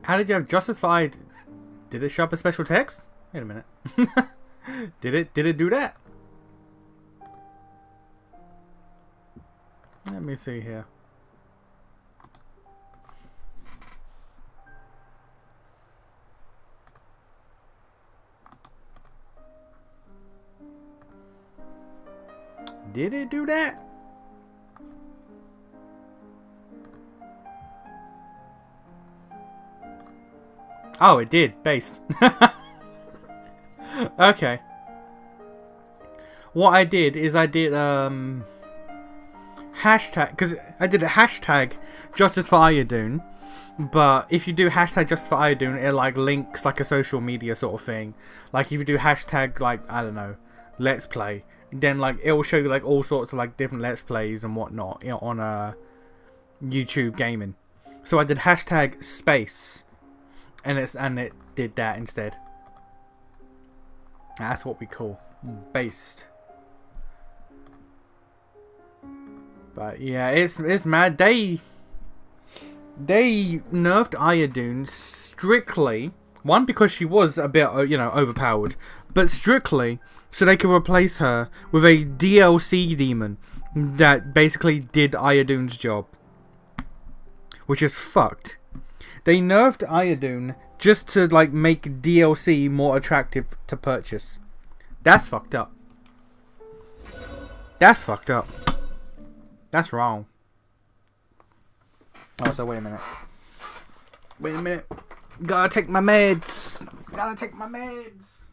How did you have justified? Did it show up as special text? Wait a minute. Did it do that? Let me see here. Did it do that? Oh, it did. Based. Okay. What I did is I did hashtag, because I did a hashtag justice for Ayodun, but if you do hashtag justice for Ayodun, it like links like a social media sort of thing. Like if you do hashtag like, I don't know, let's play, then like it will show you like all sorts of like different let's plays and whatnot, you know, on YouTube gaming. So I did hashtag space, and it did that instead. That's what we call based. But yeah, it's mad. They nerfed Ayodun strictly, one, because she was a bit, you know, overpowered, but strictly so they could replace her with a DLC demon that basically did Ayodun's job, which is fucked. They nerfed Ayodun just to like make DLC more attractive to purchase. That's fucked up. That's fucked up. That's wrong. Oh, so wait a minute. Wait a minute. Gotta take my meds. Gotta take my meds.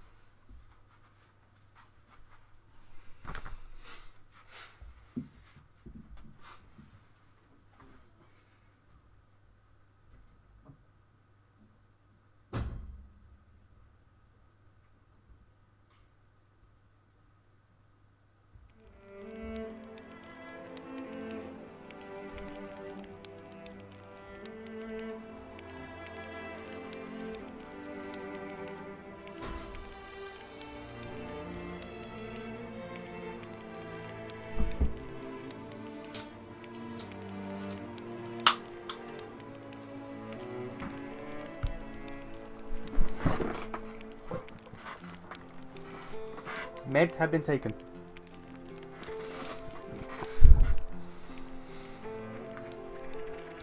Meds have been taken.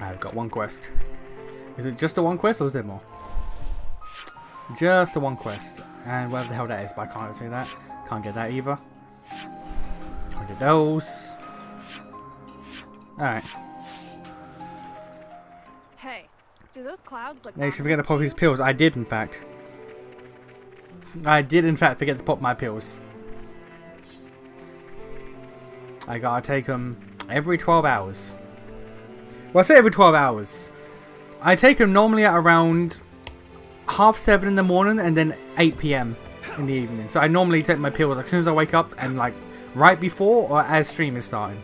I've got one quest. Is it just a one quest or is there more? Just a one quest. And whatever the hell that is, but I can't say that. Can't get that either. Can't get those. Alright. Hey, do those clouds look Now you should forget to pop his pills. I did, in fact. I did, in fact, forget to pop my pills. I gotta take them every 12 hours. Well, I say every 12 hours. I take them normally at around 7:30 in the morning and then 8 PM in the evening. So I normally take my pills as soon as I wake up and like right before or as stream is starting.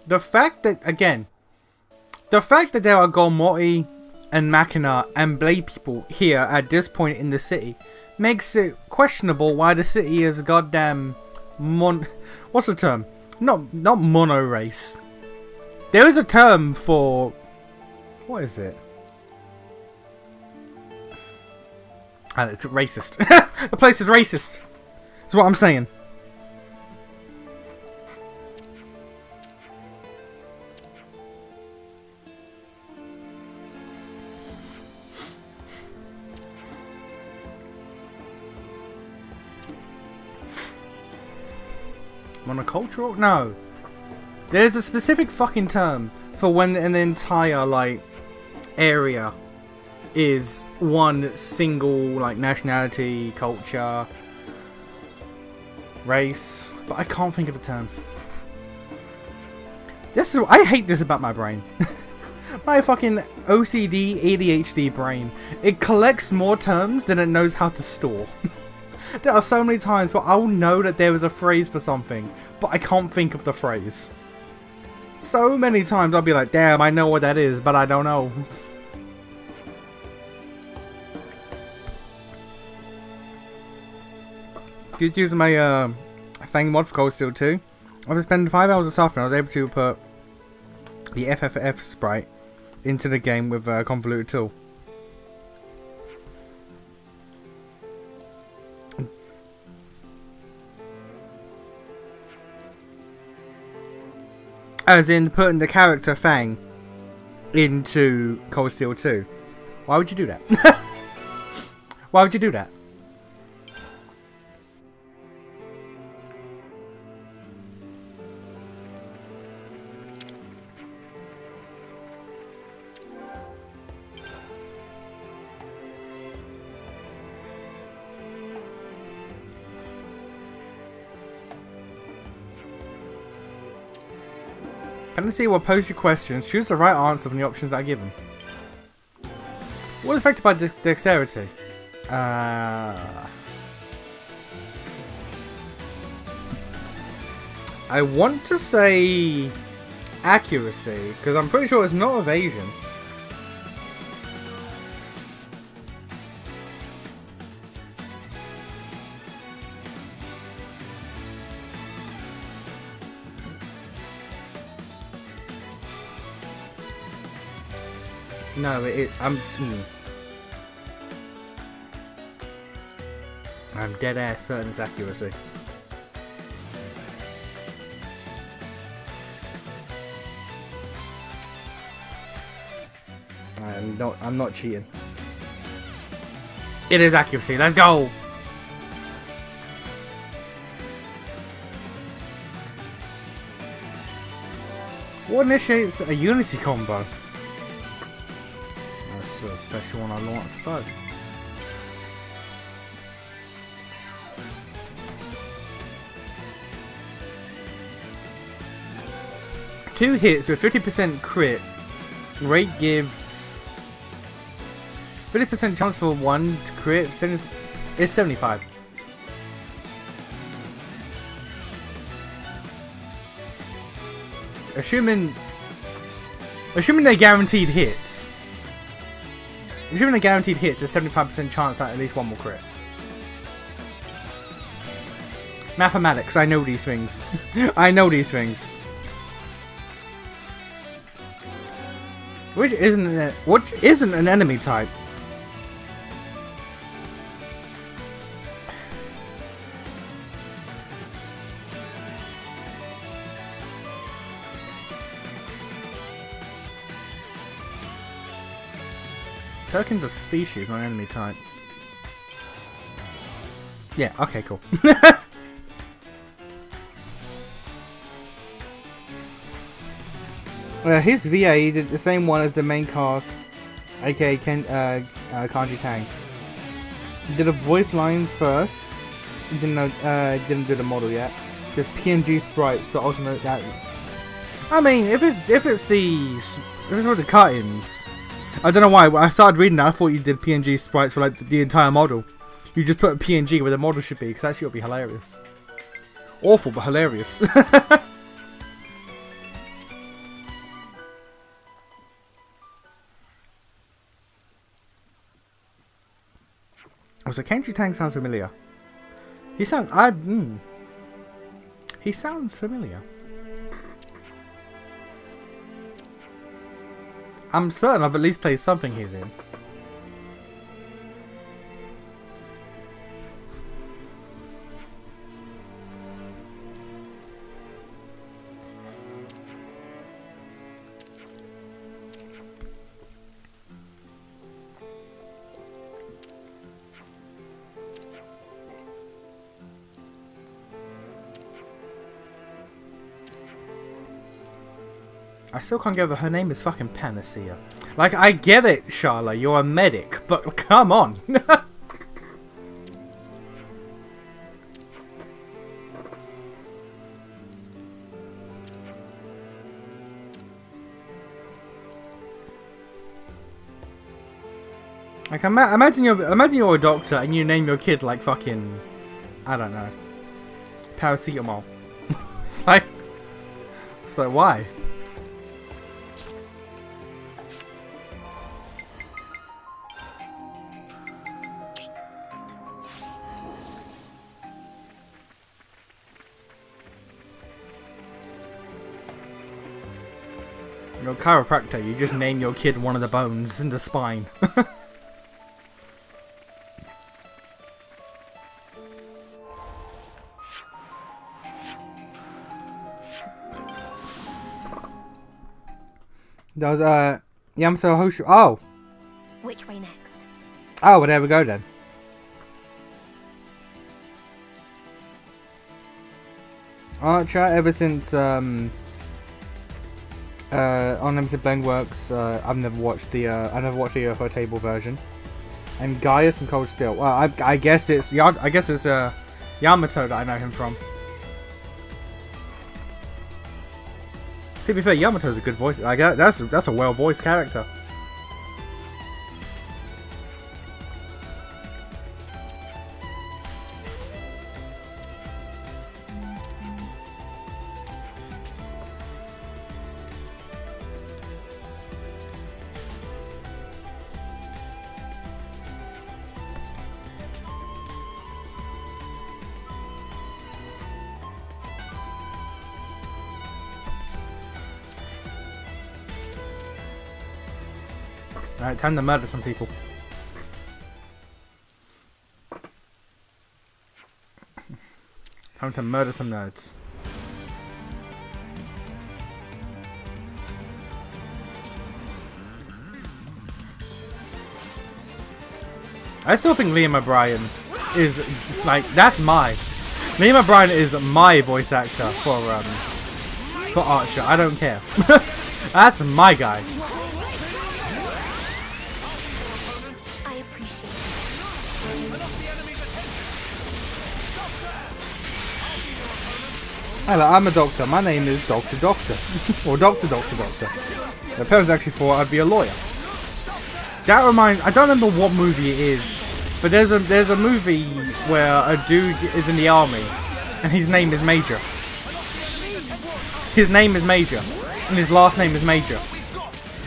The fact that, again, the fact that there are Golmoti and Machina and Blade people here at this point in the city makes it questionable why the city is a goddamn what's the term? Not mono race. There is a term for, what is it? It's racist. The place is racist. That's what I'm saying. Monocultural? No. There's a specific fucking term for when an entire, like, area is one single, like, nationality, culture, race. But I can't think of the term. I hate this about my brain. My fucking OCD ADHD brain. It collects more terms than it knows how to store. There are so many times where I'll know that there is a phrase for something, but I can't think of the phrase. So many times I'll be like, damn, I know what that is, but I don't know. Did use my Fang mod for Cold Steel 2. After spending 5 hours of suffering, I was able to put the FFF sprite into the game with a convoluted tool. As in putting the character Fang into Cold Steel 2. Why would you do that? Why would you do that? Penalty will pose you questions. Choose the right answer from the options that are given. What is affected by dexterity? I want to say accuracy, because I'm pretty sure it's not evasion. No, I'm dead ass certain it's accuracy. I'm not cheating. It is accuracy. Let's go. What initiates a unity combo? That's a special one I launched. But 2 hits with 50% crit rate gives 50% chance for 1 to crit. It's 75. Assuming they're guaranteed hits. Assuming they're guaranteed hits, there's 75% chance that at least 1 will crit. Mathematics, I know these things. I know these things. What isn't an enemy type? Turkin's a species, not an enemy type. Yeah, okay, cool. His VA did the same one as the main cast, aka Kanji Tang. He did a voice lines first. Didn't do the model yet. Just PNG sprites, so ultimate that. I mean, if it's the cut-ins. I don't know why. When I started reading that, I thought you did PNG sprites for like the entire model. You just put a PNG where the model should be, because that would be hilarious. Awful, but hilarious. Also, Kanji Tang sounds familiar. He sounds familiar. I'm certain I've at least played something he's in. I still can't get over her name is fucking Panacea. Like, I get it, Sharla, you're a medic, but come on. Like imagine you're a doctor and you name your kid like fucking, I don't know, paracetamol. It's like why? You're a chiropractor, you just name your kid one of the bones in the spine. That was Yamato Hoshu. Oh! Which way next? Oh, well, there we go then. Archer, ever since Unlimited Blend Works, I've never watched the UFO Table version. And Gaius from Cold Steel. Well, I guess it's Yamato that I know him from. To be fair, Yamato's a good voice. Like that's a well-voiced character. Alright, time to murder some people. Time to murder some nerds. I still think Liam O'Brien is like Liam O'Brien is my voice actor for Archer. I don't care. That's my guy. Hello, I'm a doctor. My name is Dr. Doctor. Or Dr. My parents actually thought I'd be a lawyer. That reminds... I don't remember what movie it is, but there's a movie where a dude is in the army, and his name is Major. His name is Major, and his last name is Major.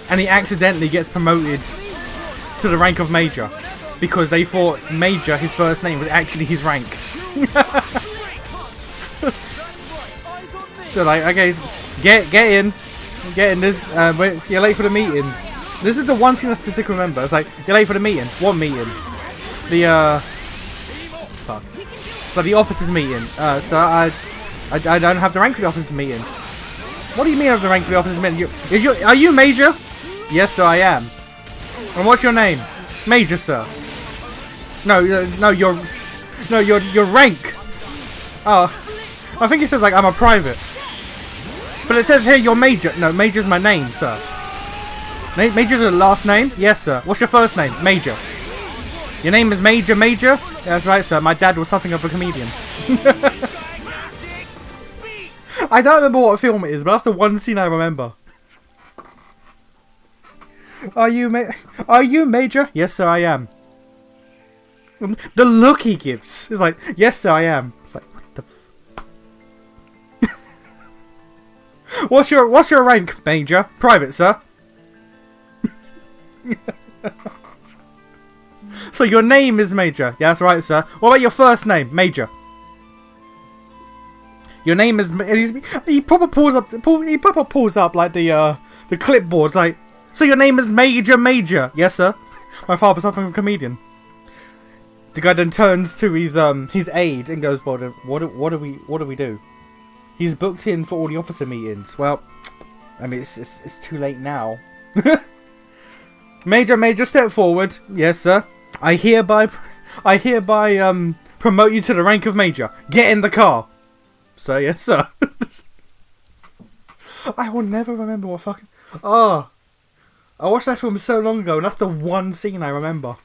And he accidentally gets promoted to the rank of Major, because they thought Major, his first name, was actually his rank. So like, okay, get in. This, you're late for the meeting. This is the one scene I specifically remember. It's like, you're late for the meeting. What meeting? The fuck. But the officers meeting. So I don't have the rank for the officers meeting. What do you mean I have the rank for the officers meeting? Are you Major? Yes, sir, I am. And what's your name? Major, sir. No, your rank. Oh, I think it says like I'm a private. But it says here you're Major. No, Major's my name, sir. Major's your last name? Yes, sir. What's your first name? Major. Your name is Major? Yeah, that's right, sir. My dad was something of a comedian. I don't remember what film it is, but that's the one scene I remember. Are you Major? Yes, sir, I am. The look he gives is like, yes, sir, I am. It's like, what the What's your rank, Major? Private, sir. So your name is Major. Yeah, that's right, sir. What about your first name, Major? Your name is. He proper pulls up like the clipboards. Like, so your name is Major. Yes, sir. My father's something of a comedian. The guy then turns to his aide and goes, "Well, what do we do?" He's booked in for all the officer meetings. Well, I mean, it's too late now. Major, step forward. Yes, sir. I hereby promote you to the rank of Major. Get in the car. So, yes, sir. I will never remember what fucking... Oh. I watched that film so long ago, and that's the one scene I remember.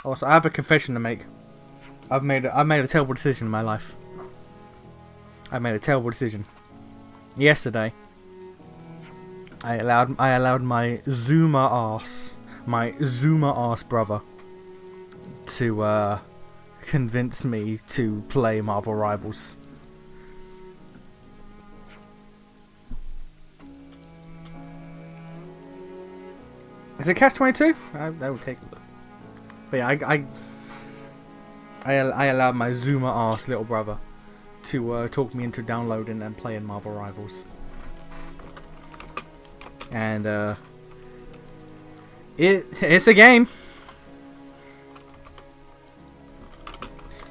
Also, I have a confession to make. I've made a terrible decision in my life. I made a terrible decision. Yesterday, I allowed my Zoomer ass brother to convince me to play Marvel Rivals. Is it Catch-22? I will take a look. But yeah, I allowed my Zoomer ass little brother to talk me into downloading and playing Marvel Rivals. And it's a game.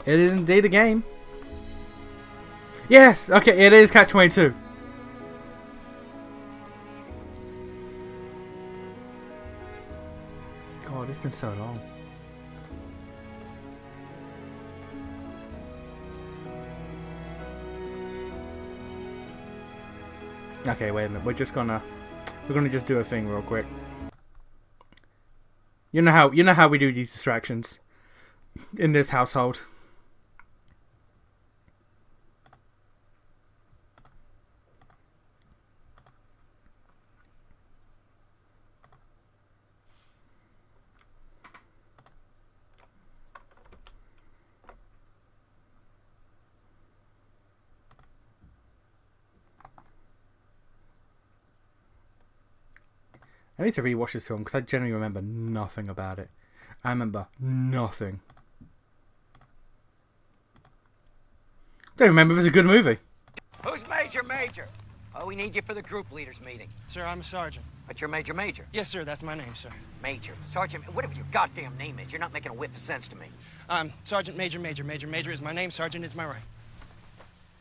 It is indeed a game. Yes, okay, it is Catch-22. God, it's been so long. Okay, wait a minute. We're gonna just do a thing real quick. You know how we do these distractions in this household. I need to rewatch this film because I genuinely remember nothing about it. I remember nothing. Don't remember if it was a good movie. Who's Major Major? Oh, we need you for the group leaders meeting. Sir, I'm a sergeant. But you're Major Major. Yes, sir, that's my name, sir. Major. Sergeant, whatever your goddamn name is, you're not making a whiff of sense to me. Sergeant Major Major. Major Major is my name, Sergeant is my rank.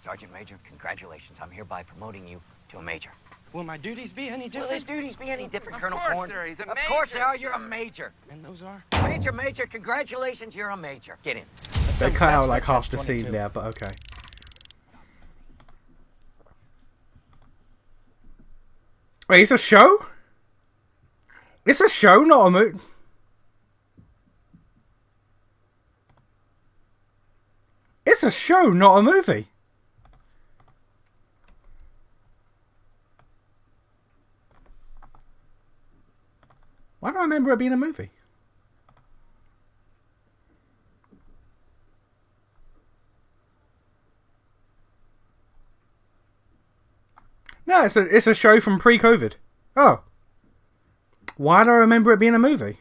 Sergeant Major, congratulations. I'm hereby promoting you to a major. Will my duties be any Will different? his duties be any different, Of Colonel course, Horn? sir, he's a Of course they major, are. You're a sir. major. And those are? Major Major, congratulations. You're a major. Get in. They cut out like half the scene there, but okay. Wait, it's a show? It's a show, not a movie. It's a show, not a movie. Why do I remember it being a movie? No, it's a show from pre-COVID. Oh. Why do I remember it being a movie?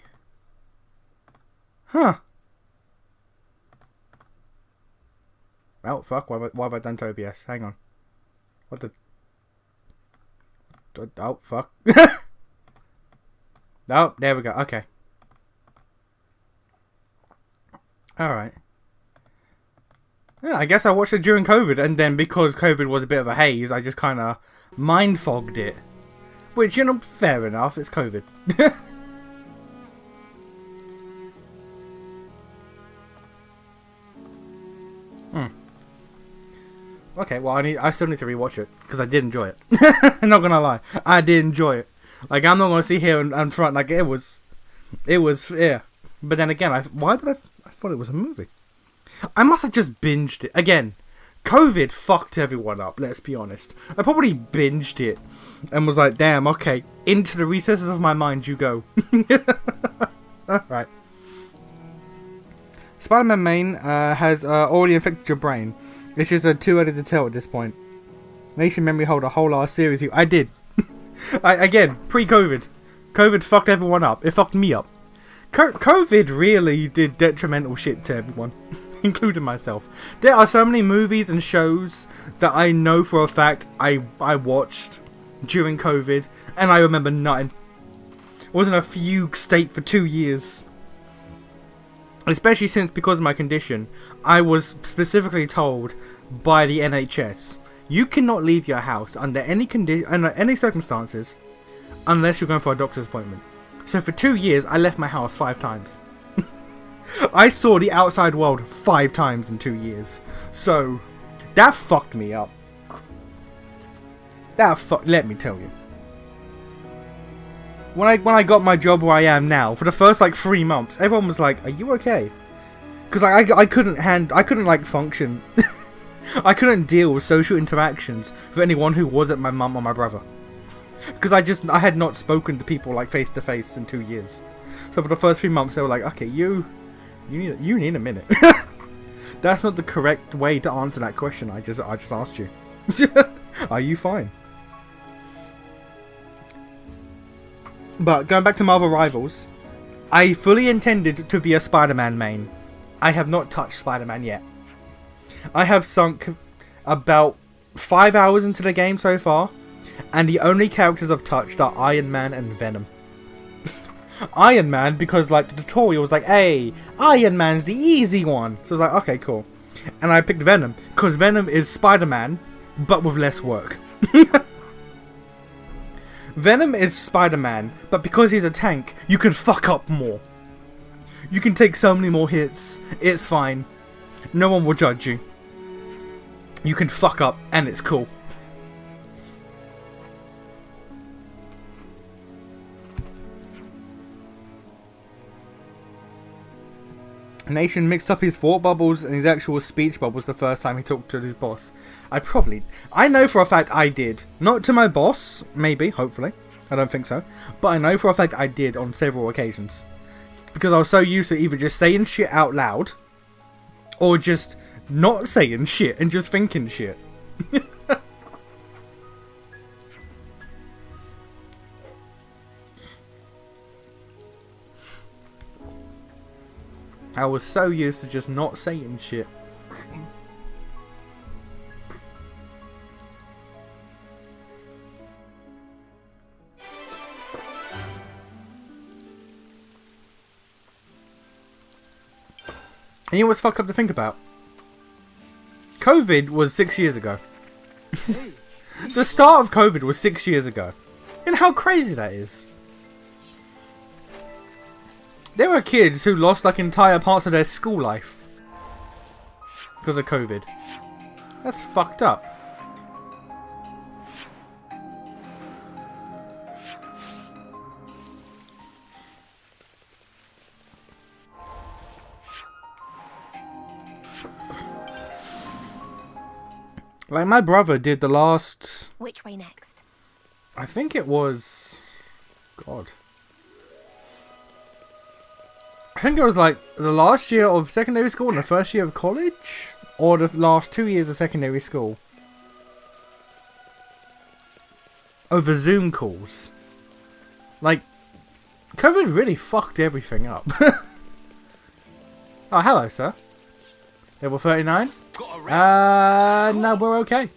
Huh. Oh, fuck. Why have I done to OBS? Hang on. What the... Oh, fuck. Oh, there we go. Okay. Alright. Yeah, I guess I watched it during COVID, and then because COVID was a bit of a haze, I just kind of mind-fogged it. Which, you know, fair enough. It's COVID. Okay, well, I still need to rewatch it, because I did enjoy it. I'm not gonna lie. I did enjoy it. Like, I'm not gonna sit here and front like it was, yeah. But then again, I thought it was a movie. I must have just binged it. Again, COVID fucked everyone up, let's be honest. I probably binged it and was like, damn, okay, into the recesses of my mind you go. Alright. Spider-Man main has already infected your brain. It's just too early to tell at this point. Nation Memory hold a whole ass series. I did. Again, pre-COVID. COVID fucked everyone up. It fucked me up. COVID really did detrimental shit to everyone, including myself. There are so many movies and shows that I know for a fact I watched during COVID, and I remember nothing. I was in a fugue state for 2 years. Especially since, because of my condition, I was specifically told by the NHS, you cannot leave your house under any circumstances unless you're going for a doctor's appointment. So for 2 years, I left my house 5 times. I saw the outside world 5 times in 2 years. So, that fucked me up. Let me tell you. when I got my job where I am now, for the first like 3 months, everyone was like, "Are you okay?" Because I couldn't like function. I couldn't deal with social interactions with anyone who wasn't my mum or my brother. Because I had not spoken to people like face to face in 2 years. So for the first 3 months, they were like, "Okay, you need a minute." That's not the correct way to answer that question. I just asked you. Are you fine? But going back to Marvel Rivals, I fully intended to be a Spider-Man main. I have not touched Spider-Man yet. I have sunk about 5 hours into the game so far, and the only characters I've touched are Iron Man and Venom. Iron Man, because like the tutorial was like, "Hey, Iron Man's the easy one." So I was like, okay, cool. And I picked Venom, because Venom is Spider-Man, but with less work. Venom is Spider-Man, but because he's a tank, you can fuck up more. You can take so many more hits, it's fine. No one will judge you. You can fuck up, and it's cool. Nation mixed up his thought bubbles and his actual speech bubbles the first time he talked to his boss. I know for a fact I did. Not to my boss, maybe, hopefully. I don't think so. But I know for a fact I did on several occasions. Because I was so used to either just saying shit out loud, or just not saying shit and just thinking shit. I was so used to just not saying shit. And you know what's fucked up to think about? COVID was 6 years ago. The start of COVID was 6 years ago. And how crazy that is. There were kids who lost like entire parts of their school life because of COVID. That's fucked up. Like my brother did the last... Which way next? I think it was... God. I think it was like the last year of secondary school and the first year of college, or the last 2 years of secondary school. Over Zoom calls. Like, COVID really fucked everything up. Oh, hello, sir. Level 39? No, we're okay.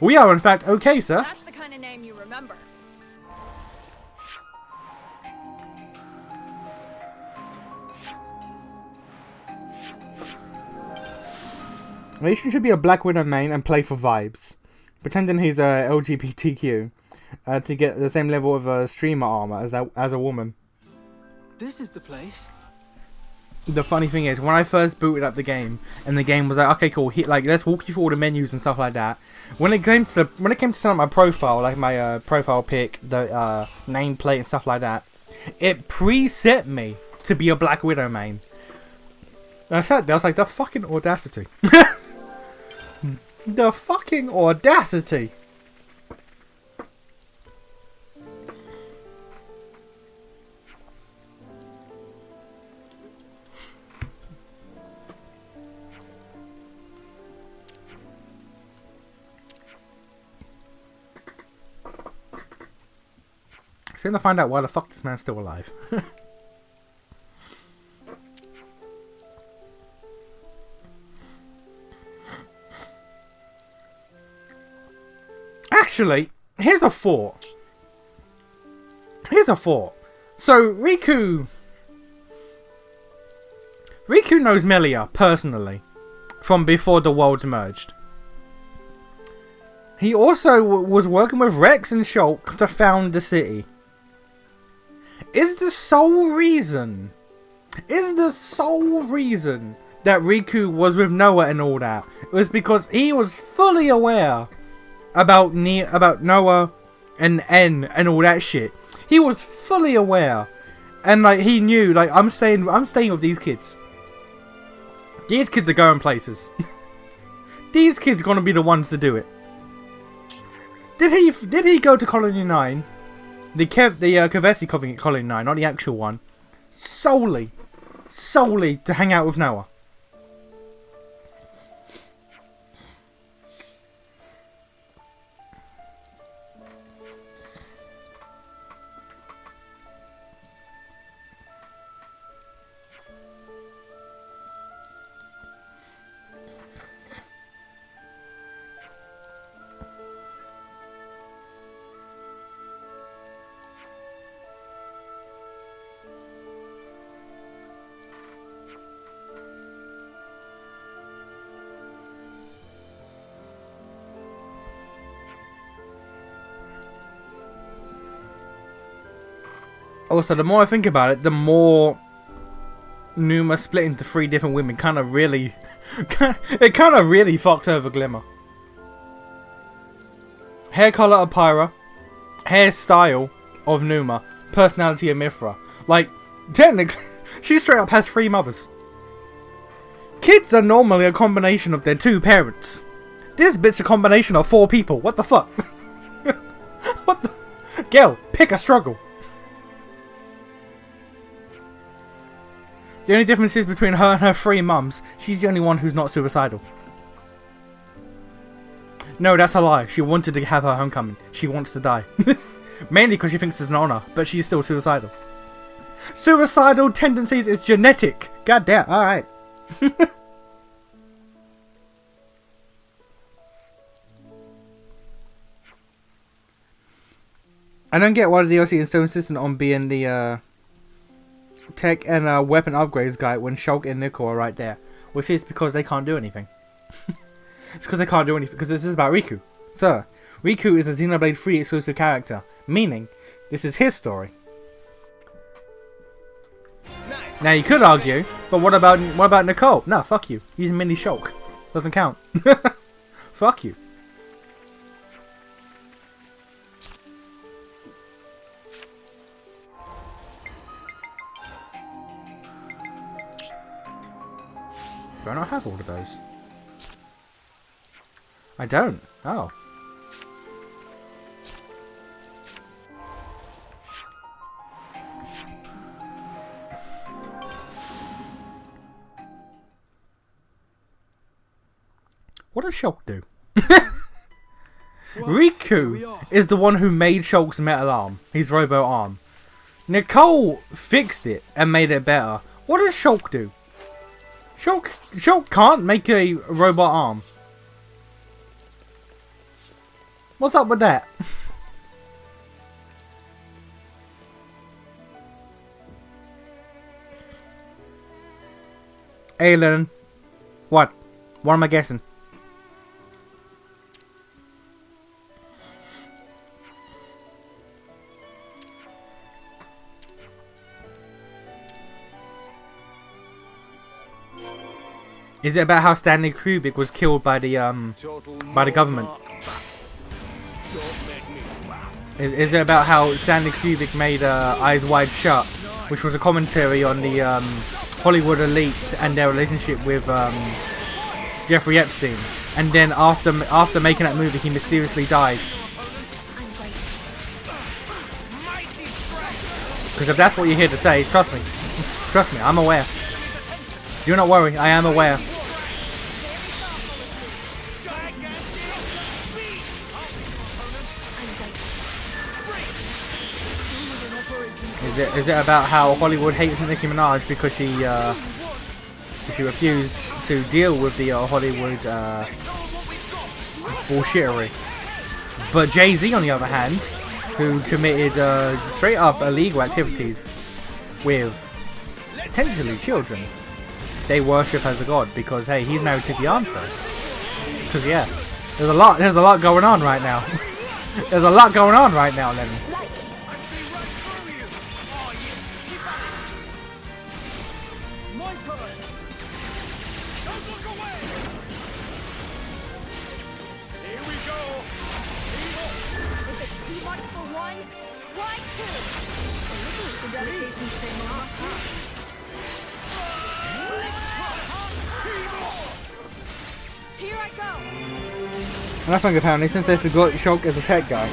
We are, in fact, okay, sir. That's the kind of name you remember. Nation should be a Black Widow main and play for vibes. Pretending he's LGBTQ to get the same level of streamer armor as a woman. This is the place. The funny thing is, when I first booted up the game, and the game was like, okay, cool, like let's walk you through all the menus and stuff like that. When it came to setting up my profile, like my profile pic, the nameplate and stuff like that, it preset me to be a Black Widow main. And I sat there, I was like, the fucking audacity. The fucking audacity. Soon to find out why the fuck this man's still alive. Actually, here's a thought. So, Riku knows Melia personally from before the worlds merged. He also was working with Rex and Shulk to found the city. Is the sole reason that Riku was with Noah and all that was because he was fully aware about Noah and N and all that shit. He was fully aware, and like he knew, like I'm staying with these kids. These kids are going places. These kids are gonna be the ones to do it. Did he go to Colony 9? The Kevesi Colony 9, not the actual one. Solely to hang out with Noah. Also, the more I think about it, the more Numa split into 3 different women kind of really fucked over Glimmer. Hair color of Pyra, hairstyle of Numa, personality of Mithra. Like, technically, she straight up has 3 mothers. Kids are normally a combination of their 2 parents. This bit's a combination of 4 people. What the fuck? What the? Girl, pick a struggle. The only difference is between her and her 3 mums, she's the only one who's not suicidal. No, that's a lie. She wanted to have her homecoming. She wants to die. Mainly because she thinks it's an honor, but she's still suicidal. Suicidal tendencies is genetic. God damn. Alright. I don't get why the DLC is so insistent on being the tech and weapon upgrades guy when Shulk and Nicole are right there, which is because they can't do anything. It's because they can't do anything, because this is about Riku. Sir, Riku is a Xenoblade 3 exclusive character, meaning this is his story. Nice. Now you could argue, but what about Nicole? No, fuck you. He's mini Shulk. Doesn't count. Fuck you. Do I not have all of those? I don't. Oh. What does Shulk do? Riku is the one who made Shulk's metal arm. His robo arm. Nicole fixed it and made it better. What does Shulk do? Shulk can't make a robot arm. What's up with that? Aelin. What? What am I guessing? Is it about how Stanley Kubrick was killed by the government? Is it about how Stanley Kubrick made Eyes Wide Shut, which was a commentary on the Hollywood elite and their relationship with Jeffrey Epstein, and then after making that movie, he mysteriously died? Because if that's what you're here to say, trust me, I'm aware. Do not worry, I am aware. Is it about how Hollywood hates Nicki Minaj because she refused to deal with the Hollywood bullshittery? But Jay-Z, on the other hand, who committed straight up illegal activities with potentially children, they worship as a god because, hey, he's married to Beyonce. Because, yeah, there's a lot going on right now. There's a lot going on right now, Lenny. Why two? The dedication's paying off, huh? Here I go! Nothing apparently, since they forgot Shulk as a tech guy.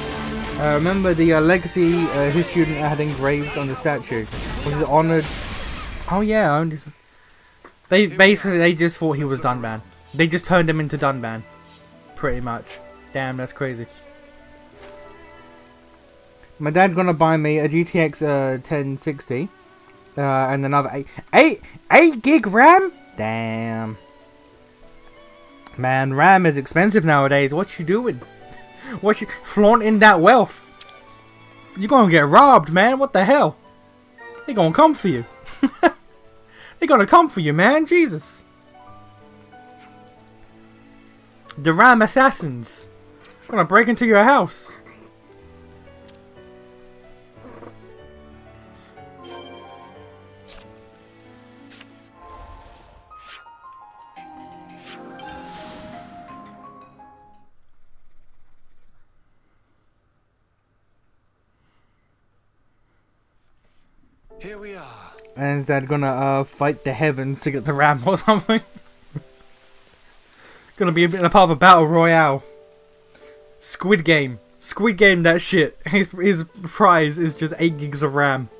Remember the legacy his student had engraved on the statue? Was it honoured? Oh yeah, they just thought he was Dunban. They just turned him into Dunban. Pretty much. Damn, that's crazy. My dad gonna buy me a GTX 1060 and another 8 gig RAM. Damn. Man, RAM is expensive nowadays. What you doing? What you flaunting that wealth? You gonna get robbed, man. What the hell? They gonna come for you. They gonna come for you, man. Jesus. The RAM assassins gonna break into your house. Here we are. And is that gonna fight the heavens to get the RAM or something? Gonna be a part of a battle royale. Squid Game. Squid Game that shit. His prize is just 8 gigs of RAM.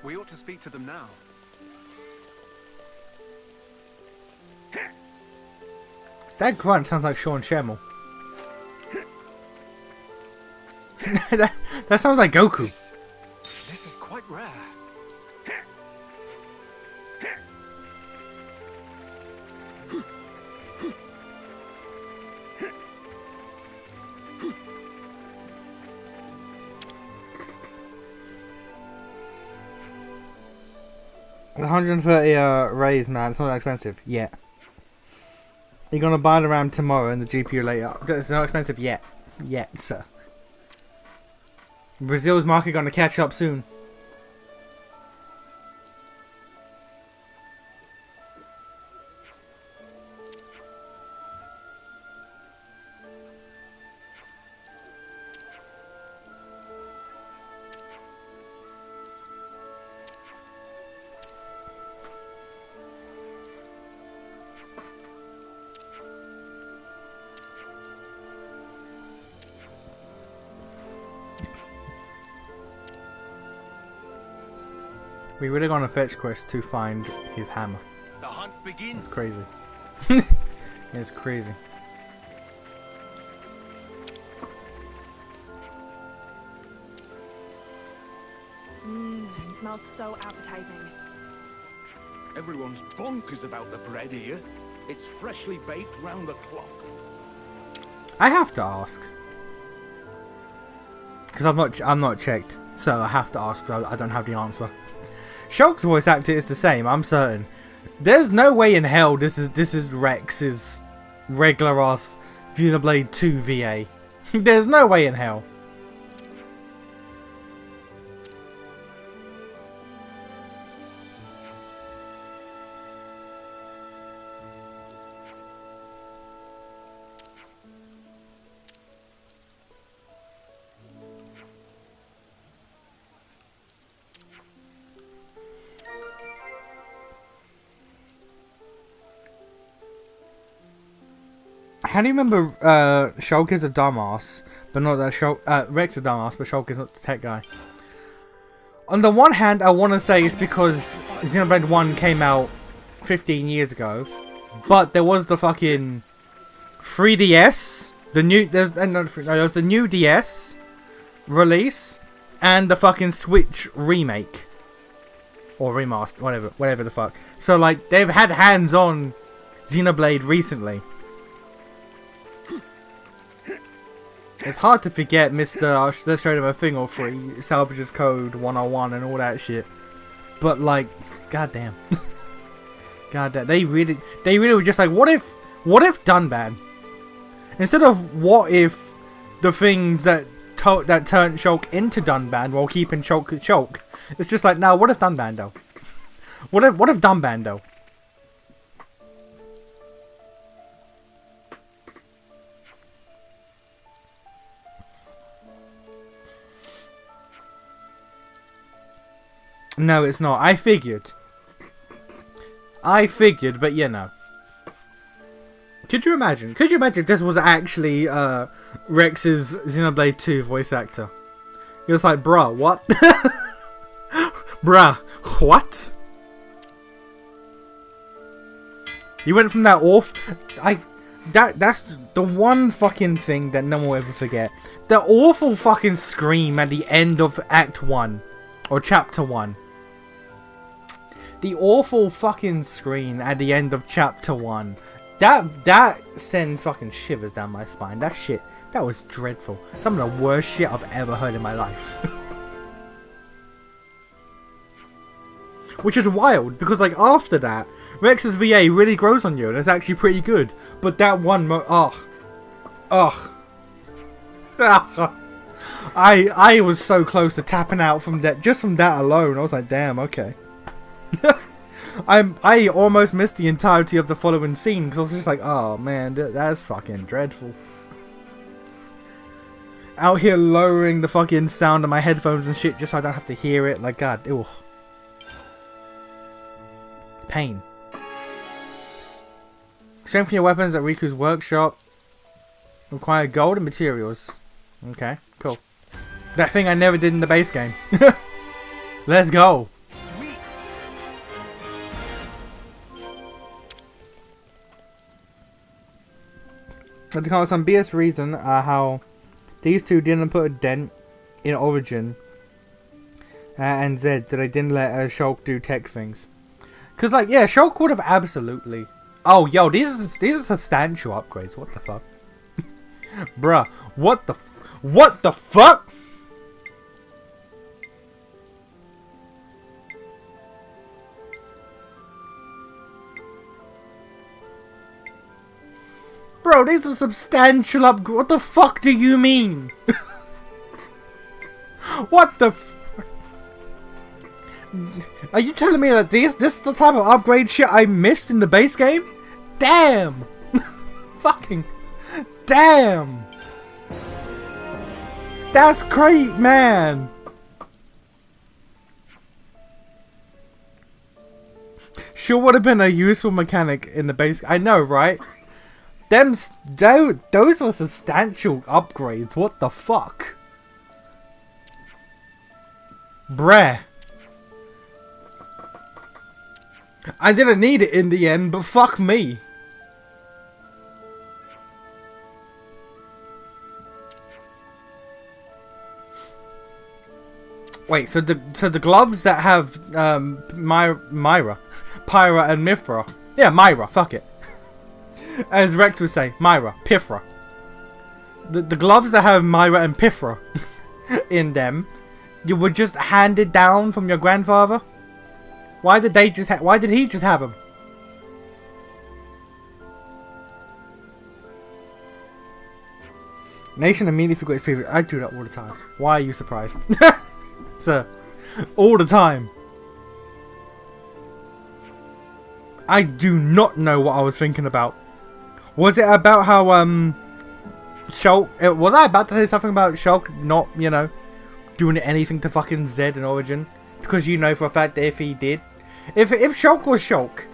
We ought to speak to them now. That grunt sounds like Sean Schemmel. that sounds like Goku. This is quite rare. 130 rays, man. It's not that expensive yet. You're gonna buy the RAM tomorrow and the GPU later. It's not expensive yet. Yet, sir. Brazil's market gonna catch up soon. We really gonna fetch quest to find his hammer. The hunt begins. It's crazy. It's crazy. Smells so appetizing. Everyone's bonkers about the bread here. It's freshly baked round the clock. I have to ask. Because I'm not checked. So I have to ask because I don't have the answer. Shulk's voice actor is the same, I'm certain. There's no way in hell this is Rex's regular ass Xenoblade 2 VA. There's no way in hell. How do you remember Shulk is a dumbass, but not that Rex is a dumbass, but Shulk is not the tech guy? On the one hand, I want to say it's because Xenoblade 1 came out 15 years ago, but there was the fucking 3DS, there was the new DS release, and the fucking Switch remake. or remastered, whatever the fuck. So like they've had hands on Xenoblade recently. It's hard to forget Mr. Let's show them a thing or free, Salvage's Code 101 and all that shit. But like, goddamn. Goddamn, they really were just like, what if Dunban? Instead of what if the things that turned Shulk into Dunban while keeping Shulk, it's just like, now what if Dunban though? What if Dunban though? No, it's not. I figured, but you know. Could you imagine if this was actually Rex's Xenoblade 2 voice actor? He was like, bruh, what? Bruh, what? You went from that off. That's the one fucking thing that no one will ever forget. The awful fucking scream at the end of Act 1 or Chapter 1. The awful fucking scream at the end of Chapter 1. That sends fucking shivers down my spine. That shit, that was dreadful. Some of the worst shit I've ever heard in my life. Which is wild, because like after that, Rex's VA really grows on you, and it's actually pretty good. But that one I was so close to tapping out from that, just from that alone. I was like, damn, okay. I almost missed the entirety of the following scene because I was just like, oh man, that's fucking dreadful. Out here lowering the fucking sound of my headphones and shit just so I don't have to hear it. Like, god, ew. Pain. Strengthen your weapons at Riku's workshop. Require gold and materials. Okay, cool. That thing I never did in the base game. Let's go. Because some BS reason how these two didn't put a dent in Origin and Zed that they didn't let Shulk do tech things. Because like, yeah, Shulk would have absolutely. Oh, yo, these are substantial upgrades. What the fuck? Bruh, what the fuck? Bro, these are substantial upgrades. What the fuck do you mean? What the f... Are you telling me that this is the type of upgrade shit I missed in the base game? Damn! Fucking... Damn! That's great, man! Sure would have been a useful mechanic in the base... I know, right? Those were substantial upgrades. What the fuck? Bruh. I didn't need it in the end, but fuck me. Wait, so the gloves that have Pyra and Mythra. Yeah, Myra, fuck it. As Rex would say, Myra, Pithra. The gloves that have Myra and Pithra in them, you were just handed down from your grandfather. Why did he just have them? Nation immediately forgot his previous. I do that all the time. Why are you surprised, sir? All the time. I do not know what I was thinking about. Was it about how Shulk? Was I about to say something about Shulk not, you know, doing anything to fucking Zed in Origin? Because you know for a fact that if he did, if Shulk was Shulk,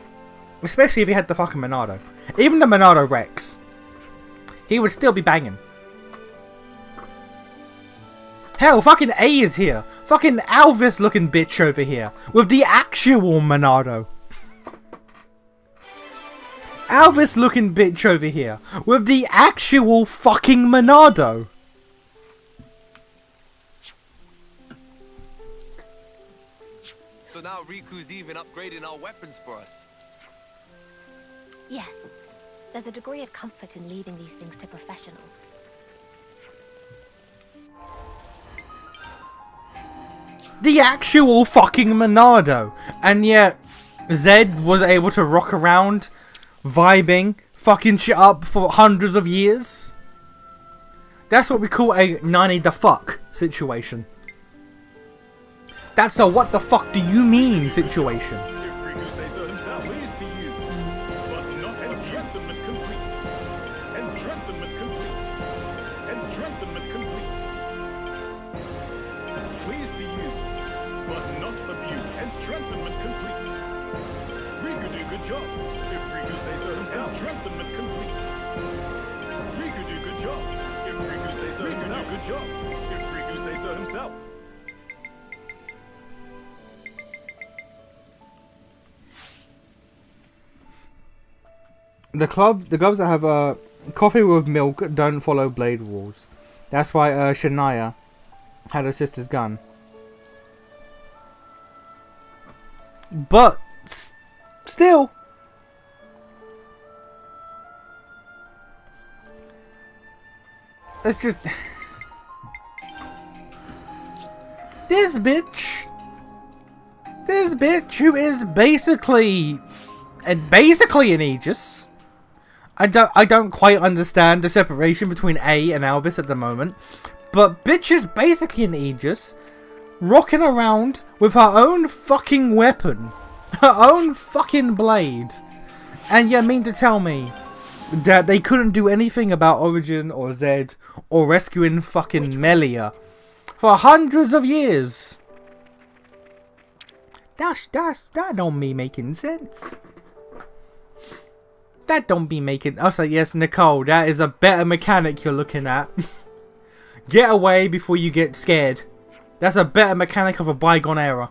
especially if he had the fucking Monado, even the Monado Rex, he would still be banging. Hell, fucking A is here. Fucking Alvis looking bitch over here with the actual Monado. Alvis looking bitch over here with the actual fucking Monado. So now Riku's even upgrading our weapons for us. Yes. There's a degree of comfort in leaving these things to professionals. The actual fucking Monado. And yet, Zed was able to rock around, vibing, fucking shit up for hundreds of years. That's what we call a 90 the fuck situation. That's a what the fuck do you mean situation. If Riku says so himself, pleased to use, but not enchantment complete. Enchantment complete. Enchantment complete. Pleased to use, but not abuse. Enchantment complete. Riku do good job. If Riku says so himself. Enchantment complete. Riku do good job. If Riku says so himself. Riku do good job. If Riku says so himself. The gloves that have coffee with milk don't follow blade rules. That's why Shania had her sister's gun. But still, it's just this bitch who is basically an Aegis. I don't quite understand the separation between A and Alvis at the moment, but bitch is basically an Aegis, rocking around with her own fucking weapon, her own fucking blade, and you mean to tell me that they couldn't do anything about Origin or Zed or rescuing fucking Melia for hundreds of years? That don't be making sense. That don't be making... I'll say, yes, Nicole, that is a better mechanic you're looking at. Get away before you get scared. That's a better mechanic of a bygone era.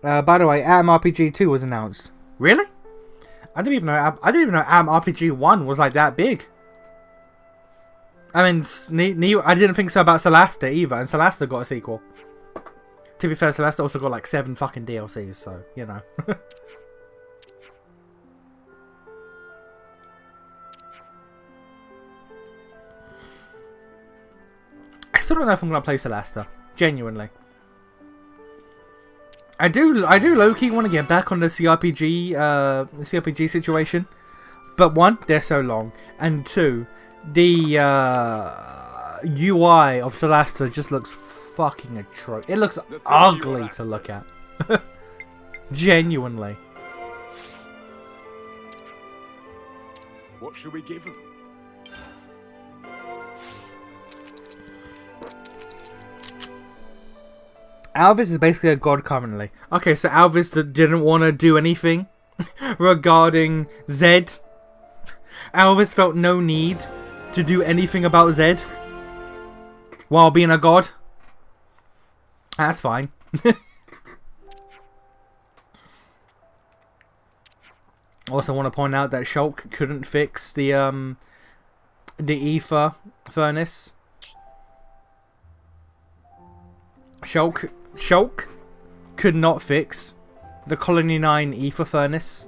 By the way, Atom RPG 2 was announced. Really? I didn't even know Atom RPG 1 was like that big. I mean, I didn't think so about Celasta either, and Celasta got a sequel. To be fair, Celasta also got like 7 fucking DLCs, so, you know. I still don't know if I'm gonna play Celasta, genuinely. I do low-key want to get back on the CRPG situation, but one, they're so long, and two, the UI of Celasta just looks fucking atrocious. It looks ugly to look at. Genuinely. What should we give him? Alvis is basically a god currently. Okay, so Alvis didn't want to do anything regarding Zed. Alvis felt no need to do anything about Zed while being a god. That's fine. Also want to point out that Shulk couldn't fix the ether furnace. Shulk could not fix the Colony 9 ether furnace.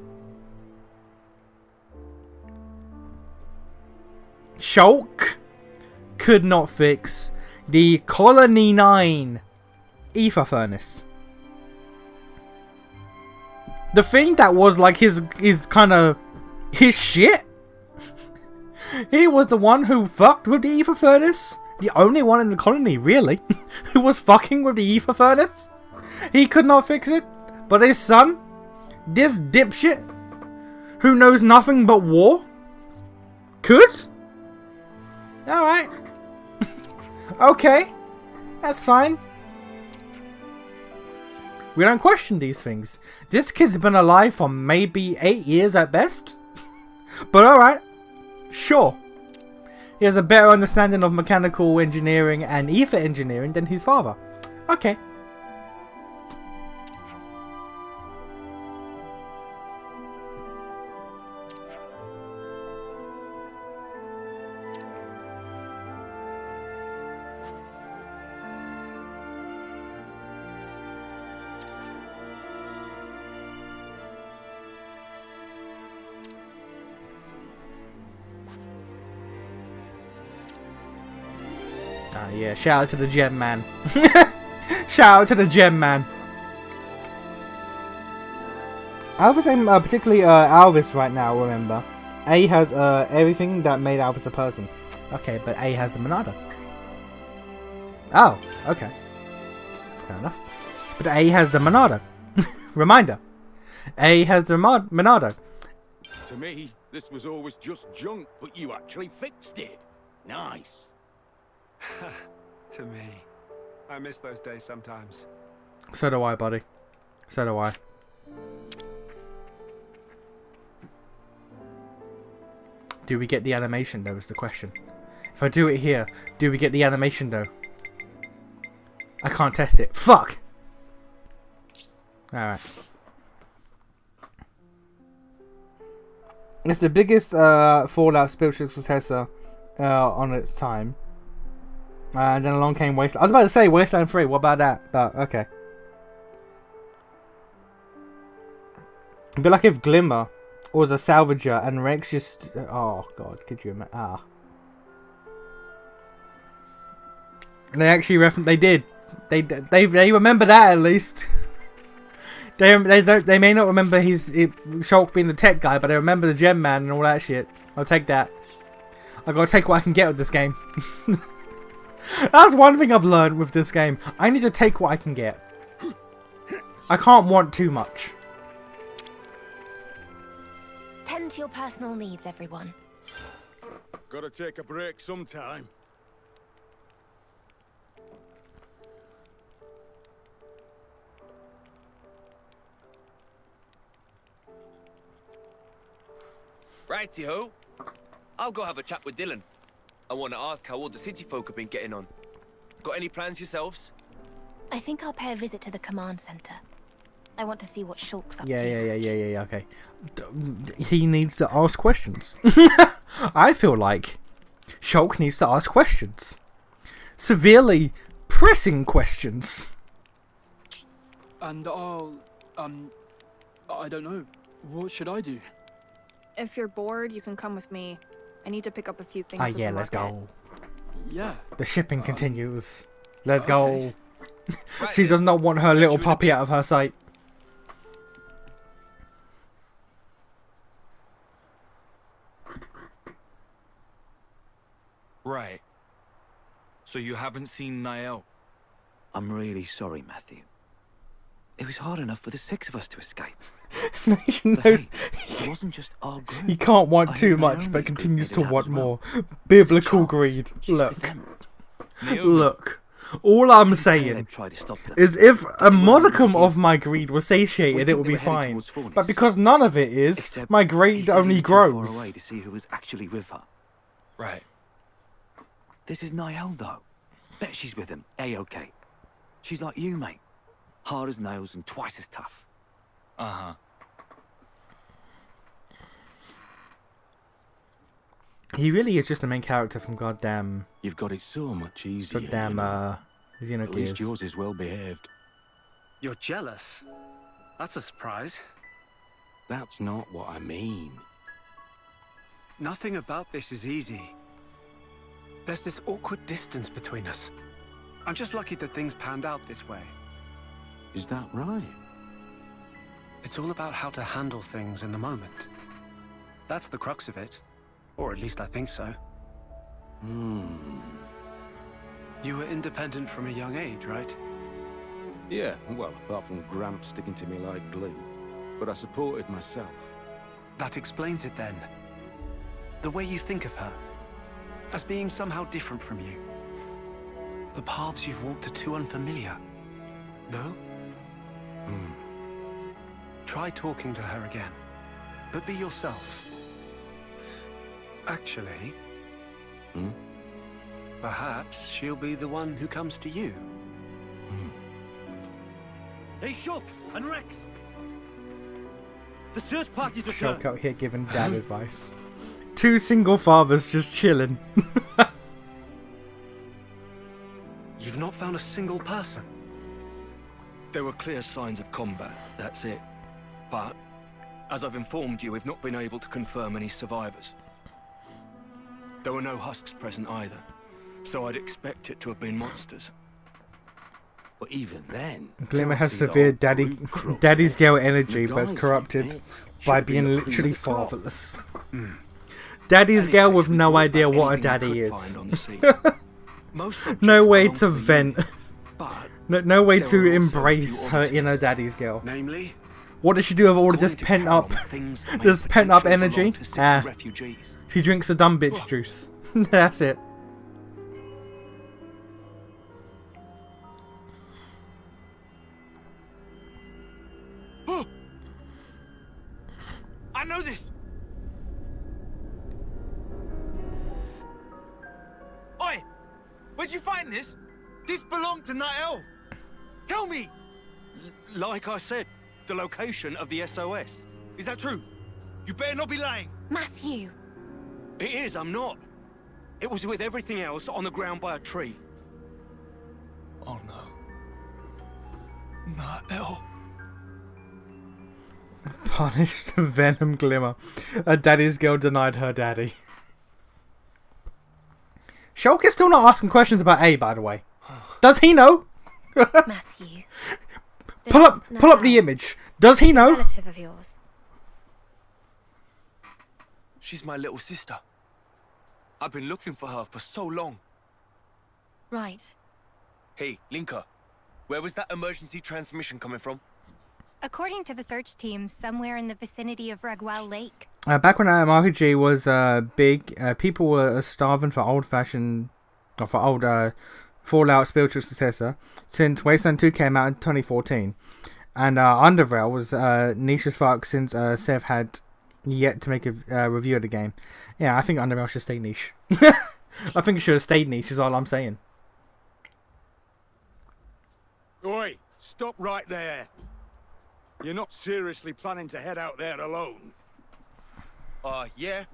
Shulk could not fix the Colony 9 ether furnace. The thing that was like his kind of his shit. He was the one who fucked with the ether furnace. The only one in the colony, really, who was fucking with the ether furnace. He could not fix it, but his son, this dipshit, who knows nothing but war, could? Alright. Okay. That's fine. We don't question these things. This kid's been alive for maybe 8 years at best. But alright. Sure. He has a better understanding of mechanical engineering and ether engineering than his father. Okay. Yeah, shout out to the Gem Man. Shout out to the Gem Man. Alvis ain't particularly Alvis right now, remember. A has everything that made Alvis a person. Okay, but A has the Monado. Oh, okay. Fair enough. But A has the Monado. Reminder. A has the Monado. To me, this was always just junk, but you actually fixed it. Nice. To me. I miss those days sometimes. So do I, buddy. So do I. Do we get the animation though is the question. If I do it here, do we get the animation though? I can't test it. Fuck! Alright. It's the biggest Fallout spiritual successor on its time. And then along came Wasteland. I was about to say Wasteland 3, what about that? But, okay. It'd be like if Glimmer was a salvager and Rex just... Oh, God, could you imagine? Ah. They actually they did. They remember that at least. They may not remember Shulk being the tech guy, but they remember the Gem Man and all that shit. I'll take that. I gotta take what I can get with this game. That's one thing I've learned with this game. I need to take what I can get. I can't want too much. Tend to your personal needs, everyone. Gotta take a break sometime. Righty-ho. I'll go have a chat with Dylan. I want to ask how all the city folk have been getting on. Got any plans yourselves? I think I'll pay a visit to the command center. I want to see what Shulk's up to. Yeah, okay. He needs to ask questions. I feel like Shulk needs to ask questions. Severely pressing questions. And I don't know. What should I do? If you're bored, you can come with me. I need to pick up a few things. Yeah, let's go. Yeah. The shipping continues. Let's okay. go. She does not want her little puppy out of her sight. Right. So you haven't seen Niall? I'm really sorry, Matthew. It was hard enough for the 6 of us to escape. Nation But knows hey, it wasn't just our group. he can't want I too knew much, Naomi's but group continues to headed out want as well. more. There's Biblical a chance greed. she's with Look. them. Look. All I'm Caleb saying tried to stop them. is if a But they weren't modicum really of my greed was satiated, We it think would they be were headed fine. towards Fornix. But because none of it is, Except my he greed said he only was too far grows. away to see who was actually with her. Right. This is Niall, though. Bet she's with him. A-okay. She's like you, mate. Hard as nails and twice as tough. Uh-huh. He really is just the main character from goddamn You've got it so much easier. goddamn you know. At least Xenogears. yours is well behaved. You're jealous? That's a surprise. That's not what I mean. Nothing about this is easy. There's this awkward distance between us. I'm just lucky that things panned out this way. Is that right? It's all about how to handle things in the moment. That's the crux of it. Or at least I think so. You were independent from a young age, right? Yeah, well, apart from Gramps sticking to me like glue. But I supported myself. That explains it then. The way you think of her. As being somehow different from you. The paths you've walked are too unfamiliar. No? Try talking to her again. But be yourself. Actually... Perhaps she'll be the one who comes to you. Hey, Shulk and Rex! The search party's Shulk out here giving dad advice. 2 single fathers just chilling. You've not found a single person. There were clear signs of combat, that's it. But, as I've informed you, we've not been able to confirm any survivors. There were no husks present either. so I'd expect it to have been monsters. But even then, Glimmer I has see the severe old daddy's brute crook girl there. energy, but is The guys corrupted like me by should be being the cream literally of the crop. fatherless. Daddy's girl with Anyways, we no brought idea back what a anything we daddy could is. find on the scene. Most No objects way belong to the vent. unit, but No way there to were also a embrace few her oddities. inner daddy's girl. Namely, What does she do with all of this According to pent up, Charon, things that may this pent up potentially energy? belong to city Ah, refugees. she drinks the dumb bitch juice. That's it. I know this! Oi! Where'd you find this? This belonged to Night. Tell me! Like I said, the location of the SOS. Is that true? You better not be lying. Matthew! It is, I'm not. It was with everything else on the ground by a tree. Oh no. Nael. Punished Venom Glimmer. A daddy's girl denied her daddy. Shulk is still not asking questions about A, by the way. Does he know? Matthew. Pull up the image. Does he know? Relative of yours. She's my little sister. I've been looking for her for so long. Right. Hey, Linka, where was that emergency transmission coming from? According to the search team, somewhere in the vicinity of Ragwell Lake. Back when RPG was big, people were starving for old-fashioned, or for old Fallout spiritual successor, since Wasteland 2 came out in 2014. And Undervale was niche as fuck since Sev had yet to make a review of the game. Yeah, I think Undervale should stay niche. I think it should have stayed niche, is all I'm saying. Oi, stop right there. You're not seriously planning to head out there alone. Yeah.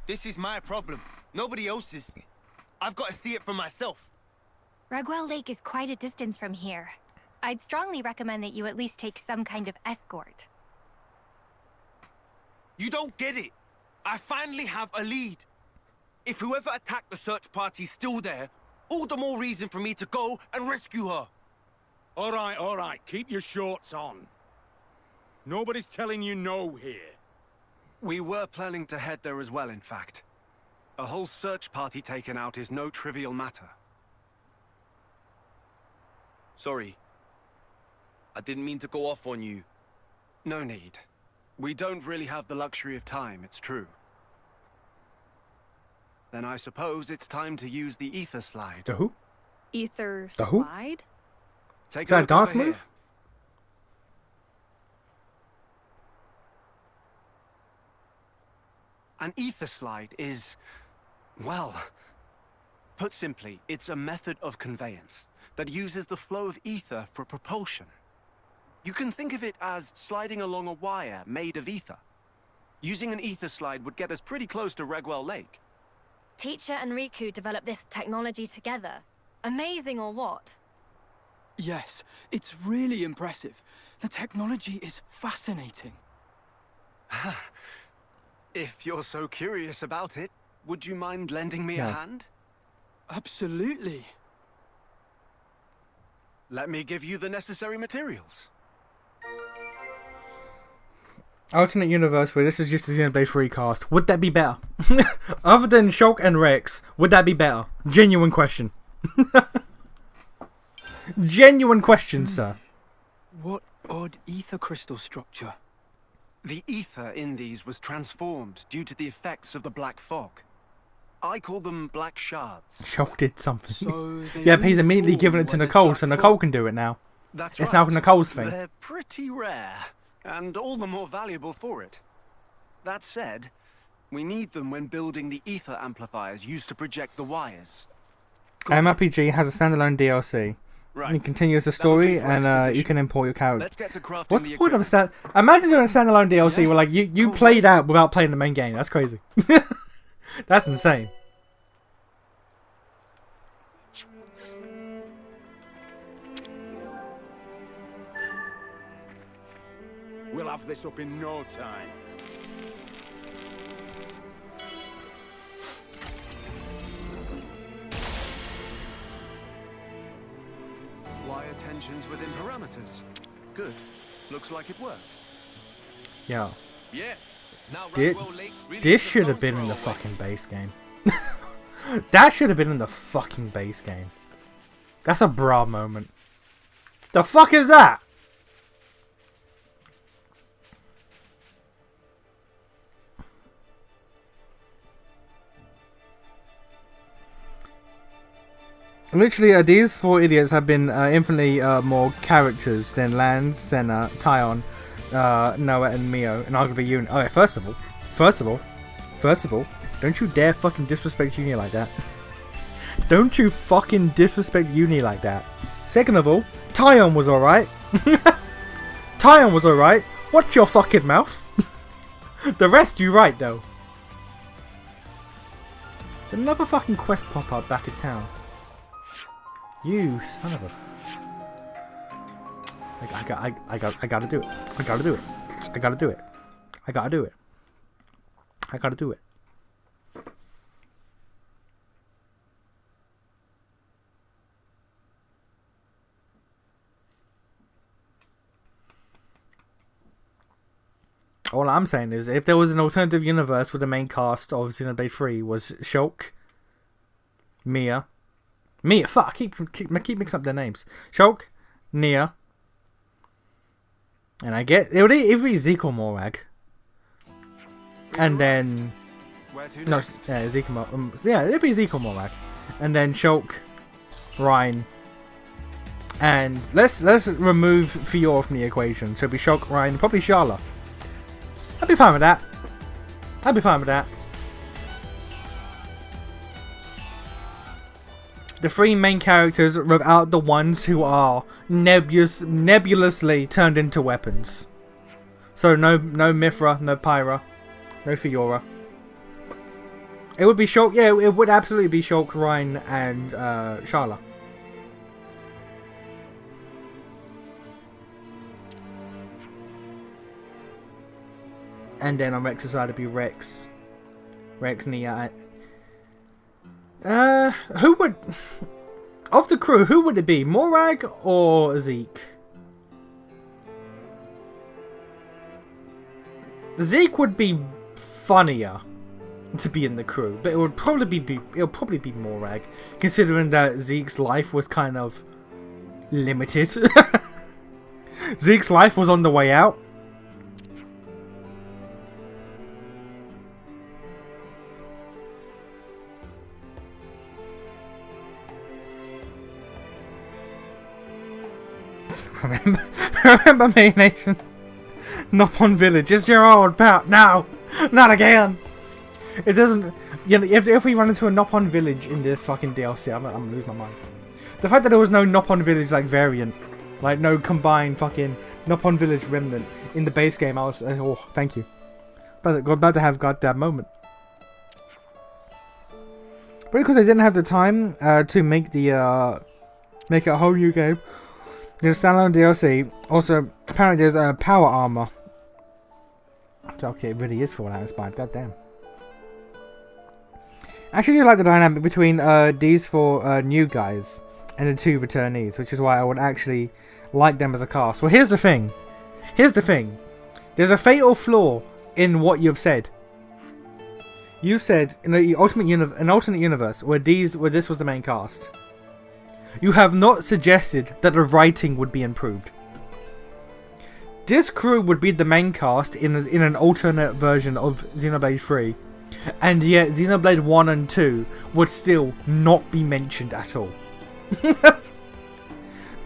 This is my problem. Nobody else's. I've got to see it for myself. Ragwell Lake is quite a distance from here. I'd strongly recommend that you at least take some kind of escort. You don't get it. I finally have a lead. If whoever attacked the search party's still there, all the more reason for me to go and rescue her. All right. Keep your shorts on. Nobody's telling you no here. we were planning to head there as well, in fact. A whole search party taken out is no trivial matter. Sorry. I didn't mean to go off on you. No need. We don't really have the luxury of time, it's true. Then I suppose it's time to use the ether slide. The who? Ether The who? slide? Take Is that a look dance over here. move? An ether slide is, well, put simply, it's a method of conveyance that uses the flow of ether for propulsion. You can think of it as sliding along a wire made of ether. Using an ether slide would get us pretty close to Ragwell Lake. Teacher and Riku developed this technology together. Amazing or what? Yes, it's really impressive. The technology is fascinating. If you're so curious about it, would you mind lending me a No. hand? Absolutely. Let me give you the necessary materials. Alternate universe where this is just a Xenoblade recast. Would that be better? Other than Shulk and Rex, would that be better? Genuine question. Genuine question, sir. What odd ether crystal structure. The ether in these was transformed due to the effects of the black fog. I call them black shards. Shulk did something. So they Yeah, but he's only immediately form given it to when there's Nicole, black so fog. Nicole can do it now. That's It's right. now Nicole's thing. They're pretty rare, and all the more valuable for it. That said, we need them when building the ether amplifiers used to project the wires. MRPG has a standalone DLC. Right. It continues the That'll do story, for and exposition. you can import your character. Let's get to crafting What's the the point of a equipment. Imagine doing a standalone DLC Yeah. where like you Cool. played out without playing the main game. That's crazy. That's insane. We'll have this up in no time. tensions within parameters. Good. Looks like it worked. Yeah. Yeah. Now This, Rockwell Lake really this is a should have stone's been in throw the away. fucking base game. That should have been in the fucking base game. That's a bra moment. The fuck is that? Literally, these four idiots have been infinitely more characters than Lan, Senna, Tyon, Noah, and Mio, and arguably Uni. Okay, first of all, don't you dare fucking disrespect Uni like that. Don't you fucking disrespect Uni like that. Second of all, Tyon was alright. Tyon was alright. Watch your fucking mouth. The rest you right though. Did another fucking quest pop up back in town? You son of a... I gotta do it. I gotta do it. I gotta do it. I gotta do it. I gotta do it. All I'm saying is, if there was an alternative universe where the main cast of Xenoblade 3 was Shulk, Mia, fuck, I keep mixing up their names. Shulk, Nia, and I get it would be Zeke or Morag, and then no, yeah, Zeke or yeah, it'd be Zeke or Morag, and then Shulk, Ryan, and let's remove Fiora from the equation. So it'd be Shulk, Ryan, probably Sharla. I'd be fine with that. I'd be fine with that. The three main characters without the ones who are nebulously turned into weapons. So no Mithra, no Pyra, no Fiora. It would be Shulk. Yeah, it would absolutely be Shulk, Ryan, and Sharla. And then on Rex's side it'd be Rex, Nia. Who would of the crew? Who would it be? Morag or Zeke? Zeke would be funnier to be in the crew, but it would probably be Morag, considering that Zeke's life was kind of limited. Zeke's life was on the way out. Remember me, Nation. Nopon Village. It's your old pal. No, not again. It doesn't. You know, if we run into a Nopon Village in this fucking DLC, I'm gonna lose my mind. The fact that there was no Nopon Village like variant, like no combined fucking Nopon Village remnant in the base game, I was oh, thank you. About to have got that moment. But because they didn't have the time to make the make it a whole new game. There's standalone DLC. Also, apparently there's a power armor. Okay, it really is Fallout inspired. Goddamn. I actually do like the dynamic between these four new guys and the two returnees, which is why I would actually like them as a cast. Well, here's the thing. Here's the thing. There's a fatal flaw in what you've said. You've said in an alternate universe where this was the main cast. You have not suggested that the writing would be improved. This crew would be the main cast in an alternate version of Xenoblade 3, and yet Xenoblade 1 and 2 would still not be mentioned at all.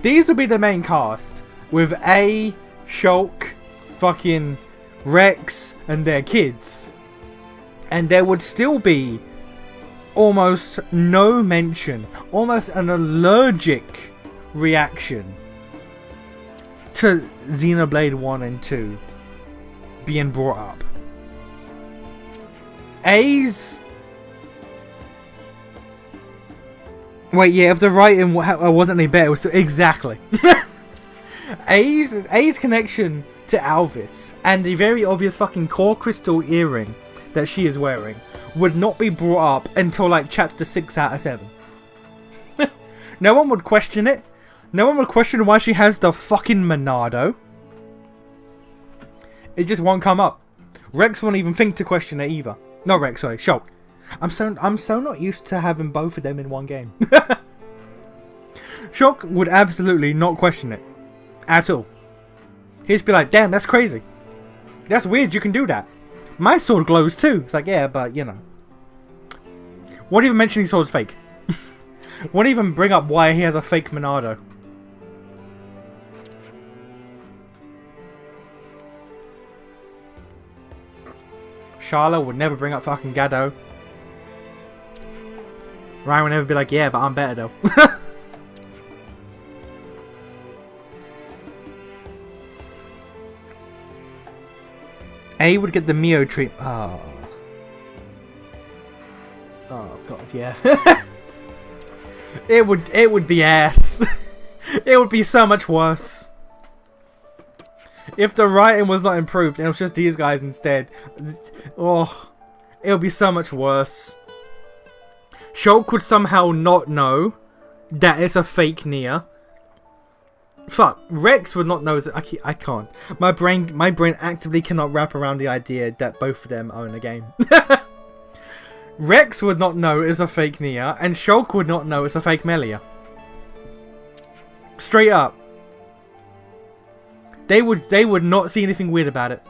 These would be the main cast, with Shulk, fucking Rex, and their kids. And there would still be almost no mention, almost an allergic reaction to Xenoblade 1 and 2 being brought up. Wait, yeah, if the writing wasn't any better, it was exactly. A's connection to Alvis and the very obvious fucking core crystal earring that she is wearing would not be brought up until like chapter 6 out of 7. No one would question it. No one would question why she has the fucking Monado. It just won't come up. Rex won't even think to question it either. Not Rex, sorry, Shulk. I'm so not used to having both of them in one game. Shulk would absolutely not question it. At all. He'd just be like, damn, that's crazy. That's weird, you can do that. My sword glows too. It's like, yeah, but you know. Won't even mention his sword's fake. Won't even bring up why he has a fake Monado. Charlotte would never bring up fucking Gado. Ryan would never be like, yeah, but I'm better though. A would get the Mio treat. Oh. Oh god, yeah. It would be ass. It would be so much worse. If the writing was not improved and it was just these guys instead. Oh, it would be so much worse. Shulk would somehow not know that it's a fake Nia. Fuck, Rex would not know. I can't. My brain actively cannot wrap around the idea that both of them own a game. Rex would not know it's a fake Nia, and Shulk would not know it's a fake Melia. Straight up. They would not see anything weird about it.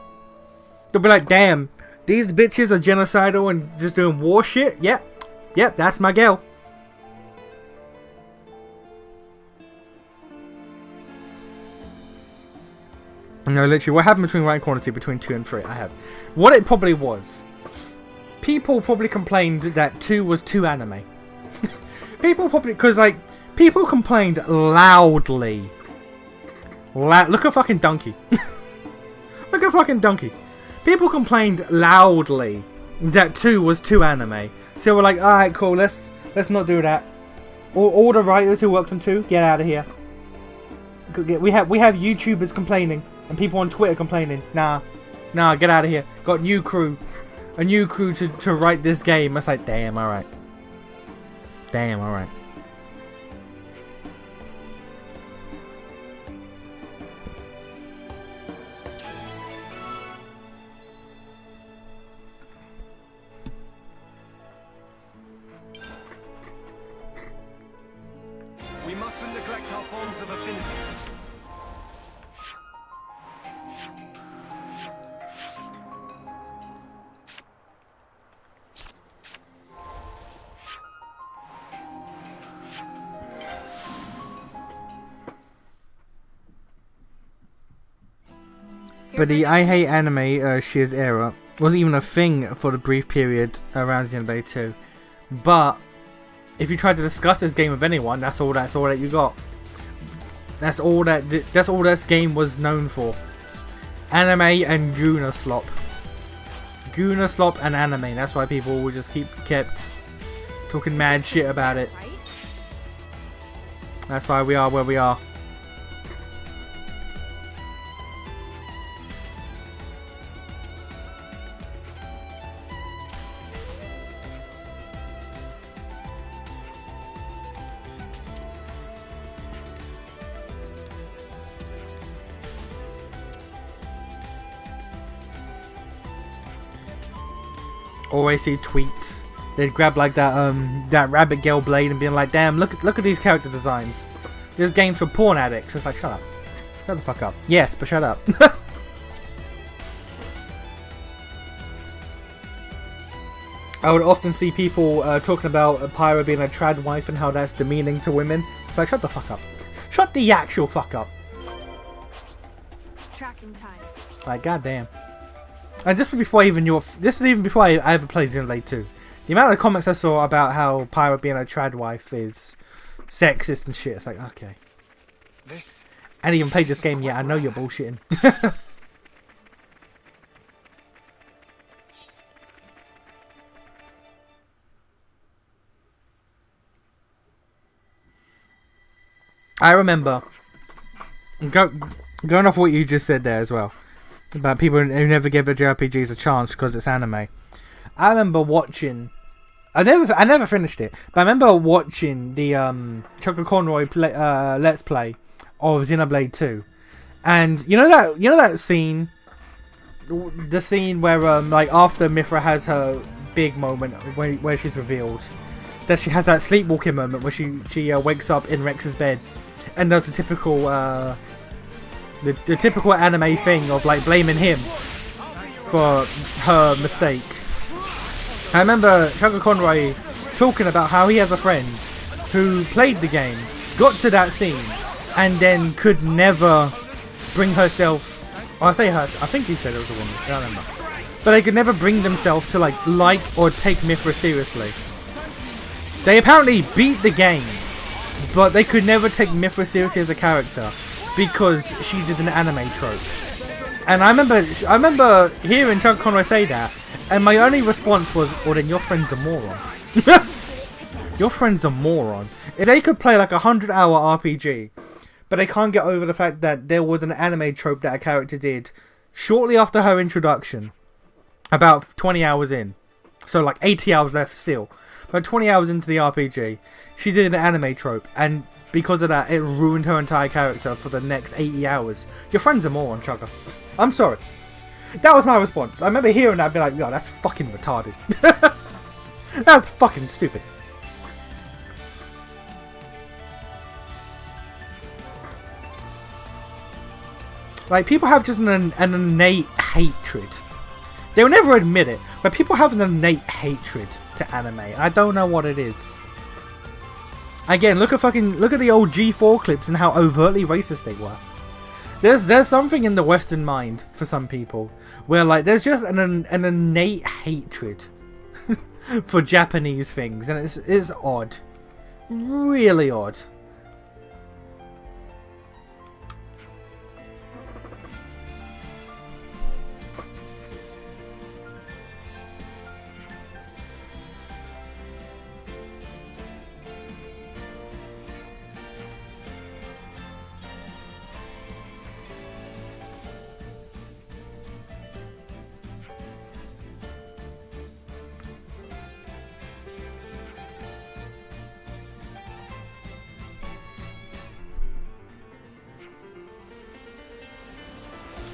They'll be like, damn, these bitches are genocidal and just doing war shit? Yep, that's my girl. No, literally, what happened between Right Quantity between 2 and 3? I have. What it probably was. People probably complained that 2 was too anime. People complained loudly. Look at fucking Donkey. Look at fucking Donkey. People complained loudly that 2 was too anime. So we're like, alright, cool, let's not do that. All the writers who worked on 2, get out of here. We have YouTubers complaining and people on Twitter complaining. Nah, get out of here. Got a new crew to write this game. It's like, damn, alright. Damn, alright. We mustn't neglect our bonds of affinity. But the I hate anime Shears era wasn't even a thing for the brief period around Xenoblade 2. But if you try to discuss this game with anyone, that's all that you got. That's all this game was known for. Anime and Guna Slop. Guna Slop and anime. That's why people would just kept talking mad shit about it. That's why we are where we are. Always see tweets. They'd grab like that Rabbit Girl blade and being like, damn, look at these character designs. This game's for porn addicts. It's like, shut up. Shut the fuck up. Yes, but shut up. I would often see people talking about Pyra being a trad wife and how that's demeaning to women. It's like, shut the fuck up. Shut the actual fuck up. Tracking time. Like, goddamn. And this was before even before I ever played Xenoblade 2. The amount of comments I saw about how Pyra being a trad wife is sexist and shit. It's like, okay. I ain't even played this game yet. I know you're bullshitting. I remember going off what you just said there as well. About people who never give JRPGs a chance because it's anime. I remember watching I never finished it, but I remember watching the Chucker Conroy Let's Play of Xenoblade 2, and you know that scene, the scene where like after Mithra has her big moment where she's revealed that she has that sleepwalking moment where she wakes up in Rex's bed and does the typical the typical anime thing of like blaming him for her mistake. I remember Chucker Conroy talking about how he has a friend who played the game, got to that scene, and then could never bring herself. I say her. I think he said it was a woman. I don't remember. But they could never bring themselves to like or take Mithra seriously. They apparently beat the game, but they could never take Mithra seriously as a character because she did an anime trope. And I remember hearing Chuck Conroy say that, and my only response was, "Well, then your friend's a moron." Your friend's a moron. If they could play like a 100-hour RPG, but they can't get over the fact that there was an anime trope that a character did shortly after her introduction, about 20 hours in, so like 80 hours left still, but 20 hours into the RPG, she did an anime trope, and because of that, it ruined her entire character for the next 80 hours. Your friend's a moron, Chugger. I'm sorry. That was my response. I remember hearing that and being like, yo, that's fucking retarded. That's fucking stupid. Like, people have just an innate hatred. They'll never admit it, but people have an innate hatred to anime. I don't know what it is. Again, look at the old G4 clips and how overtly racist they were. There's something in the Western mind for some people where like there's just an innate hatred for Japanese things, and it's odd, really odd.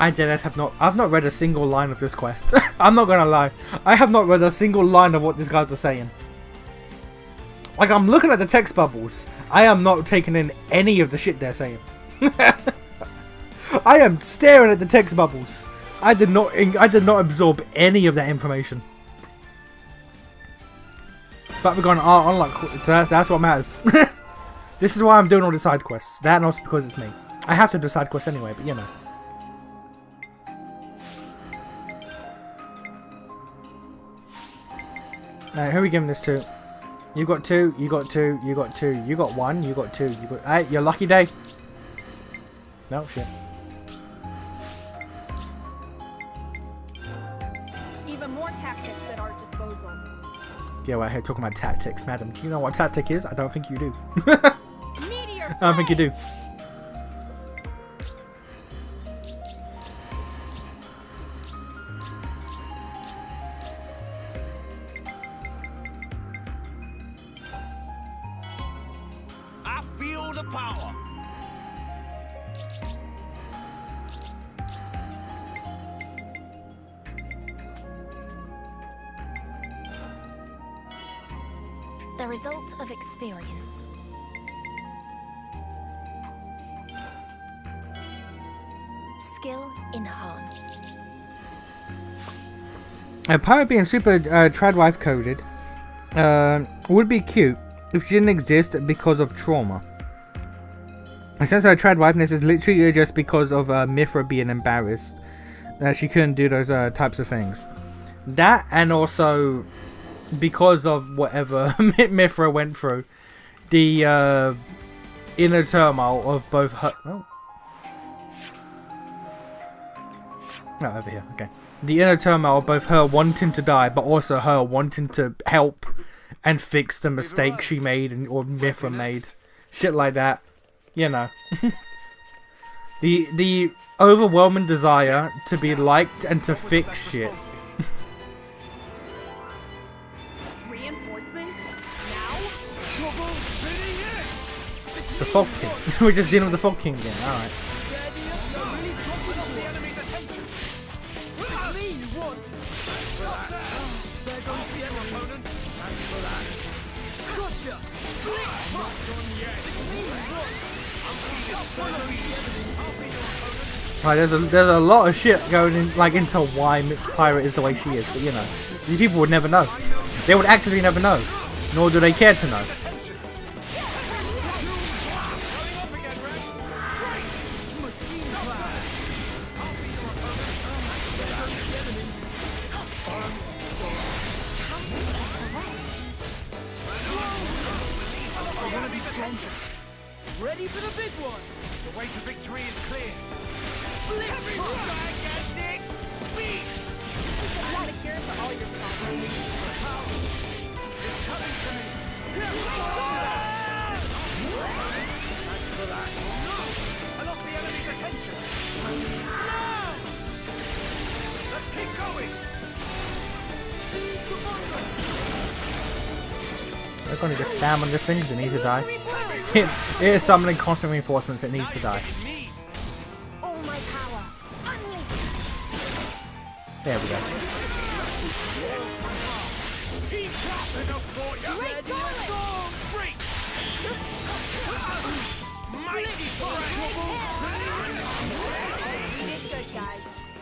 I've not read a single line of this quest. I'm not gonna lie. I have not read a single line of what these guys are saying. Like, I'm looking at the text bubbles. I am not taking in any of the shit they're saying. I am staring at the text bubbles. I did not absorb any of that information. But we're going unlock, so that's what matters. This is why I'm doing all the side quests. That and also because it's me. I have to do side quests anyway, but you know. Now, who are we giving this to? You got 2, you got 2, you got 2, you got 1, you got 2, you got... Hey, your lucky day. No, shit. Even more tactics at our disposal. Yeah, we're here talking about tactics, madam. Do you know what tactic is? I don't think you do. I don't think you do. Power. The result of experience. Skill enhanced. A pirate being super tradwife coded would be cute if she didn't exist because of trauma. And since her tradwifeness is literally just because of Mithra being embarrassed that she couldn't do those types of things. That, and also because of whatever Mithra went through, the inner turmoil of both her... Oh. No, over here, okay. The inner turmoil of both her wanting to die, but also her wanting to help and fix the mistake she made or Mithra made. Shit like that. You know. the overwhelming desire to be liked and to fix shit. Reinforcements? It's the Fog King. We're just dealing with the Fog King again. Alright. Right, there's a lot of shit going in, like, into why Pyra is the way she is, but you know, these people would never know. They would actively never know, nor do they care to know. Ready for the big one. The way to victory is clear. Gigantic beast. It's not a cure for all your problems. Power is coming to me. Thanks for that. I lost the enemy's attention. No! Let's keep going. They're gonna just spam on this thing because it needs to die. It is summoning constant reinforcements, it needs to die. All my power. There we go.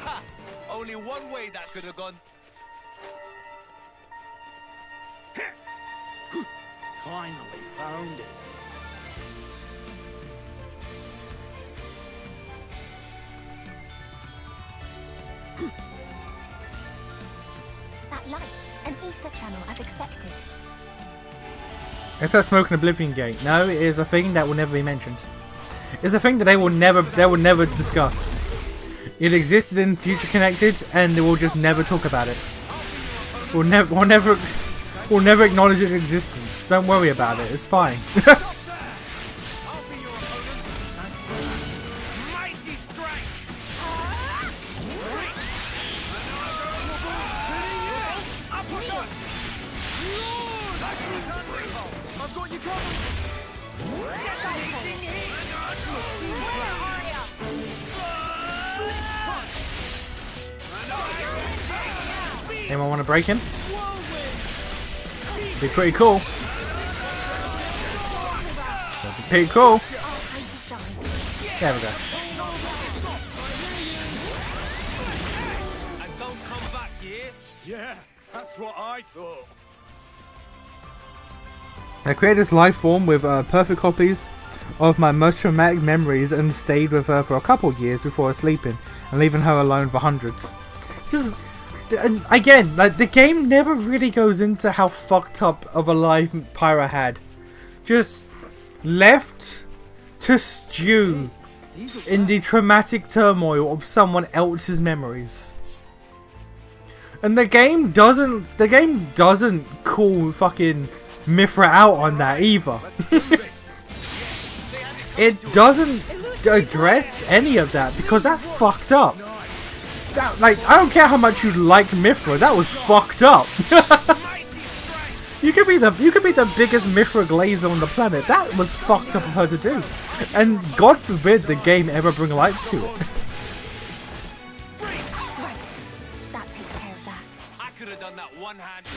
Ha! Only one way that could have gone. Finally found it. That light, an ether channel as expected. It's that Smoke and Oblivion Gate. No, it is a thing that will never be mentioned. It's a thing that they will never discuss. It existed in Future Connected, and they will just never talk about it. We'll never acknowledge its existence. Don't worry about it. It's fine. Anyone want to break him? Be pretty cool. That'd be pretty cool. There we go. And don't come back here. Yeah, that's what I thought. I created this life form with perfect copies of my most traumatic memories and stayed with her for a couple of years before sleeping and leaving her alone for hundreds. Just, and again, like, the game never really goes into how fucked up of a life Pyra had. Just left to stew in the traumatic turmoil of someone else's memories. And the game doesn't call fucking Mythra out on that either. It doesn't address any of that because that's fucked up. That, like, I don't care how much you like Mythra, that was fucked up. You could be the biggest Mythra glazer on the planet. That was fucked up of her to do. And God forbid the game ever bring light to it. That takes care of that. I could have done that one-handed.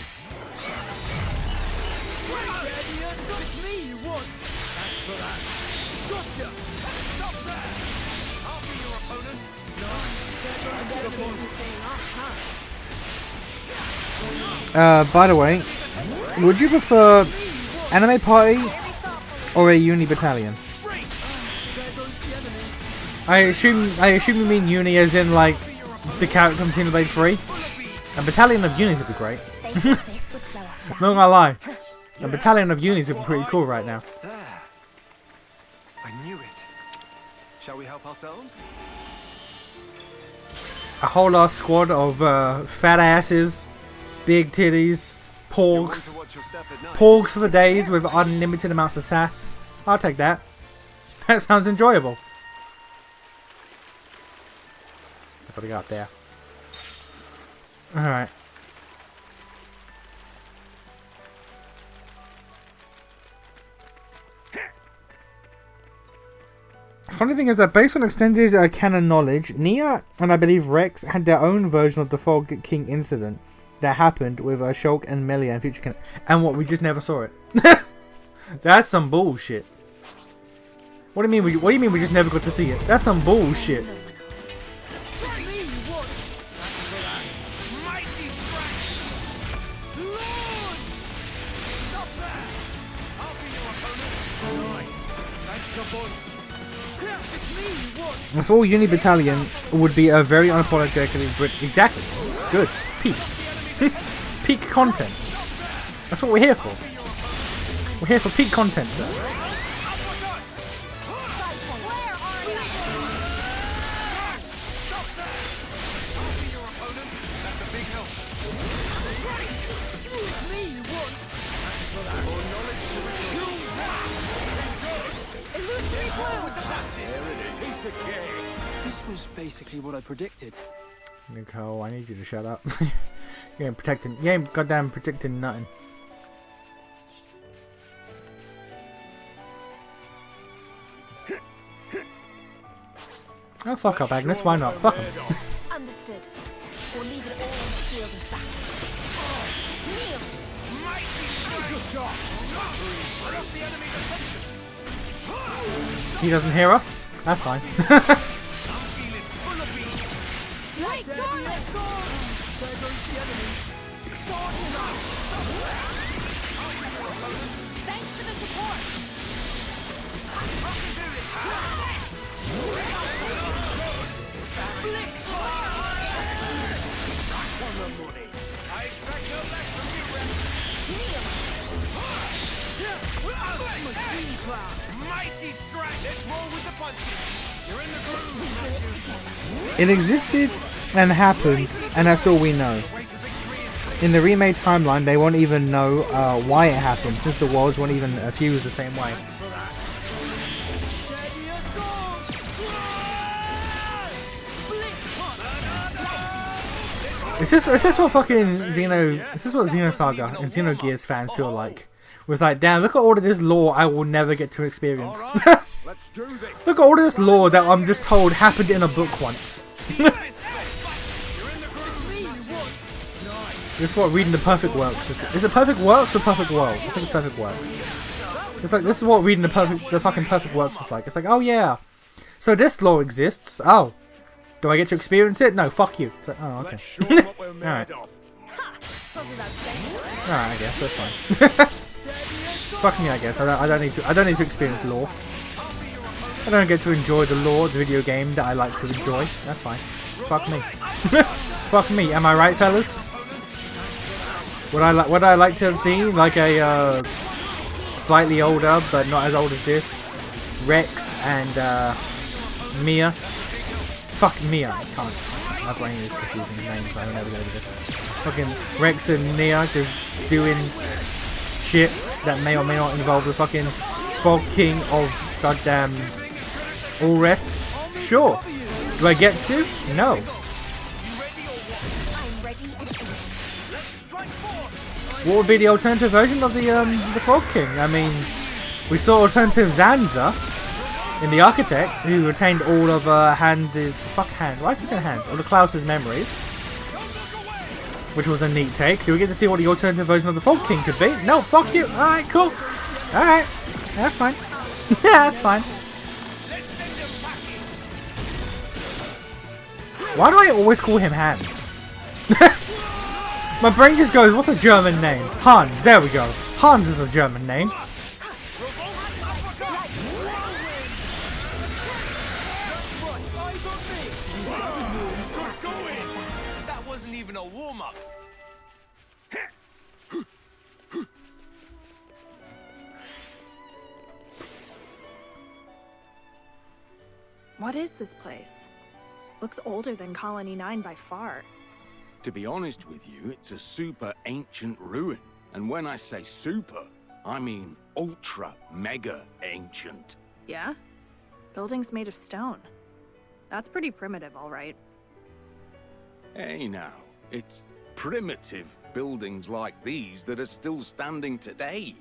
It's me you want. Thanks for that. Gotcha. Stop there. I'll be your opponent. By the way, would you prefer Anime Party or a Uni Battalion? I assume you mean Uni as in like the character from Xenoblade 3? A Battalion of Unis would be great. Not gonna lie, a Battalion of Unis would be pretty cool right now. There. I knew it. Shall we help ourselves? A whole ass squad of fat asses, big titties, porgs. Porgs for the days with unlimited amounts of sass. I'll take that. That sounds enjoyable. What do we got there? Alright. Funny thing is that based on extended canon knowledge, Nia and I believe Rex had their own version of the Fog King incident that happened with Shulk and Melia in future canon. And what, we just never saw it? That's some bullshit. What do you mean? What do you mean we just never got to see it? That's some bullshit. A full uni battalion would be a very unapologetically Brit. Exactly. It's good. It's peak. It's peak content. That's what we're here for. We're here for peak content, sir. This was basically what I predicted. Nicole, I need you to shut up. You ain't protecting. You ain't goddamn protecting nothing. Oh, fuck up, Agnes. Why not? Fuck him. Understood. We'll leave it all on the field of battle. He doesn't hear us. That's fine. It existed and happened, and that's all we know. In the remade timeline, they won't even know why it happened, since the worlds won't even fuse the same way. Is this what fucking Xeno? Is this what Xenosaga and Xenogears fans feel like? It was like, damn, look at all of this lore I will never get to experience. Look at all of this lore that I'm just told happened in a book once. This is what reading the perfect works. Is it perfect works or perfect worlds? I think it's perfect works. It's like, this is what reading the fucking perfect works is like. It's like, oh yeah, so this lore exists. Oh, do I get to experience it? No, fuck you. Like, oh, okay. Alright. Alright, I guess that's fine. Fuck me, I guess. I don't need to experience lore. I don't get to enjoy the lore, the video game that I like to enjoy. That's fine. Fuck me. Fuck me. Am I right, fellas? Would I like to have seen like a slightly older but not as old as this Rex and Mia? Fuck Mia. I can't. My brain is confusing names. I will never go to this. Fucking Rex and Mia just doing shit that may or may not involve the fucking Fog King of goddamn all rest. Sure. Do I get to? No. What would be the alternative version of the Fog King? I mean, we saw alternative Zanza in the Architect, who retained all of Hans' why keep saying Hans? All of Klaus's memories, which was a neat take. Do we get to see what the alternative version of the Fog King could be? No, fuck you. All right, cool. All right, that's fine. Yeah, that's fine. Why do I always call him Hans? My brain just goes, what's a German name? Hans, there we go. Hans is a German name. That wasn't even a warm-up. What is this place? Looks older than Colony 9 by far. To be honest with you, it's a super ancient ruin. And when I say super, I mean ultra mega ancient. Yeah? Buildings made of stone. That's pretty primitive, all right. Hey now, it's primitive buildings like these that are still standing today.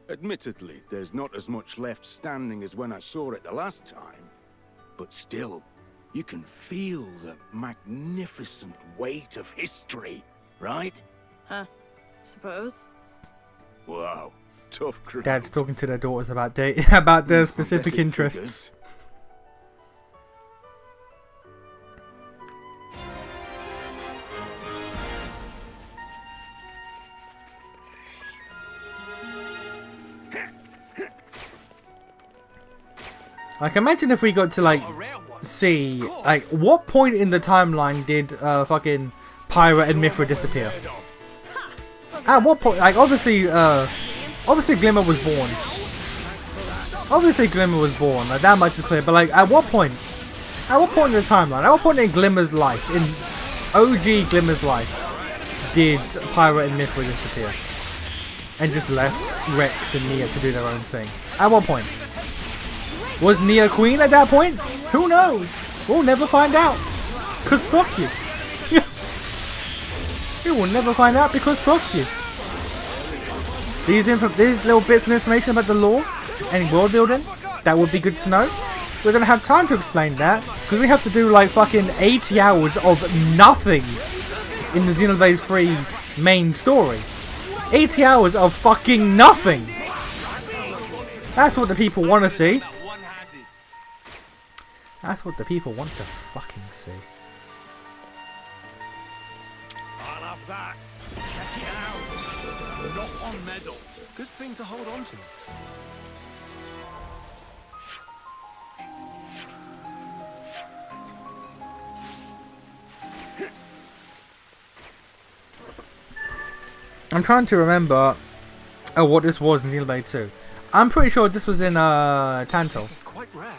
Admittedly, there's not as much left standing as when I saw it the last time, but still, you can feel the magnificent weight of history, right? Huh. Suppose. Wow, tough crowd. Dad's talking to their daughters about about their specific interests. Like, imagine if we got to, like, see, like, what point in the timeline did fucking Pyra and Mithra disappear? At what point? Like, obviously Glimmer was born. Obviously Glimmer was born, like, that much is clear, but, like, at what point? At what point in the timeline? At what point in Glimmer's life, in OG Glimmer's life, did Pyra and Mithra disappear? And just left Rex and Nia to do their own thing? At what point? Was Nia queen at that point? Who knows? We'll never find out. Cause fuck you. We will never find out because fuck you. These little bits of information about the lore and world building, that would be good to know. We're gonna have time to explain that because we have to do like fucking 80 hours of nothing in the Xenoblade 3 main story. 80 hours of fucking nothing. That's what the people want to see. That's what the people want to fucking see. I'll have that. Check it out. Not on medal. Good thing to hold on to. I'm trying to remember what this was in Xenoblade 2. I'm pretty sure this was in Tanto. It's quite rare.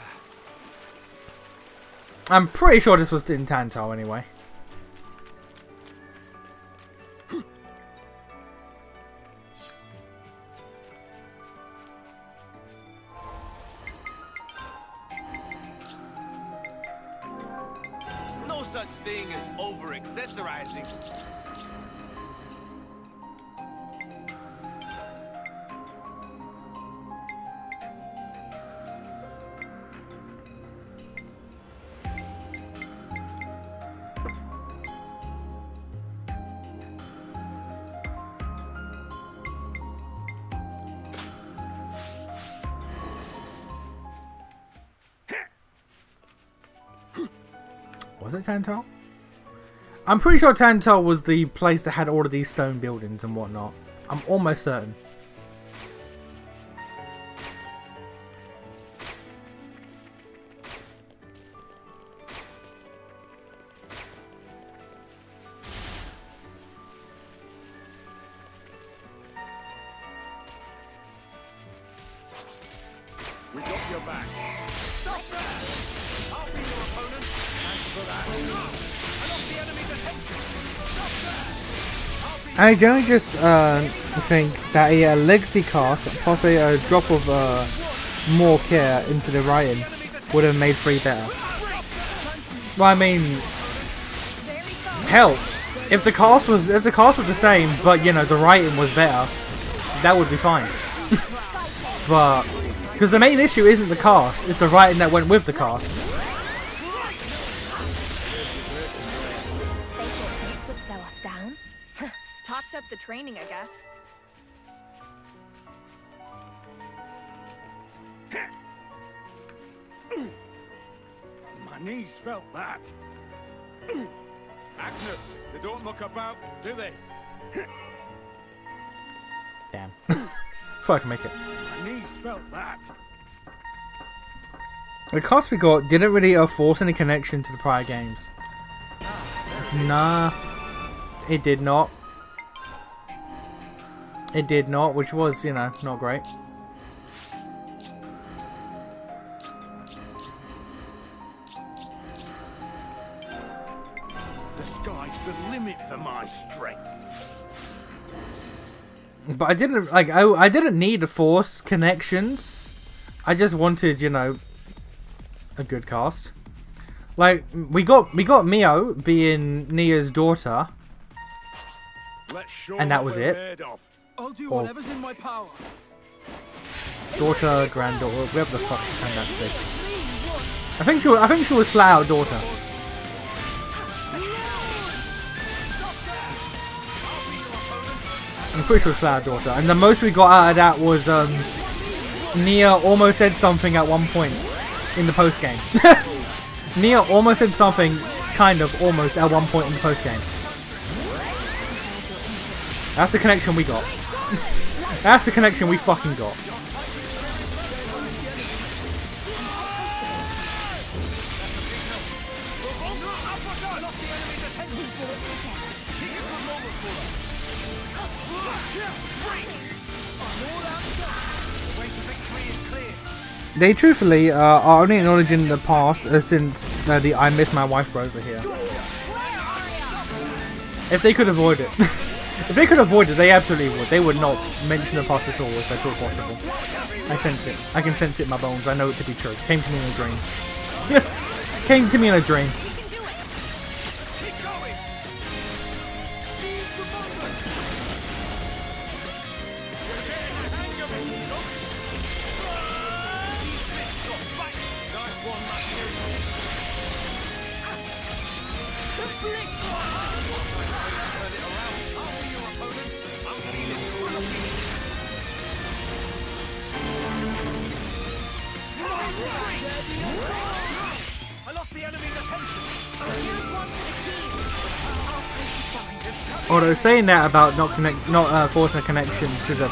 I'm pretty sure this was in Tanto anyway. No such thing as over-accessorizing. Was it Tanto? I'm pretty sure Tanto was the place that had all of these stone buildings and whatnot. I'm almost certain. We got your back. Stop there! I'll be your opponent. Thanks for that. I lost the enemy's attention. Stop there! I generally just think that a legacy cast plus a drop of more care into the writing would have made 3 better. Well, I mean, hell, if the cast was the same, but you know the writing was better, that would be fine. But because the main issue isn't the cast, it's the writing that went with the cast. This would slow us down. Topped up the training, I guess. My knees felt that. Agnes, they don't muck about, do they? Damn. Before I can make it. My knees felt that. The cast we got didn't really force any connection to the prior games. Nah, it did not. It did not, which was, you know, not great. The sky's the limit for my strength. But I didn't like. I didn't need to force connections. I just wanted, you know, a good cast. Like we got Mio being Nia's daughter, and that was it. I'll do Or whatever's in my power. daughter, granddaughter, whatever the fuck you turn that to be. I think she was flat out daughter. I'm pretty sure it's flat out daughter. And the most we got out of that was Nia almost said something at one point in the post game. Nia almost said something, kind of almost at one point in the post game. That's the connection we got. That's the connection we fucking got. They truthfully are only acknowledging the past since the I Miss My Wife bros are here. If they could avoid it. If they could avoid it, they absolutely would. They would not mention the past at all if at all possible. I sense it. I can sense it in my bones. I know it to be true. Came to me in a dream. Came to me in a dream. Although saying that about not forcing a connection to the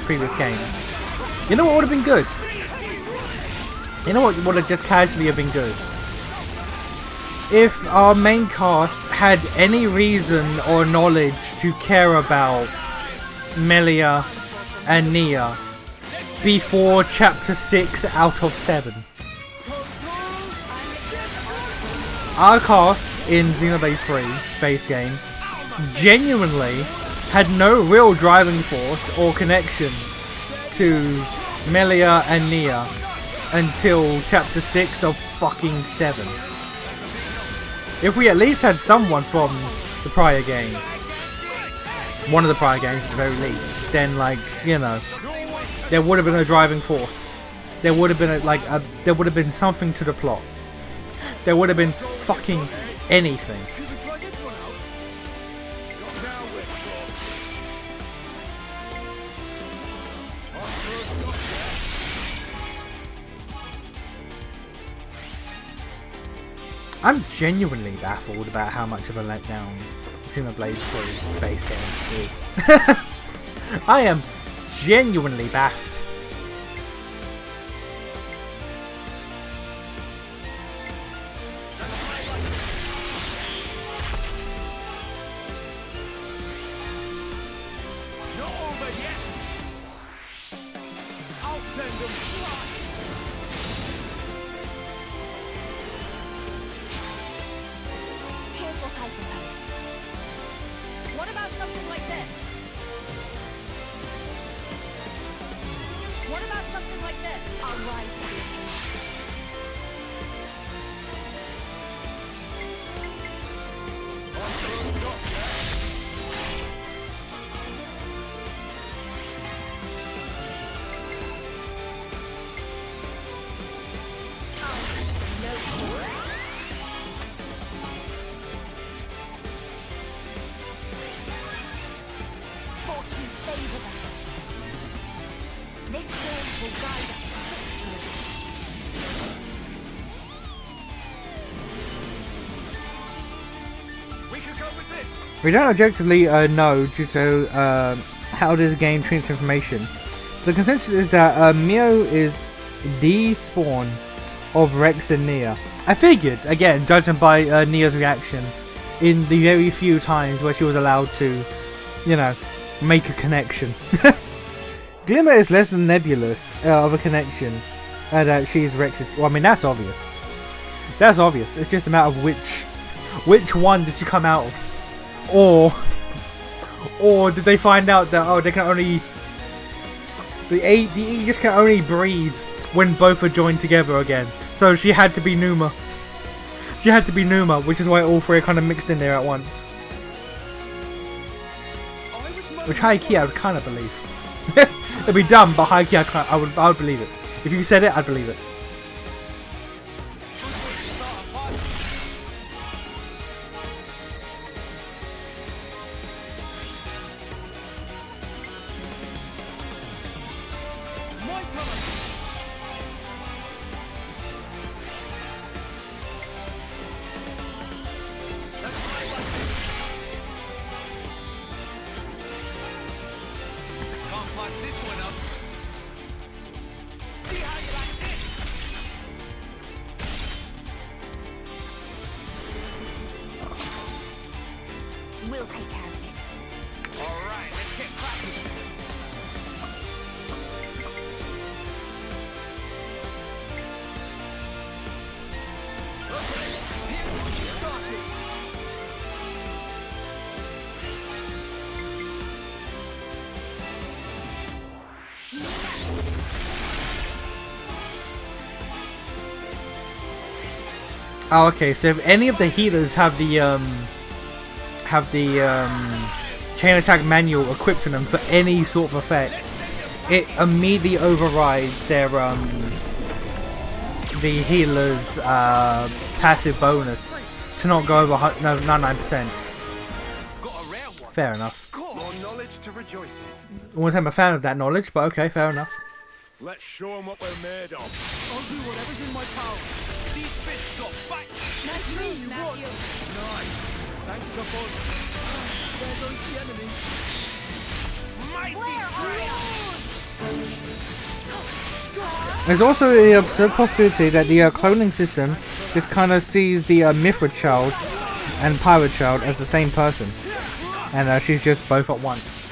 previous games, you know what would have been good? You know what would have just casually have been good? If our main cast had any reason or knowledge to care about Melia and Nia before Chapter 6 out of 7. Our cast in Xenoblade 3 base game genuinely had no real driving force or connection to Melia and Nia until Chapter 6 of fucking 7. If we at least had someone from the prior game, one of the prior games at the very least, then like, you know, there would have been a driving force. There would have been there would have been something to the plot. There would have been fucking anything. I'm genuinely baffled about how much of a letdown Xenoblade 3 base game is. I am genuinely baffled. What about something like this? What about something like this? I'll rise to the occasion. Fortune favors us. This way will guide us. We could go with this. We don't objectively know due to how this game treats information. The consensus is that Mio is the spawn of Rex and Nia. I figured, again, judging by Nia's reaction in the very few times where she was allowed to, you know, make a connection. Glimmer is less than nebulous of a connection that she's Rex's. Well, I mean, that's obvious. That's obvious. It's just a matter of which one did she come out of, or did they find out that they can only the Aegis can only breed when both are joined together again. So she had to be Numa. She had to be Numa, which is why all three are kind of mixed in there at once. Which high key I would kind of believe. It'd be dumb, but high key I would believe it. If you said it, I'd believe it. We'll take care of it. All right, let's get cracking. Oh, okay. So if any of the healers have the chain attack manual equipped in them for any sort of effect, it immediately overrides their the healer's passive bonus to not go over 99%. Fair enough. More knowledge to rejoice in. I wouldn't say I'm a fan of that knowledge, but okay, fair enough. Let's show them what we're made of. I'll do whatever's in my power. These bits got back. Nice move, Matthew. Nice. Thanks, Support. There goes the enemy. Mighty There's also the absurd possibility that the cloning system just kind of sees the Mithra child and Pirate child as the same person, and she's just both at once.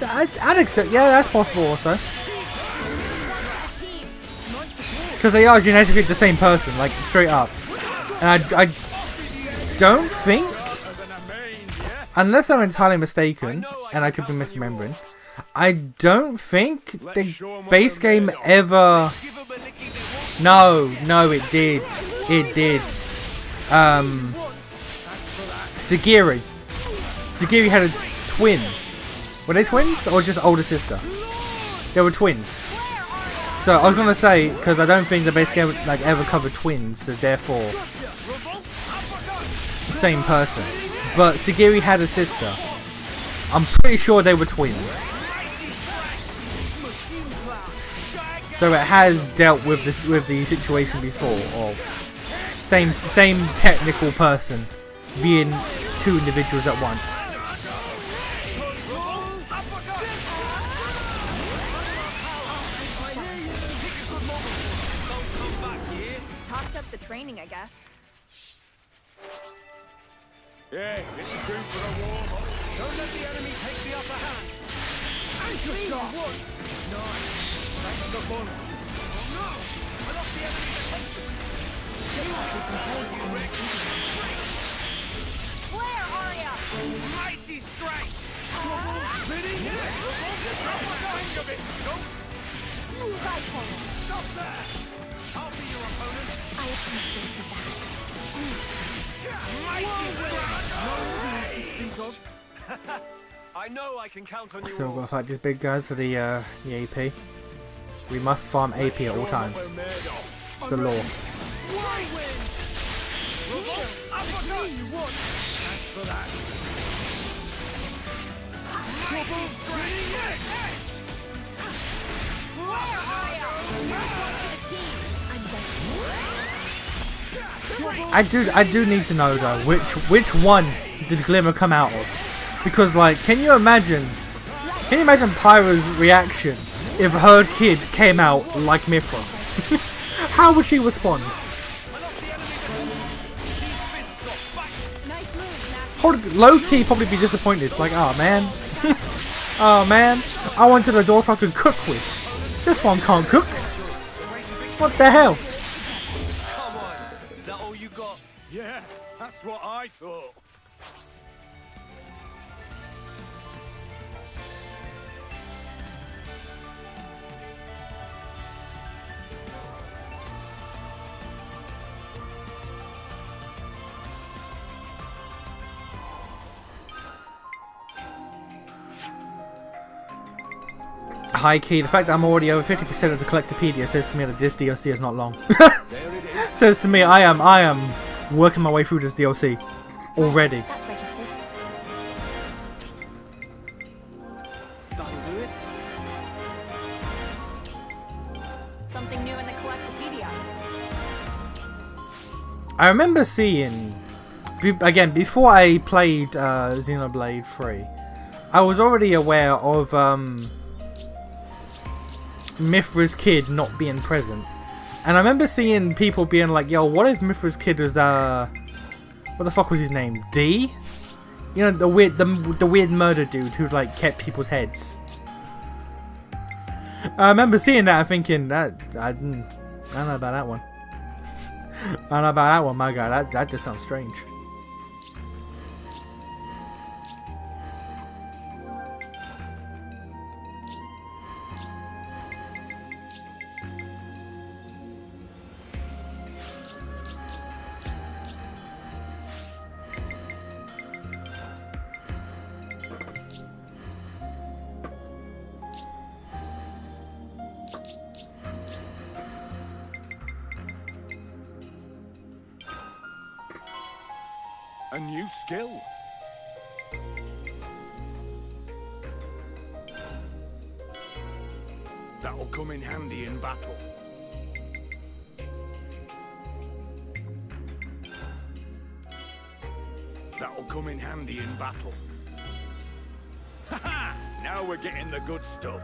I'd accept, yeah, that's possible also. Because they are genetically the same person, like straight up. And I don't think, unless I'm entirely mistaken, and I could be misremembering, I don't think the base game ever... No, it did. It did. Sagiri. Sagiri had a twin. Were they twins or just older sister? They were twins. So I was gonna say, because I don't think the base game like ever covered twins, so therefore same person. But Sagiri had a sister. I'm pretty sure they were twins. So it has dealt with this the situation before of same technical person being two individuals at once. Topped up the training, I guess. Yeah, it's good for a warm-up. Don't let the enemy take the upper hand. Anchor shot. Nice. Thanks for fun. Oh no! I lost the enemy's attention. Where are ya? Mighty strike. Spinning it. Think of it. Don't. Stop there. I'll be your opponent. I appreciate that. I know I can count on you. So we've got to fight these big guys for the AP. We must farm AP at all times. It's the law. I do need to know though which one did Glimmer come out of, because like can you imagine Pyro's reaction if her kid came out like Mithra? How would she respond? Low-key probably be disappointed, like, oh man. Oh man, I wanted a daughter I could cook with. This one can't cook. What the hell? Come on. Is that all you got? Yeah, that's what I thought. High key, the fact that I'm already over 50% of the Collectopedia says to me that this DLC is not long. Says to me I am working my way through this DLC already. That's registered. That'll do it. Something new in the Collectopedia. I remember seeing, again, before I played Xenoblade 3, I was already aware of Mithra's kid not being present. And I remember seeing people being like, yo, what if Mithra's kid was What the fuck was his name? D? You know, the weird murder dude who like kept people's heads. I remember seeing that and thinking that I don't know about that one. I don't know about that one, my guy. That just sounds strange. A new skill. That'll come in handy in battle. That'll come in handy in battle. Haha! Now we're getting the good stuff.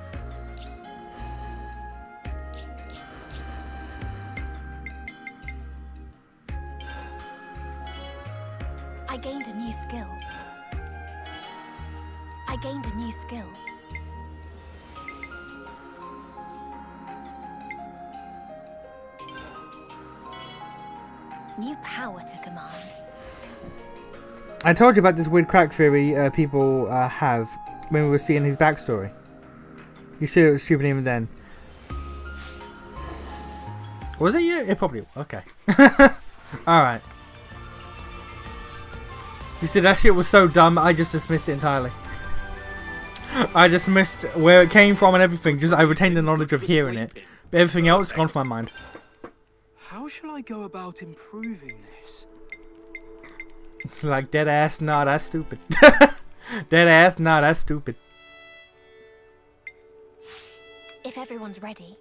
I gained a new skill. I gained a new skill. New power to command. I told you about this weird crack theory people have when we were seeing his backstory. You said it was stupid even then. Was it you? It probably okay. Alright. You see, that shit was so dumb, I just dismissed it entirely. I dismissed where it came from and everything, just I retained the knowledge of hearing it. But everything else gone from my mind. How shall I go about improving this? Like, dead ass, nah, that's stupid. Dead ass, nah, that's stupid. If everyone's ready.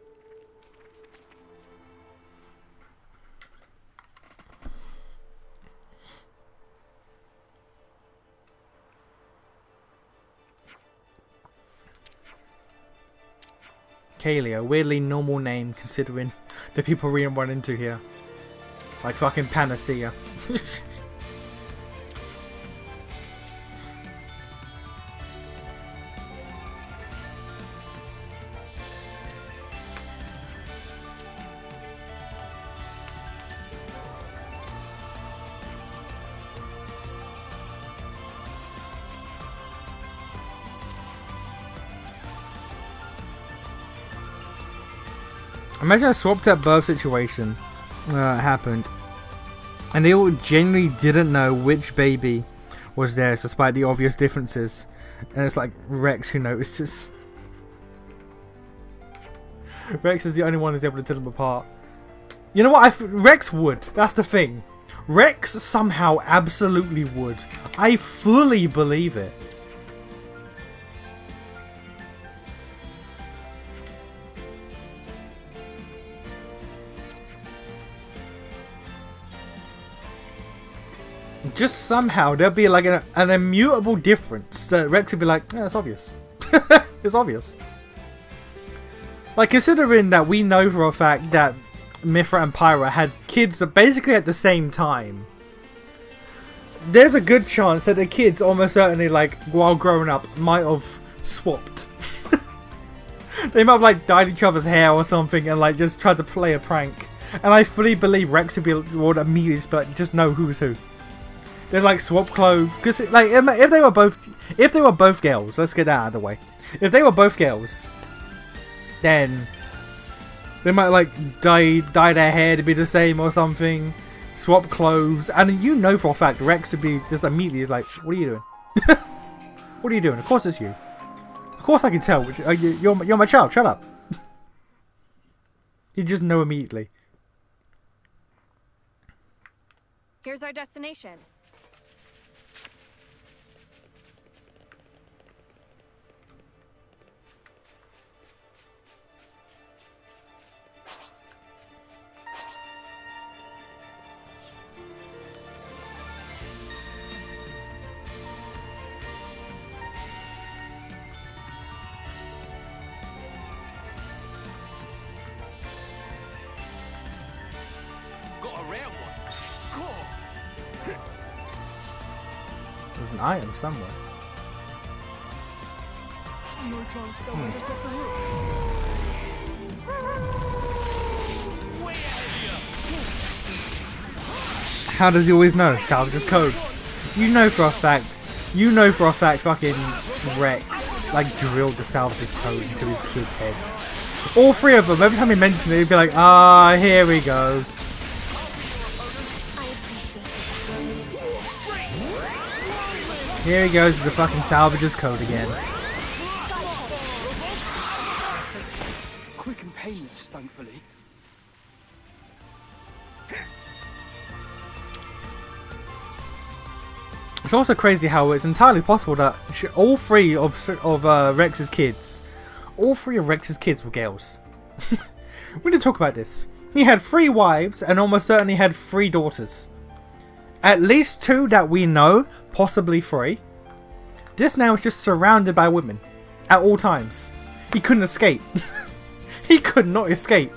Kaylee, a weirdly normal name considering the people we run into here. Like fucking Panacea. Imagine a swapped at birth situation happened, and they all genuinely didn't know which baby was theirs, despite the obvious differences. And it's like Rex who notices. Rex is the only one who's able to tell them apart. You know what? Rex would. That's the thing. Rex somehow absolutely would. I fully believe it. Just somehow there'll be like an immutable difference that Rex would be like, yeah, it's obvious. It's obvious. Like, considering that we know for a fact that Mithra and Pyra had kids basically at the same time, there's a good chance that the kids almost certainly, like, while growing up, might have swapped. They might have, like, dyed each other's hair or something and, like, just tried to play a prank. And I fully believe Rex would immediately just know who's who. They'd like swap clothes, because like if they were both girls, let's get that out of the way. If they were both girls, then they might like dye their hair to be the same or something, swap clothes, and you know for a fact Rex would be just immediately like, "What are you doing? What are you doing? Of course it's you. Of course I can tell. You're my child. Shut up." You just know immediately. Here's our destination. Got a rare one. Cool. There's an item somewhere. How does he always know? Salvage's code. You know for a fact fucking Rex like drilled the Salvage's code into his kids' heads. All three of them, every time he mentioned it, he'd be like, ah, here we go. Here he goes with the fucking Salvage's code again. Quick and painless, thankfully. It's also crazy how it's entirely possible that all three of Rex's kids, were girls. We didn't talk about this. He had 3 wives and almost certainly had 3 daughters. At least 2 that we know, possibly 3. This man was just surrounded by women at all times. He couldn't escape. He could not escape.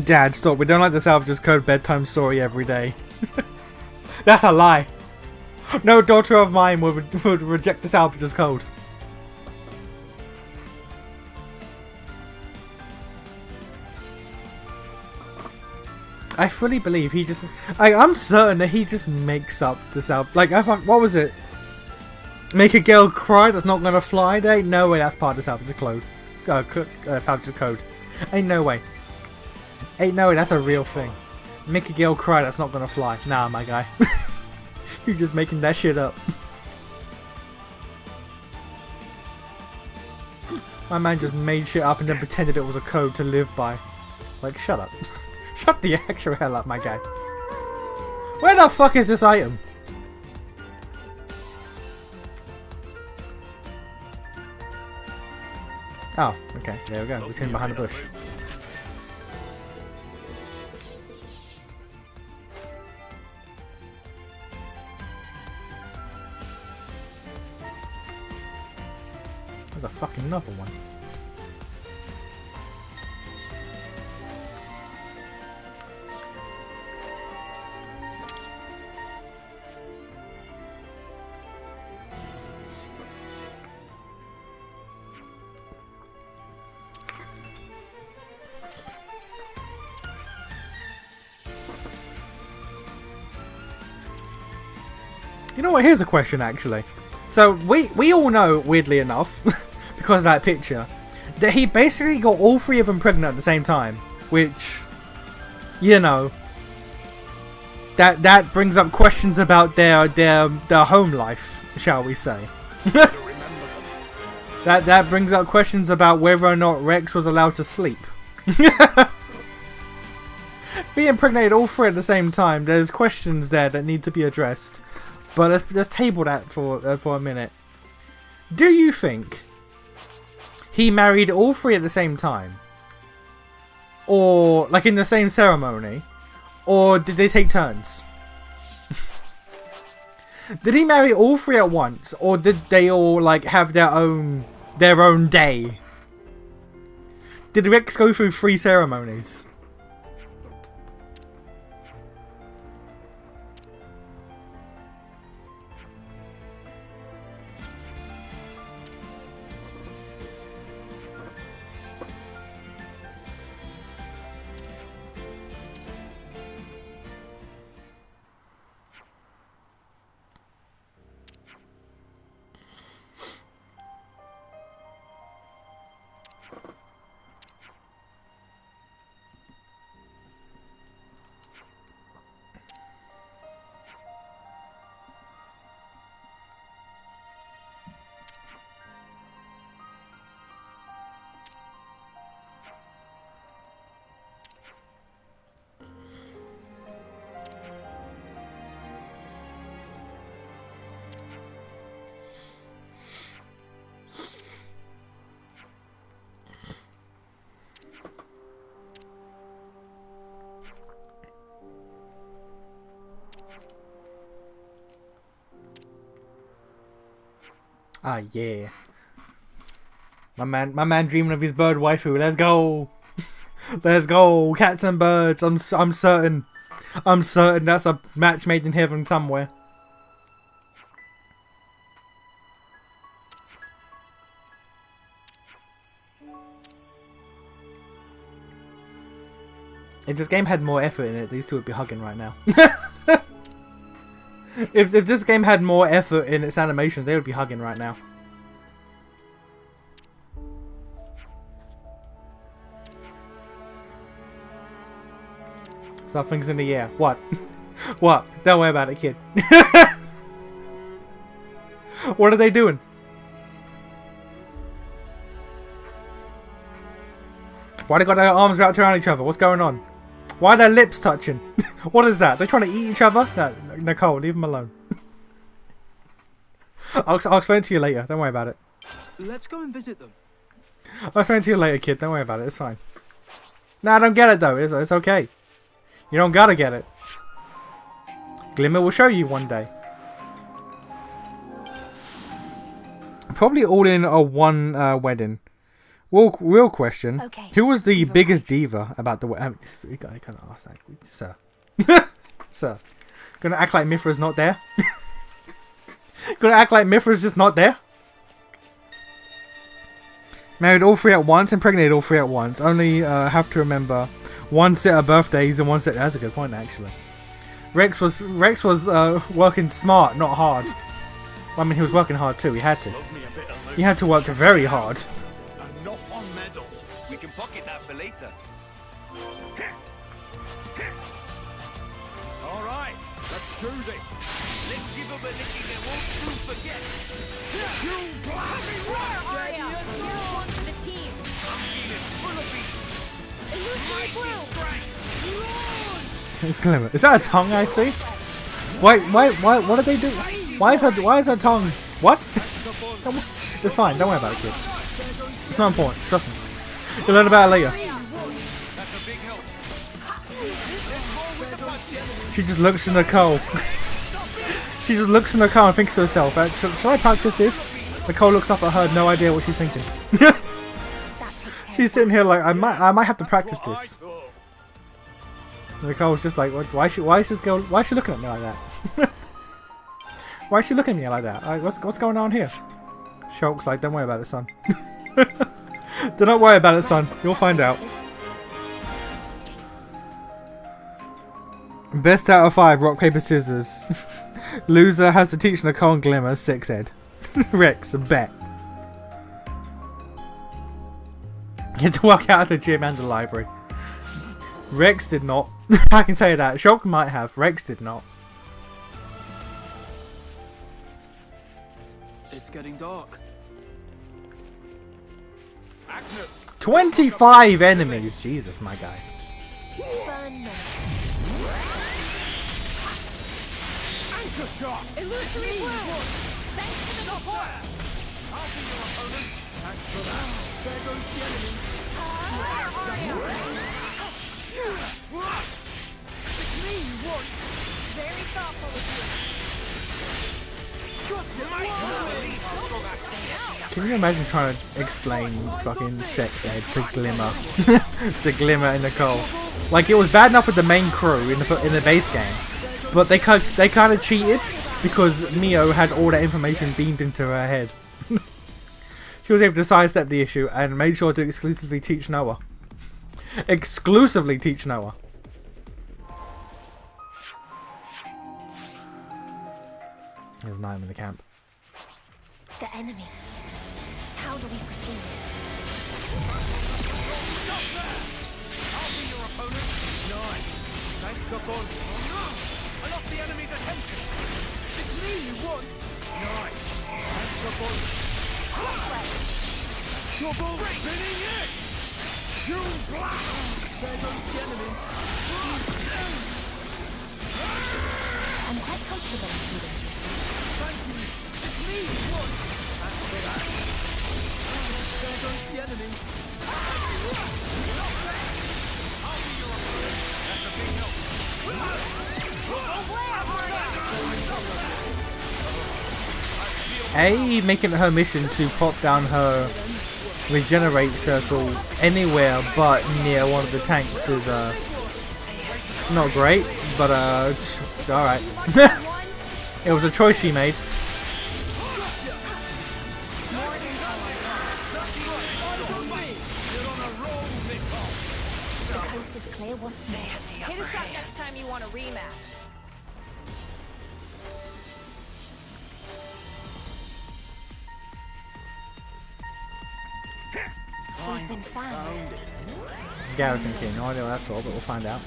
Dad, stop. We don't like the Salvage's Code bedtime story every day. That's a lie. No daughter of mine would reject the Salvage's Code. I fully believe he just... I'm certain that he just makes up the Salvage... Like, I thought, what was it? Make a girl cry that's not gonna fly? There ain't no way that's part of the Salvage's Code. Salvage's Code. Ain't no way. Ain't no way, that's a real thing. Make a girl cry that's not gonna fly. Nah, my guy. You're just making that shit up. My man just made shit up and then pretended it was a code to live by. Like, shut up. Shut the actual hell up, my guy. Where the fuck is this item? Oh, okay. There we go. It was hidden behind a bush. There's a fucking another one. You know what? Here's a question, actually. So we all know, weirdly enough, because of that picture, that he basically got all 3 of them pregnant at the same time, which, you know, that brings up questions about their home life, shall we say? that brings up questions about whether or not Rex was allowed to sleep. Being impregnated all 3 at the same time, there's questions there that need to be addressed. But let's table that for a minute. Do you think he married all 3 at the same time? Or, like, in the same ceremony? Or did they take turns? Did he marry all 3 at once? Or did they all, like, have their own day? Did Rex go through 3 ceremonies? Ah, yeah. My man dreaming of his bird waifu. Let's go. Let's go. Cats and birds. I'm certain that's a match made in heaven somewhere. If this game had more effort in it, these two would be hugging right now. If this game had more effort in its animations, they would be hugging right now. Something's in the air. What? What? Don't worry about it, kid. What are they doing? Why they got their arms wrapped around each other? What's going on? Why are their lips touching? What is that? They're trying to eat each other? No, Nicole, leave them alone. I'll explain it to you later. Don't worry about it. Let's go and visit them. I'll explain it to you later, kid. Don't worry about it. It's fine. No, I don't get it, though. It's okay. You don't gotta get it. Glimmer will show you one day. Probably all in a one wedding. Well, real question. Okay. Who was the biggest diva about the wedding? We gotta kind of ask that, sir. Sir, gonna act like Mithra's not there? Gonna act like Mithra's just not there? Married all three at once, impregnated all three at once. Only have to remember one set of birthdays and one set. That's a good point, actually. Rex was working smart, not hard. Well, I mean, he was working hard too. He had to. He had to work very hard. We can pocket that for later. All right, let's do this. Let's give them a licking they won't soon forget. One for the team. I'm feeling full of beat. Glimmer. Is that a tongue I see? Why, what did they do? Why is her tongue? What? It's fine, don't worry about it, kid. It's not important, trust me. You'll learn about it later. She just looks in the Nicole. She just looks in the car and thinks to herself, should I practice this? Nicole looks up at her, no idea what she's thinking. She's sitting here like, I might have to practice this. Nicole's just like, why is she looking at me like that? Why is she looking at me like that? What's going on here? Shulk's like, don't worry about it, son. Do not worry about it, son. You'll find out. Best out of 5, rock, paper, scissors. Loser has to teach Nicole and Glimmer sex ed. Rex, a bet. Get to walk out of the gym and the library. Rex did not. I can tell you that. Shulk might have. Rex did not. It's getting dark. 25 enemies. Jesus, my guy. Fun. Illusory world. Thanks for the support. I'll be your opponent. Thanks for that. There goes the enemy. It's me you want. Very thoughtful of you. Can you imagine trying to explain fucking sex ed to Glimmer? To Glimmer and Nicole. Like, it was bad enough with the main crew in the base game. But they kind of cheated because Mio had all that information beamed into her head. She was able to sidestep the issue and made sure to exclusively teach Noah. Exclusively teach Noah. There's 9 in the camp. The enemy. How do we proceed? I'll be your opponent. Nice. Thanks a bunch. Oh no! I lost the enemy's attention. It's me you want. Nice. Thanks a bunch. Trouble spinning it. You blast. There goes the enemy. I'm quite comfortable with you. Thank you. It's me you want. Thanks for that. There goes the enemy. I'll be your opponent. That's a big help. I feel making it her mission to pop down her regenerate circle anywhere but near one of the tanks is not great, but alright. It was a choice she made. The coast is clear once more. Hit us up next time you want a rematch. We've been found. Garrison King, no idea what that's for, but we'll find out.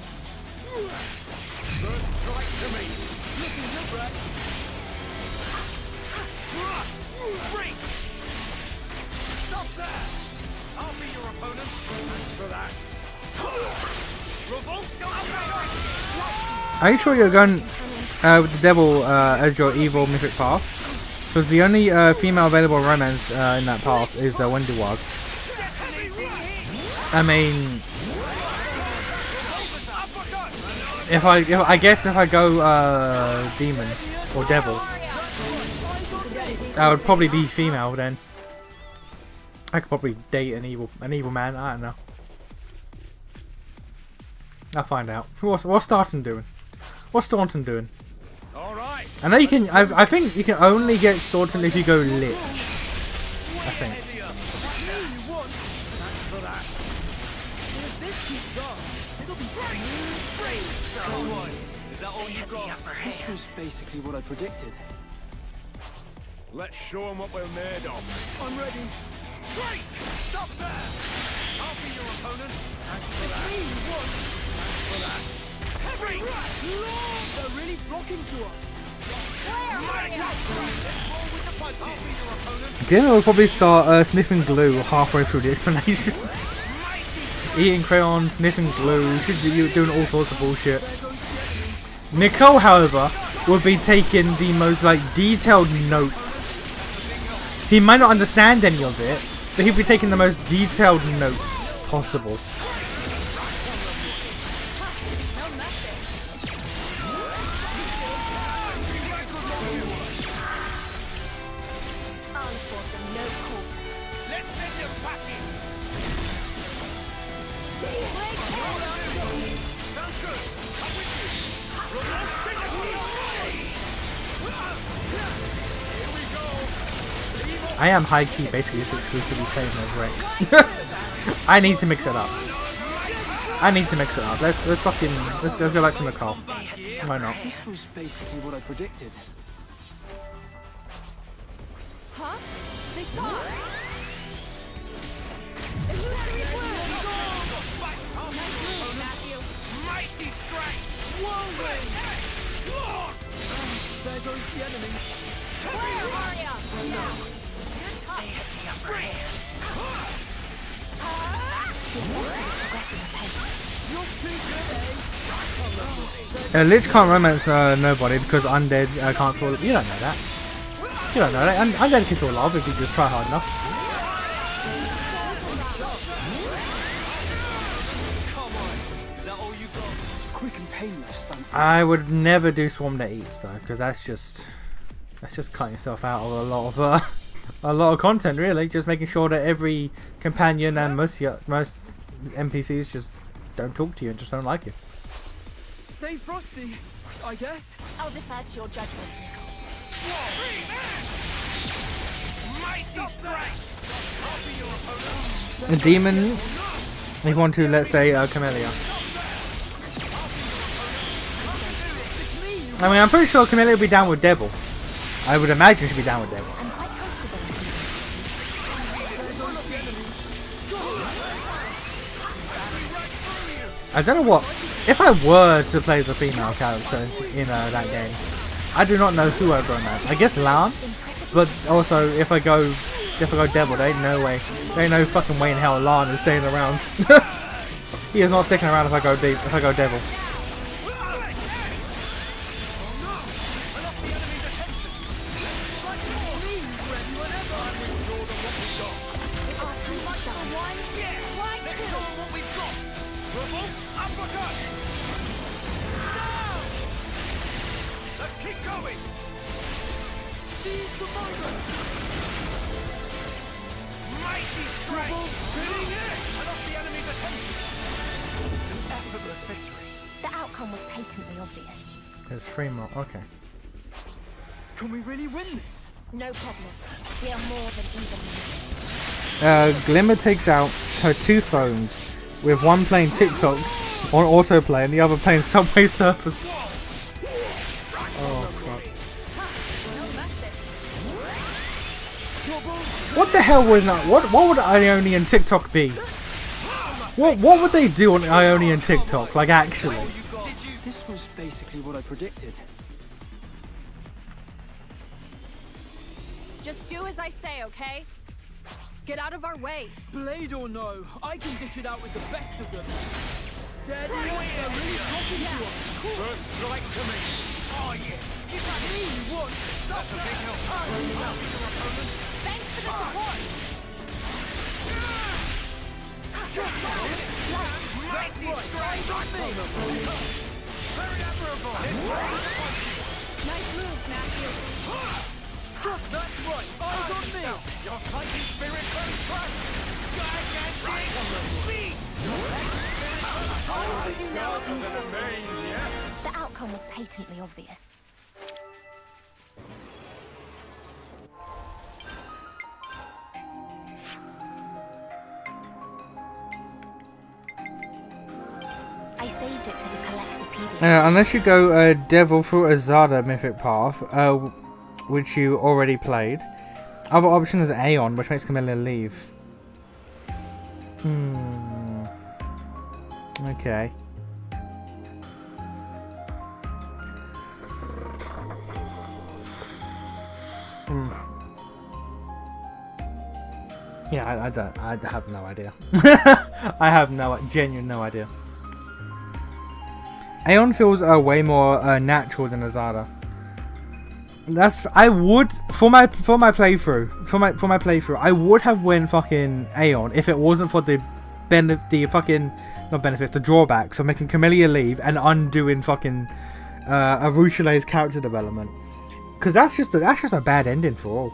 Stop there! I'll be your opponent. Thanks for that. Revolt! Are you sure you're going with the devil as your evil mythic path? Because the only female available romance in that path is Wendiwag. I mean, if I guess if I go demon or devil, that would probably be female then. I could probably date an evil man. I don't know. I'll find out. What's Staunton doing? What's Staunton doing? I know you can. I think you can only get Staunton if you go Lich. I think. This was basically what I predicted. Let's show them what we're made of. I'm ready. Great! Stop there! I'll be your opponent. Thanks for that. Thanks for that. Heavy! They're really flocking to us. Again, we'll probably start sniffing glue halfway through the explanation. Eating crayons, sniffing glue, you're doing all sorts of bullshit. Nicole, however, will be taking the most detailed notes. He might not understand any of it, but he'll be taking the most detailed notes possible. I am high-key basically just exclusively playing as Rex. I need to mix it up. Let's go back to Nicole. Why not? This was basically what I predicted. Huh? They saw us. Mighty strength! Whirlwind! There goes the enemy. Where are ya? Lich can't romance nobody because undead can't feel. You don't know that. You don't know that. Undead can feel love if you just try hard enough. Quick and painless. I would never do Swarm That Eats though, because that's just cutting yourself out of a lot of content. Really, just making sure that every companion and most NPCs just don't talk to you and just don't like you. Stay frosty, I guess. I'll defer to your judgment, Nicole. Mighty strength! I'll be your opponent. A demon, if you want to, let's say Camellia. I mean, I'm pretty sure Camellia will be down with Devil. I would imagine she'll be down with Devil. I'm quite comfortable. I don't know what. If I were to play as a female character in that game, I do not know who I'd romance. I guess Lan, but also if I go Devil, there ain't no way, there ain't no fucking way in hell Lan is staying around. He is not sticking around if I go Devil. Seize the moment! Mighty strike! Spinning it! I lost the enemy's attention! An effortless victory. The outcome was patently obvious. There's 3 more. Okay. Can we really win this? No problem. We are more than even. Glimmer takes out her 2 phones, with one playing TikToks on autoplay and the other playing Subway Surfers. Oh fuck. What the hell would not? What would Ionian TikTok be? What would they do on Ionian TikTok? Like actually? This was basically what I predicted. Just do as I say, okay? Get out of our way. Blade or no, I can dish it out with the best of them. Steady, they're really talking to us. First strike to me. Oh yeah. Is that me you want? That's a big help. Thanks for the support. Mighty strike on me. Very admirable. Nice move, Matthew. That's right. Eyes on me. Your fighting spirit burns trust. Gigantic. The outcome was patently obvious. I saved it to the Collectopedia. Unless you go Devil through Azada Mythic Path, which you already played. Other option is Aeon, which makes Camilla leave. Okay. Yeah, I have no idea. I have genuine no idea. Aeon feels way more natural than Azada. I would for my playthrough I would have went fucking Aeon if it wasn't for the drawbacks of making Camellia leave and undoing fucking Arushale's character development, because that's just a bad ending for all.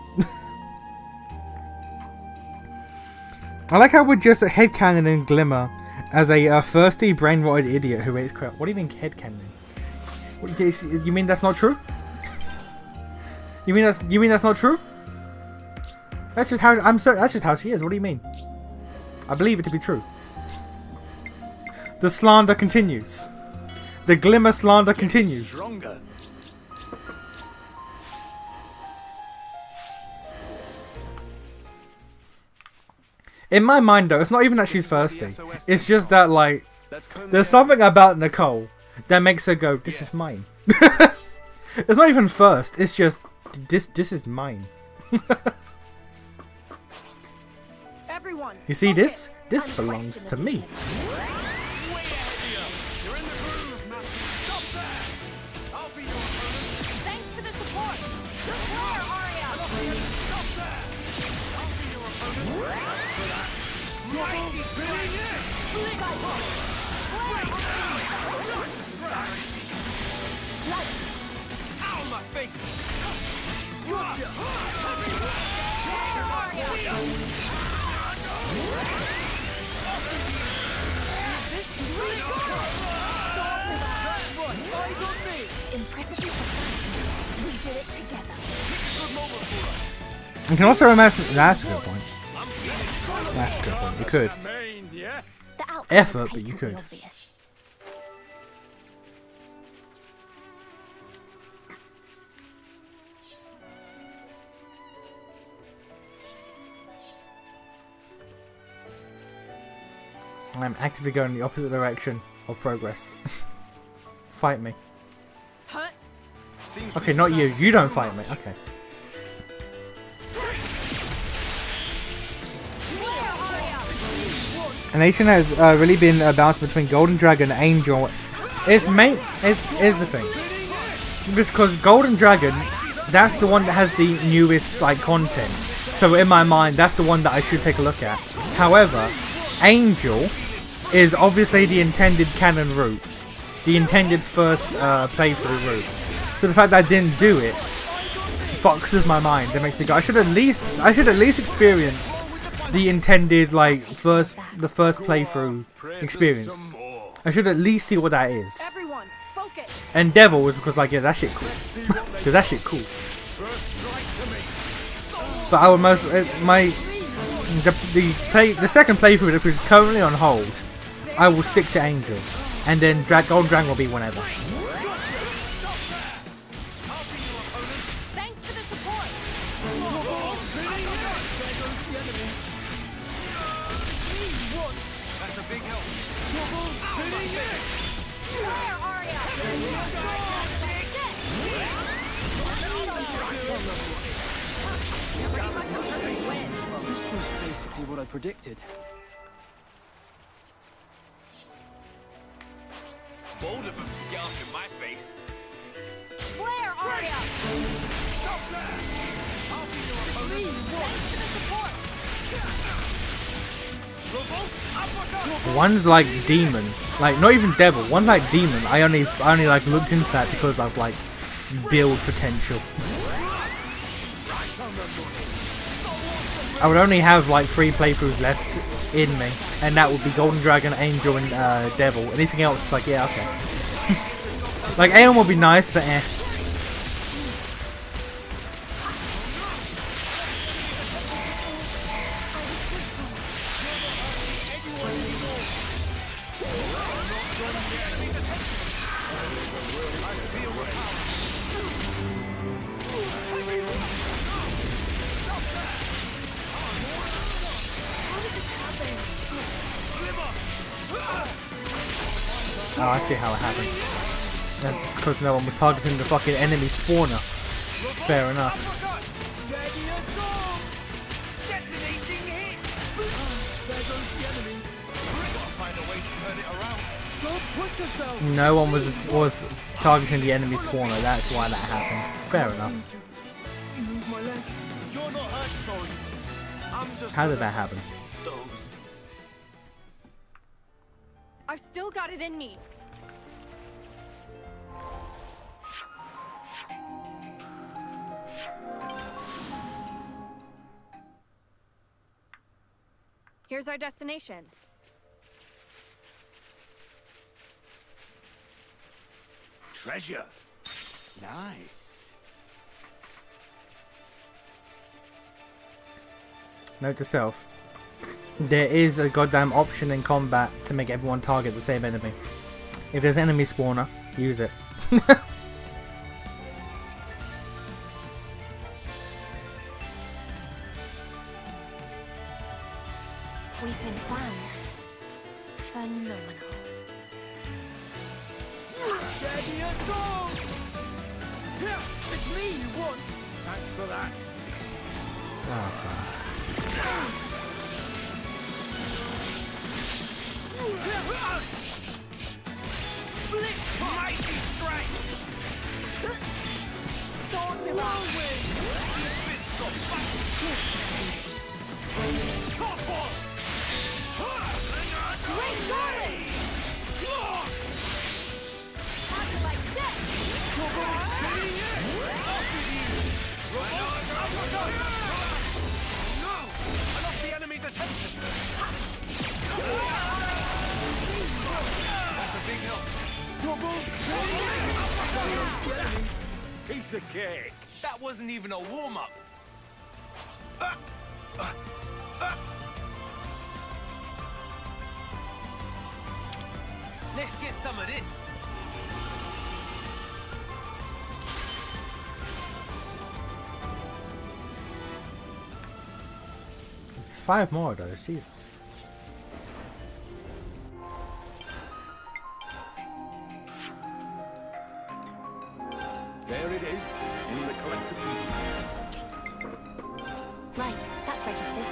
I like how we're just headcanoning Glimmer as a thirsty, brain-rotted idiot who hates crap. What do you mean headcanoning? You mean that's not true? You mean that's not true? That's just how that's just how she is. What do you mean? I believe it to be true. The slander continues. The Glimmer slander continues. Stronger. In my mind, though, it's not even that she's thirsty. It's just that, like, there's something about Nicole that makes her go, "This is mine." It's not even thirst. It's just this is mine. Everyone. You see this? This belongs to me. Thanks for the support. Good war, Arya. Ow, my face. Impressively successful. We did it together. You can also imagine. That's a good point. That's a good point. You could. The outcome Effort, was but you patently could. obvious. I'm actively going in the opposite direction of progress. Fight me. Huh? Okay, not you. You don't fight me. Okay. A nation has really been bounced between Golden Dragon and Angel. Is the thing. Because Golden Dragon, that's the one that has the newest like content. So in my mind, that's the one that I should take a look at. However, Angel is obviously the intended canon route. The intended first playthrough route. So the fact that I didn't do it fucks with my mind. It makes me go, I should at least experience the intended the first playthrough experience. I should at least see what that is. Everyone, focus. And Devil was because yeah, that shit cool. Cause that shit cool. But I would the second playthrough, which is currently on hold, I will stick to Angel, and then Golden Dragon will be whenever. Thanks for the support. That's a big help. Where, Arya? This was basically what I predicted. Bold of them to get up in my face. Where, Arya? Stop there! I'll be your opponent. Thanks for the support. Revolt! Uppercut! One's like demon, not even devil. One's like demon. I only looked into that because of build potential. I would only have 3 playthroughs left in me, and that would be Golden Dragon, Angel, and Devil. Anything else, yeah, okay. Aeon would be nice, but eh. Oh, I see how it happened. That's because no one was targeting the fucking enemy spawner. Fair enough. Detonating hit! There goes the enemy. Gotta find a way to turn it around. Don't push yourself. No one was targeting the enemy spawner. That's why that happened. Fair enough. Move my leg. You're not hurt, sorry. I'm just How did that happen? I've still got it in me. Here's our destination. Treasure. Nice. Note to self. There is a goddamn option in combat to make everyone target the same enemy. If there's enemy spawner, use it. We've been found. Phenomenal. Steady as gold. Here, it's me you want. Thanks for that. Oh, fuck. Blitz mighty strike! Sword whirlwind. Fists of battle! Top one! Great Jordan! How do you like this? No! I lost the enemy's attention! That's a big help. Piece of cake! That wasn't even a warm-up. Let's get some of this. It's 5 more of those, Jesus. There it is, in the collector field. Right, that's registered.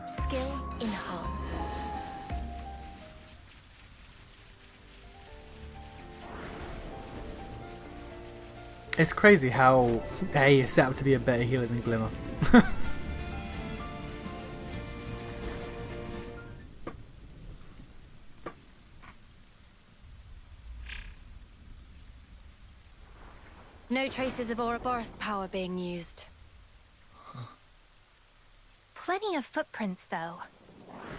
Skill enhanced. It's crazy how A is set up to be a better healer than Glimmer. No traces of Ouroboros power being used. Plenty of footprints, though.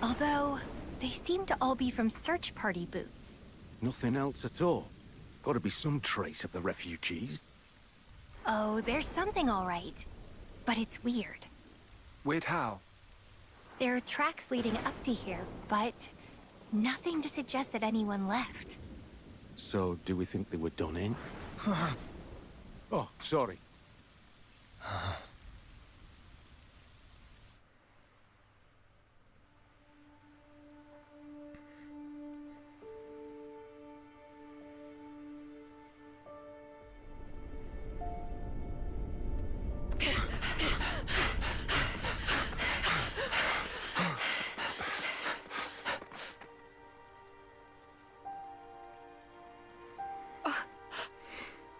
Although, they seem to all be from search party boots. Nothing else at all. Gotta be some trace of the refugees. Oh, there's something all right. But it's weird. Weird how? There are tracks leading up to here, but nothing to suggest that anyone left. So, do we think they were done in? Oh, sorry.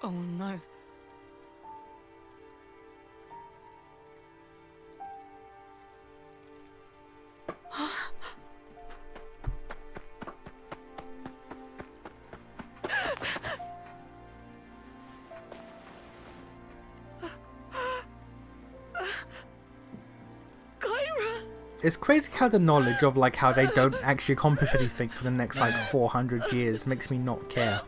Oh no. It's crazy how the knowledge of like how they don't actually accomplish anything for the next like 400 years makes me not care.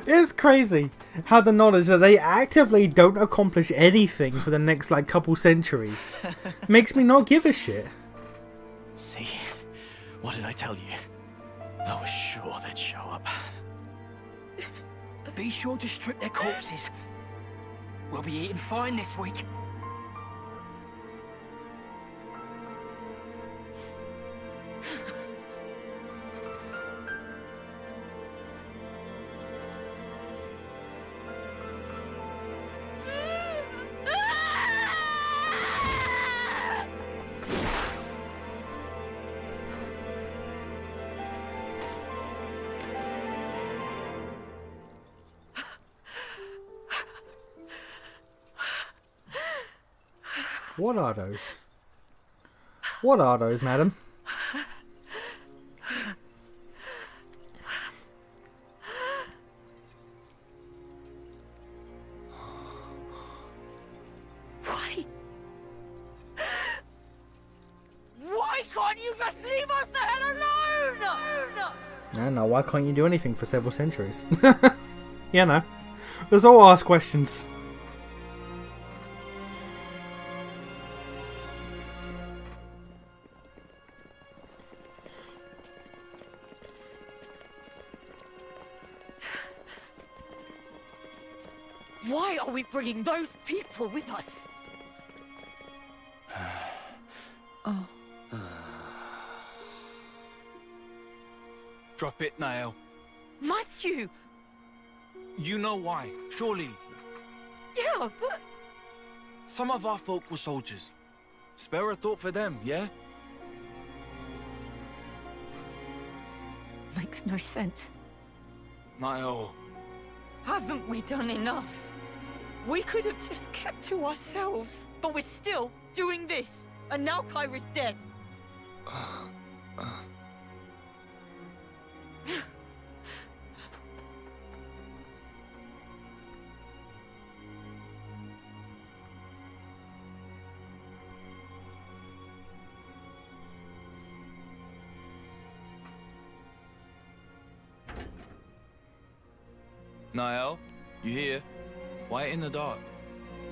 It's crazy how the knowledge that they actively don't accomplish anything for the next like couple centuries makes me not give a shit. See? What did I tell you? I was sure they'd show up. Be sure to strip their corpses. We'll be eating fine this week. What are those? What are those, madam? Why can't you just leave us the hell alone? I know, why can't you do anything for several centuries? You know, let's all ask questions. Why are we bringing those people with us? Oh. Drop it, Niall. Matthew! You know why, surely. Yeah, but... Some of our folk were soldiers. Spare a thought for them, yeah? Makes no sense. Niall. Haven't we done enough? We could have just kept to ourselves, but we're still doing this. And now Kyra's dead. Niall, you here? Why in the dark?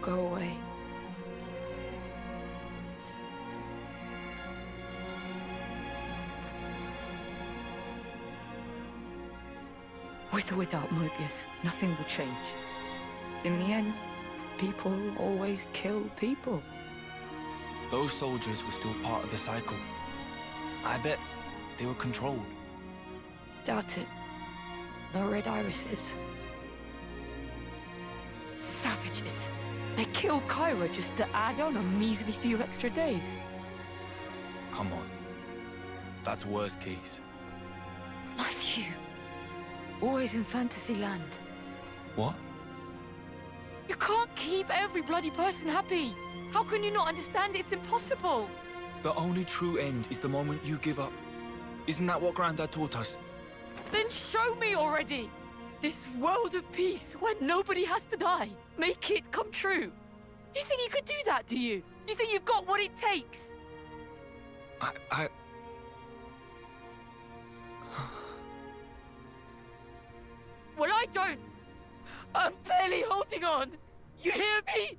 Go away. With or without Mobius, nothing will change. In the end, people always kill people. Those soldiers were still part of the cycle. I bet they were controlled. Doubt it. No red irises. Savages. They killed Kyra just to add on a measly few extra days. Come on. That's worst case. Matthew. Always in fantasy land. What? You can't keep every bloody person happy. How can you not understand it's impossible? The only true end is the moment you give up. Isn't that what Grandad taught us? Then show me already! This world of peace where nobody has to die. Make it come true. You think you could do that, do you? You think you've got what it takes? I... Well, I don't. I'm barely holding on. You hear me?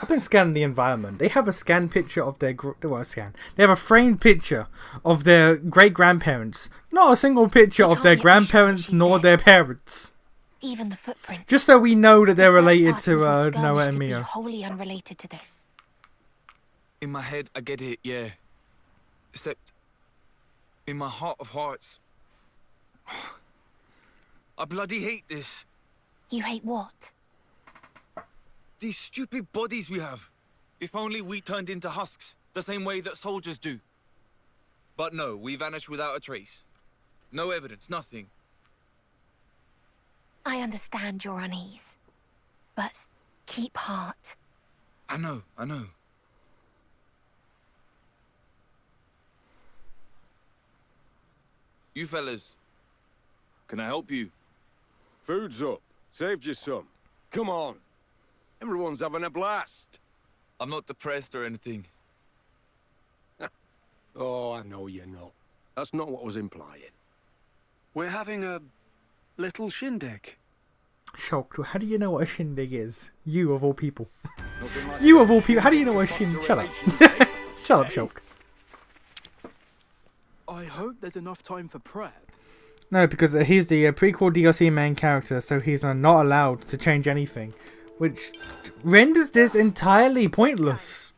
I've been scanning the environment. They have a scanned picture of their They have a framed picture of their great grandparents. Not a single picture of their grandparents nor their parents. Even the footprint. Just so we know that they're The related third to parties and Noah skirmish and could be Mia. wholly unrelated to this. In my head, I get it, yeah. Except, in my heart of hearts, I bloody hate this. You hate what? These stupid bodies we have. If only we turned into husks, the same way that soldiers do. But no, we vanished without a trace. No evidence, nothing. I understand your unease. But keep heart. I know. You fellas, can I help you? Food's up. Saved you some. Come on. Everyone's having a blast. I'm not depressed or anything. Oh, I know you're not. That's not what I was implying. We're having a little shindig. Shulk, how do you know what a shindig is? You of all people. Nothing like You of all people. How do you know what a shindig? Shut up. Shut up, Shulk. I hope there's enough time for prep. No, because he's the prequel DLC main character, so he's not allowed to change anything, which renders this entirely pointless.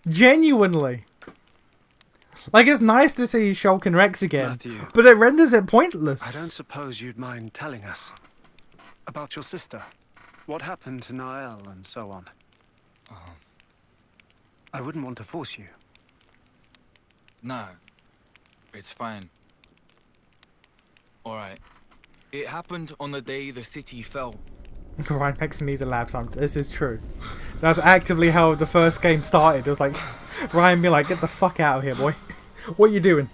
Genuinely. Like, it's nice to see Shulk and Rex again, Matthew, but it renders it pointless. I don't suppose you'd mind telling us about your sister. What happened to Niall and so on. I wouldn't want to force you. Nah, it's fine. Alright. It happened on the day the city fell. Ryan makes me need a lab sometimes. This is true. That's actively how the first game started. It was like, Ryan be like, get the fuck out of here, boy. What are you doing?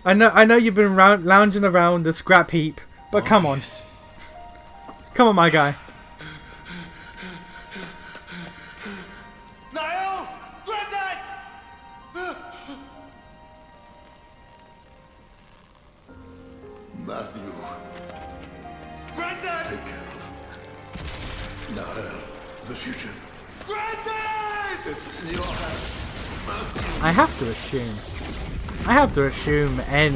I know you've been lounging around the scrap heap, but come on. Yes. Come on, my guy. Niall! Granddad! Matthew, Granddad! take care of Niall, the future. Granddad! It's in your hands, Matthew. I have to assume N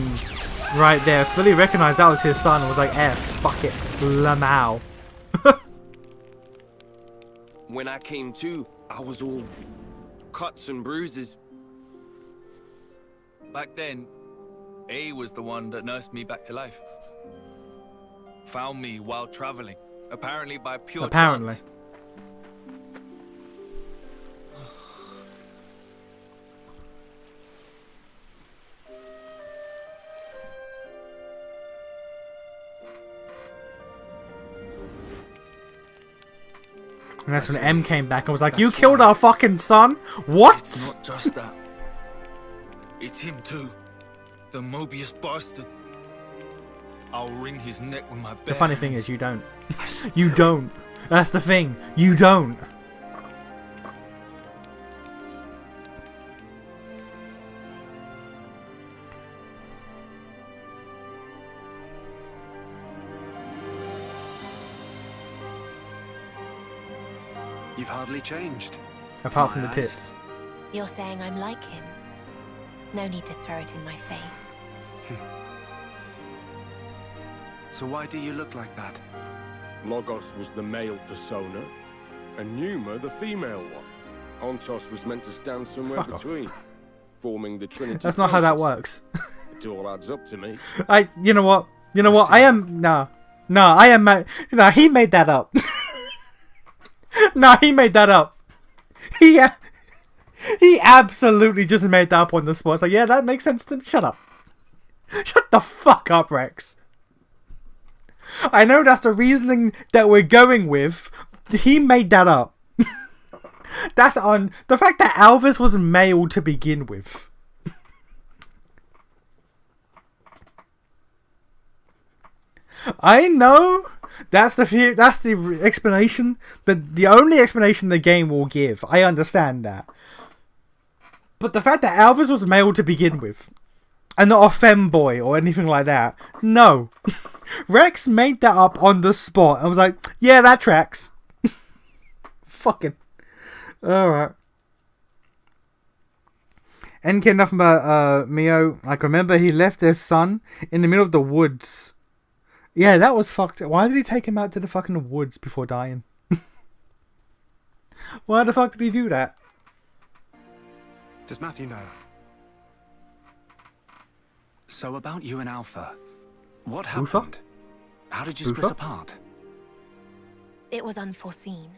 right there fully recognized that was his son and was like, fuck it, Lamau. When I came to, I was all cuts and bruises. Back then, A was the one that nursed me back to life. Found me while traveling, apparently by pure chance. And that's when M came back and was like, you killed our fucking son? What? It's not just that. It's him too. The Mobius bastard. I'll wring his neck with my bare The funny thing hands. is, you don't. You don't. That's the thing. You don't. You've hardly changed. Apart from the My eyes. tits. You're saying I'm like him. No need to throw it in my face. So why do you look like that? Logos was the male persona, and Numa the female one. Ontos was meant to stand somewhere Fuck off. between, forming the Trinity. That's not how that process. works. It all adds up to me. You know what? I am... Nah, I am... No, he made that up. No, he made that up. He absolutely just made that up on the spot. So yeah, that makes sense to me. Shut up. Shut the fuck up, Rex. I know that's the reasoning that we're going with. He made that up. That's on the fact that Alvis was male to begin with. I know. That's the explanation. The only explanation the game will give. I understand that. But the fact that Alvis was male to begin with, and not a femboy or anything like that, no. Rex made that up on the spot. I was like, yeah, that tracks. Fucking. Alright. NK nothing about Mio. Like, remember he left his son in the middle of the woods. Yeah, that was fucked. Why did he take him out to the fucking woods before dying? Why the fuck did he do that? Does Matthew know? So about you and Alpha, what happened? Ufa? How did you split apart? It was unforeseen.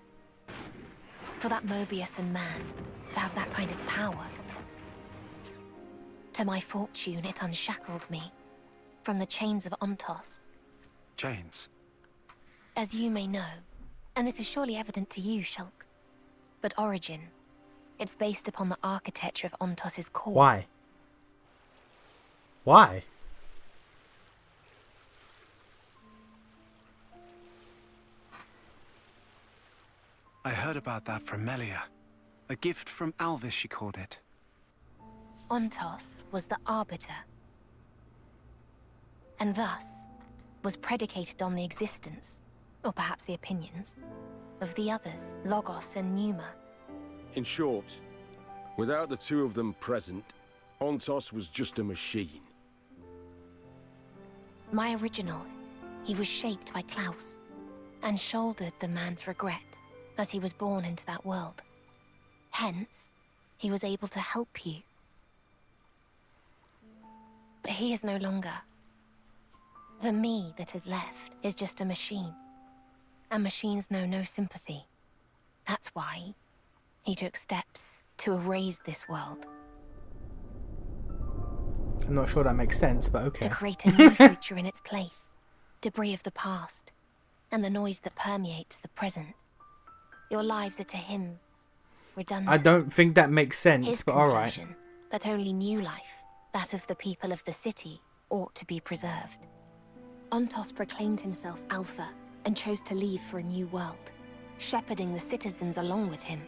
For that Mobius and man to have that kind of power. To my fortune, it unshackled me from the chains of Ontos. Chains? As you may know, and this is surely evident to you, Shulk, but Origin, it's based upon the architecture of Ontos's core. Why? Why? I heard about that from Melia. A gift from Alvis, she called it. Ontos was the Arbiter, and thus was predicated on the existence, or perhaps the opinions, of the others, Logos and Numa. In short, without the two of them present, Ontos was just a machine. My original, he was shaped by Klaus, and shouldered the man's regret as he was born into that world. Hence, he was able to help you. But he is no longer. The me that is left is just a machine. And machines know no sympathy. That's why he took steps to erase this world. I'm not sure that makes sense, but okay. To create a new future in its place. Debris of the past, and the noise that permeates the present. Your lives are to him redundant. I don't think that makes sense, His but alright. conclusion, that only new life, that of the people of the city, ought to be preserved. Ontos proclaimed himself Alpha and chose to leave for a new world, shepherding the citizens along with him,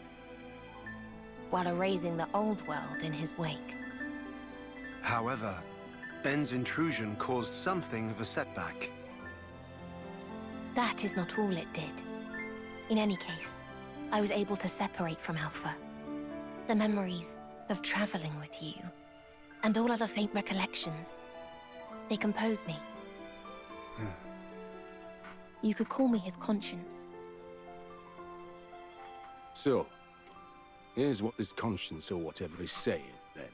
while erasing the old world in his wake. However, N's intrusion caused something of a setback. That is not all it did. In any case, I was able to separate from Alpha. The memories of traveling with you, and all other faint recollections, they compose me. You could call me his conscience. So, here's what this conscience or whatever is saying, then.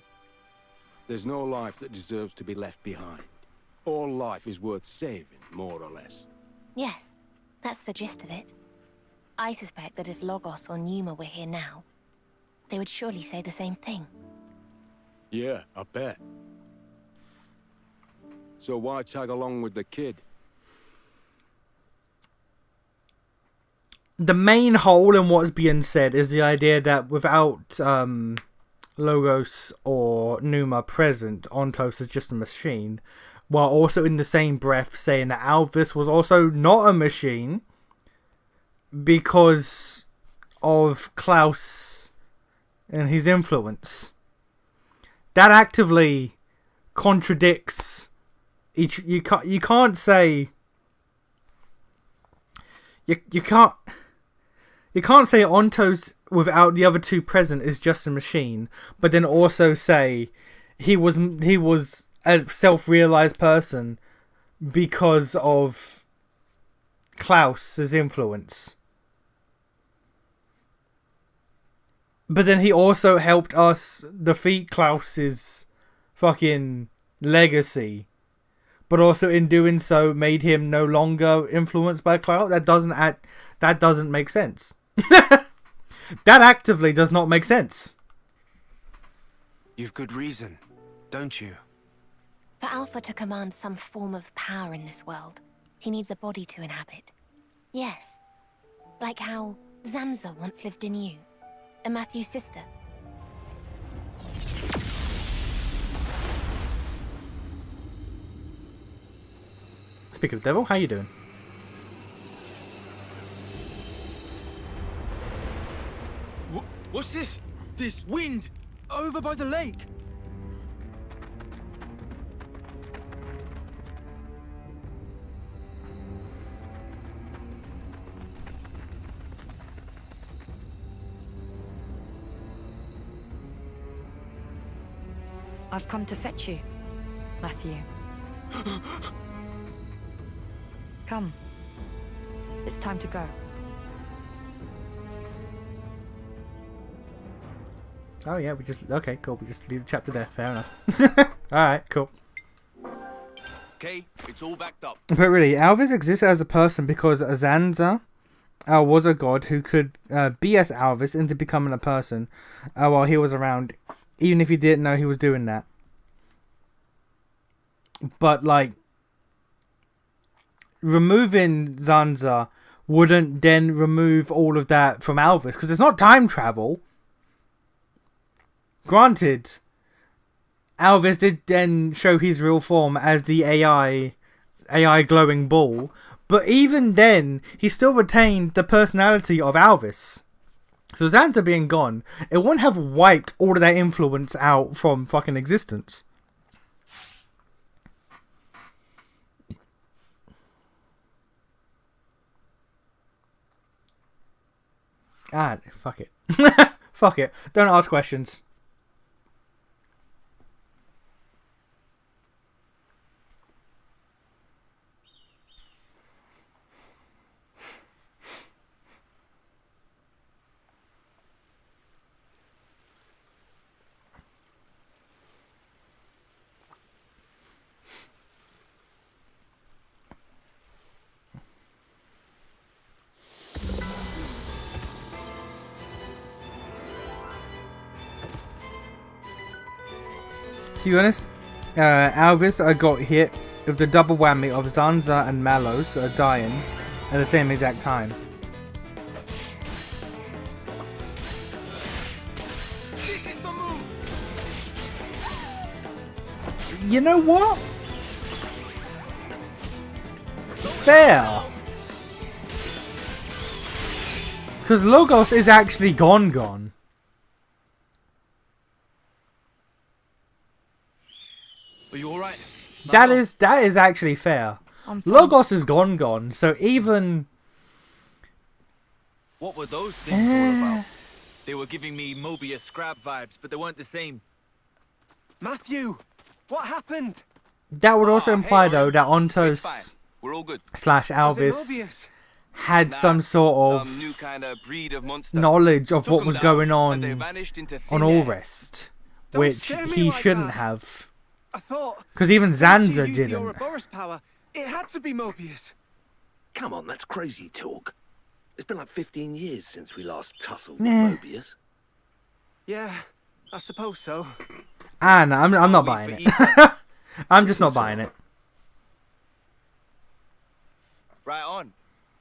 There's no life that deserves to be left behind. All life is worth saving, more or less. Yes, that's the gist of it. I suspect that if Logos or Numa were here now, they would surely say the same thing. Yeah, I bet. So why tag along with the kid? The main hole in what's being said is the idea that without Logos or Numa present, Ontos is just a machine, while also in the same breath saying that Alvis was also not a machine because of Klaus and his influence. That actively contradicts each. You can't say you can't say Ontos without the other two present is just a machine, but then also say he was a self-realized person because of Klaus's influence. But then he also helped us defeat Klaus's fucking legacy. But also in doing so made him no longer influenced by Klaus. That doesn't make sense. That actively does not make sense. You've good reason, don't you? For Alpha to command some form of power in this world, he needs a body to inhabit. Yes. Like how Zanza once lived in you, and Matthew's sister. Speaking of the devil, how you doing? What's this? This wind? Over by the lake. I've come to fetch you, Matthew. Come. It's time to go. Oh yeah, okay, cool. We just leave the chapter there. Fair enough. Alright, cool. Okay, it's all backed up. But really, Alvis existed as a person because Zanza was a god who could BS Alvis into becoming a person while he was around, even if he didn't know he was doing that. But, like, removing Zanza wouldn't then remove all of that from Alvis, because it's not time travel. Granted, Alvis did then show his real form as the AI glowing ball, but even then, he still retained the personality of Alvis. So Zanza being gone, it wouldn't have wiped all of that influence out from fucking existence. Ah, fuck it. Fuck it. Don't ask questions. To be honest, Alvis got hit with the double whammy of Zanza and Malos dying at the same exact time. You know what? Fair. Because Logos is actually gone. Are you alright? That is actually fair. Logos is gone. So even What were those things all about? They were giving me Mobius Scrab vibes, but they weren't the same. Matthew, what happened? that would also imply though that Ontos We're all good. / Alvis had some sort of new kind of breed of monster. knowledge of what was going and they on vanished into on thin air. Allrest, Don't which scare me he like shouldn't that. have. I thought... Because even since Zanza you used the didn't. Ouroboros power, it had to be Mobius. Come on, that's crazy talk. It's been like 15 years since we last tussled Nah. with Mobius. Yeah, I suppose so. Ah, no, I'm not buying it. I'm just not buying it. Right on.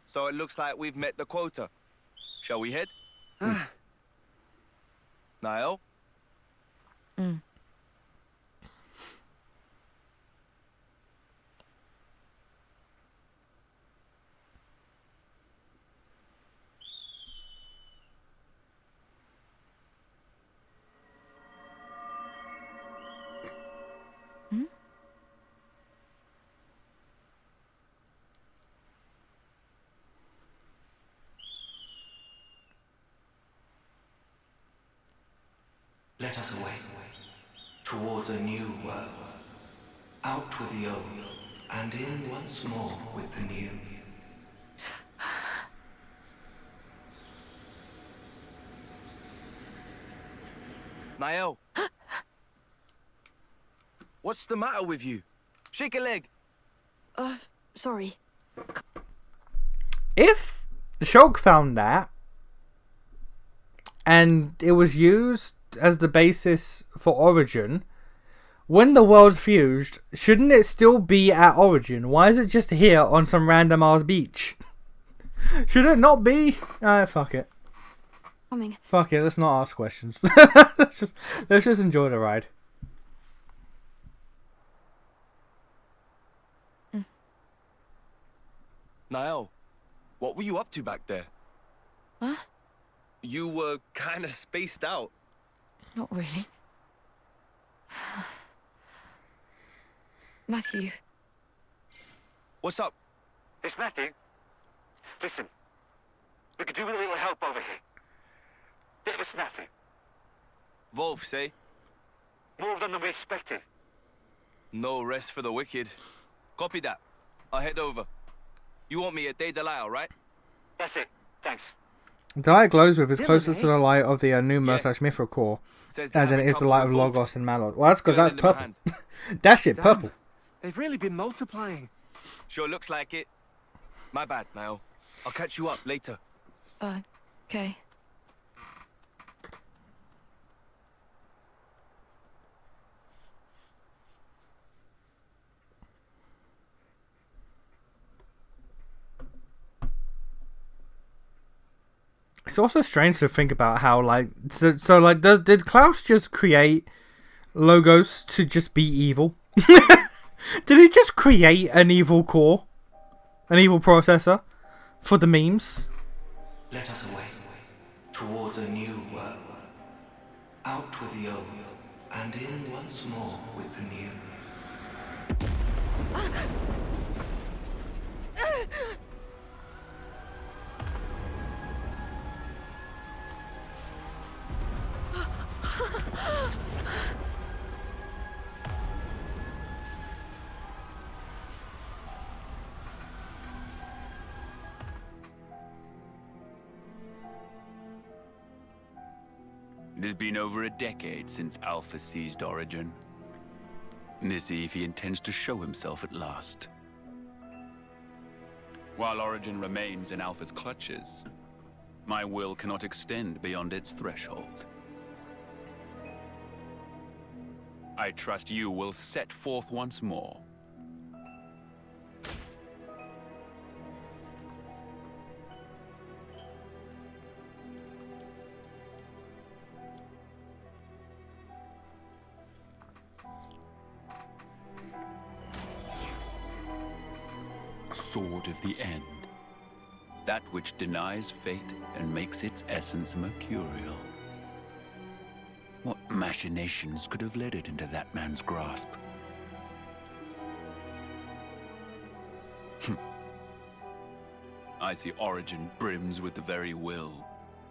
So it looks like we've met the quota. Shall we head? Niall? Let us away, towards a new world, out with the old, and in once more with the new. Niall? What's the matter with you? Shake a leg. Sorry. If Shulk found that and it was used as the basis for Origin, when the world's fused, shouldn't it still be at Origin? Why is it just here on some random ass beach? Should it not be? Fuck it. Coming. Fuck it, let's not ask questions. let's just enjoy the ride. Niall, what were you up to back there? Huh? You were kind of spaced out. Not really. Matthew. What's up? It's Matthew. Listen, we could do with a little help over here. Bit of a snafu. Wolf, say? More of them than we expected. No rest for the wicked. Copy that. I'll head over. You want me at Day Delisle, right? That's it. Thanks. The light glows with is closer to the light of the Numa/Mithril core, and then it is the light of Logos and Malod. Well, that's because that's purple. That shit purple. They've really been multiplying. Sure looks like it. My bad, Niall. I'll catch you up later. Okay. It's also strange to think about how, like, so like, did Klaus just create Logos to just be evil? Did he just create an evil core? An evil processor? For the memes? Let us away, towards a new world. Out with the old, and in once more with the new. It has been over a decade since Alpha seized Origin. Let's see if he intends to show himself at last. While Origin remains in Alpha's clutches, my will cannot extend beyond its threshold. I trust you will set forth once more. Sword of the End. That which denies fate and makes its essence mercurial. What machinations could have led it into that man's grasp? I see Origin brims with the very will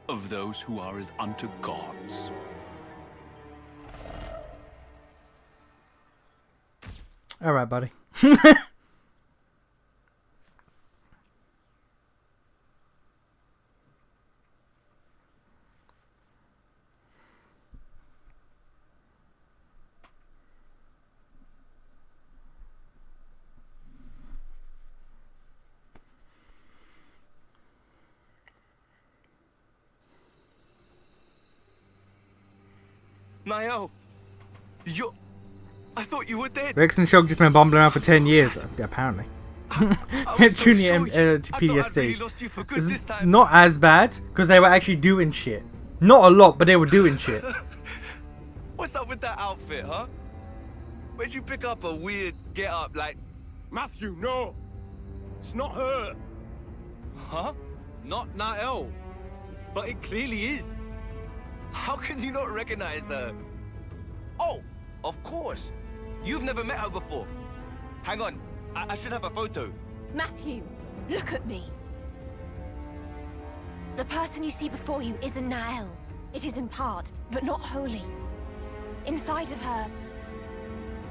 of those who are as unto gods. Alright, buddy. Niall, I thought you were dead. Rex and Shog just been bumbling around for 10 years, apparently. Tuning to PTSD. It's not as bad, because they were actually doing shit. Not a lot, but they were doing shit. What's up with that outfit, huh? Where'd you pick up a weird get-up like... Matthew, no! It's not her! Huh? Not Niall. But it clearly is. How can you not recognize her? Oh, of course. You've never met her before. Hang on, I should have a photo. Matthew, look at me. The person you see before you isn't Nael. It is in part, but not wholly. Inside of her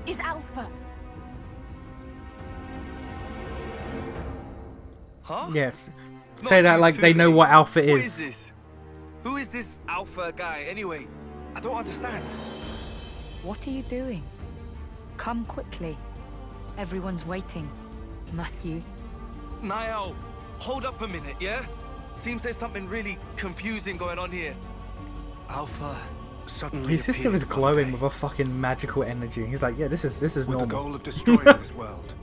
is Alpha. Huh? Yes. Say that like they know what Alpha What is. is this? Who is this Alpha guy, anyway? I don't understand. What are you doing? Come quickly. Everyone's waiting. Matthew. Niall, hold up a minute, yeah? Seems there's something really confusing going on here. Alpha suddenly His sister appeared is one glowing day with a fucking magical energy. He's like, yeah, this is with normal. the goal of destroying this world.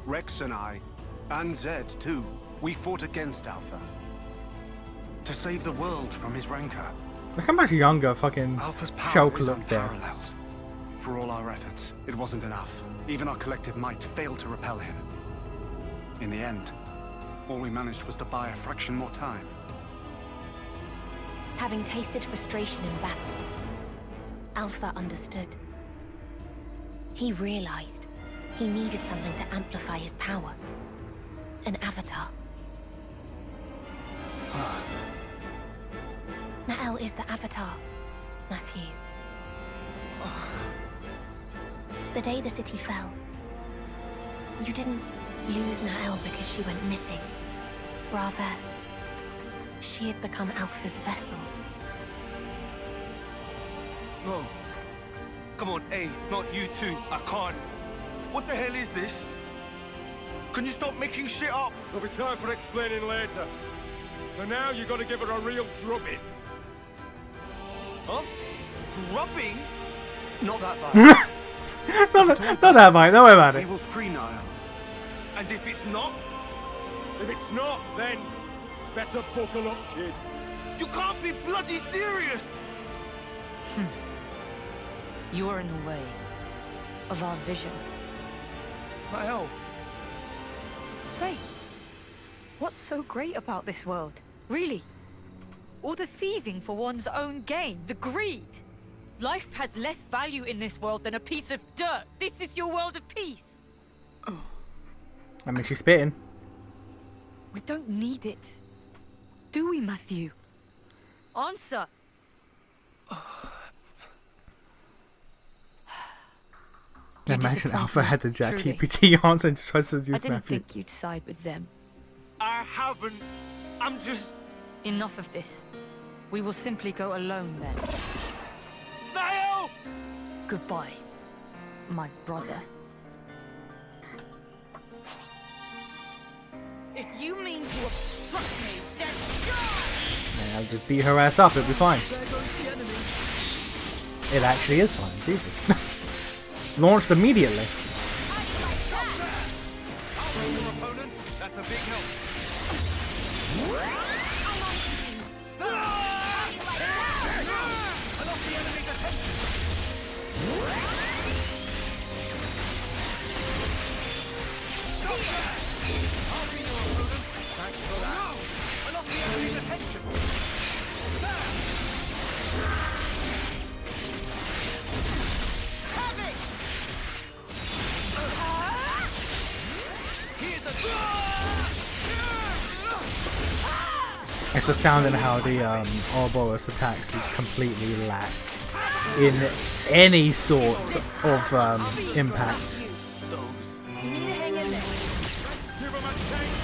Rex and I, and Zed too, we fought against Alpha to save the world from his rancor. Look how much younger fucking Alpha's power Shulk is looked there. unparalleled. For all our efforts, it wasn't enough. Even our collective might failed to repel him. In the end, all we managed was to buy a fraction more time. Having tasted frustration in battle, Alpha understood. He realized he needed something to amplify his power. An avatar. Nael is the avatar, Matthew. The day the city fell, you didn't lose Nael because she went missing. Rather, she had become Alpha's vessel. No. Come on, hey, not you two. I can't. What the hell is this? Can you stop making shit up? There'll be time for explaining later. For now, you gotta give her a real drubbing. Huh? Drubbing? Not that violent. not that violent. Don't worry about We it. will free Nael. And if it's not? If it's not, then better buckle up, kid. You can't be bloody serious! You are in the way of our vision. Nael. Say, what's so great about this world? Really? All the thieving for one's own gain, the greed. Life has less value in this world than a piece of dirt. This is your world of peace. I mean, she's spitting. We don't need it. Do we, Matthew? Answer. Imagine Alpha had the truly. ChatGPT answer and just tries to I use didn't Matthew. think you'd side with them. I haven't. I'm just... Enough of this. We will simply go alone then. Nael! Goodbye, my brother. If you mean to obstruct me, then Yeah, I'll just beat her ass up, it'll be fine. It actually is fine, Jesus. Launched immediately. Your opponent? That's a big help. I lost the enemy's attention. Stop that! I'll be your opponent. Thanks for that. I lost the enemy's attention. Have it! Here's a... It's astounding how the Ouroboros attacks completely lack in any sort of impact. You need to hang in there. Give him a chance.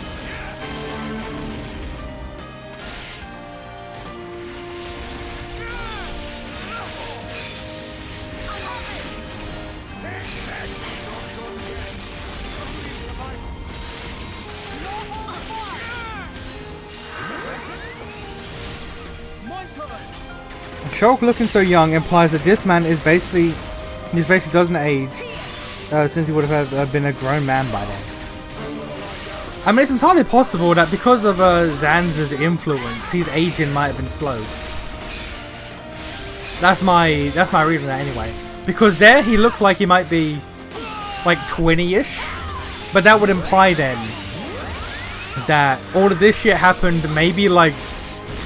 Shulk looking so young implies that this man is basically doesn't age since he would have been a grown man by then. I mean, it's entirely possible that because of Zanz's influence, his aging might have been slowed. That's my reading of that anyway. Because there he looked like he might be like 20-ish, but that would imply then that all of this shit happened maybe like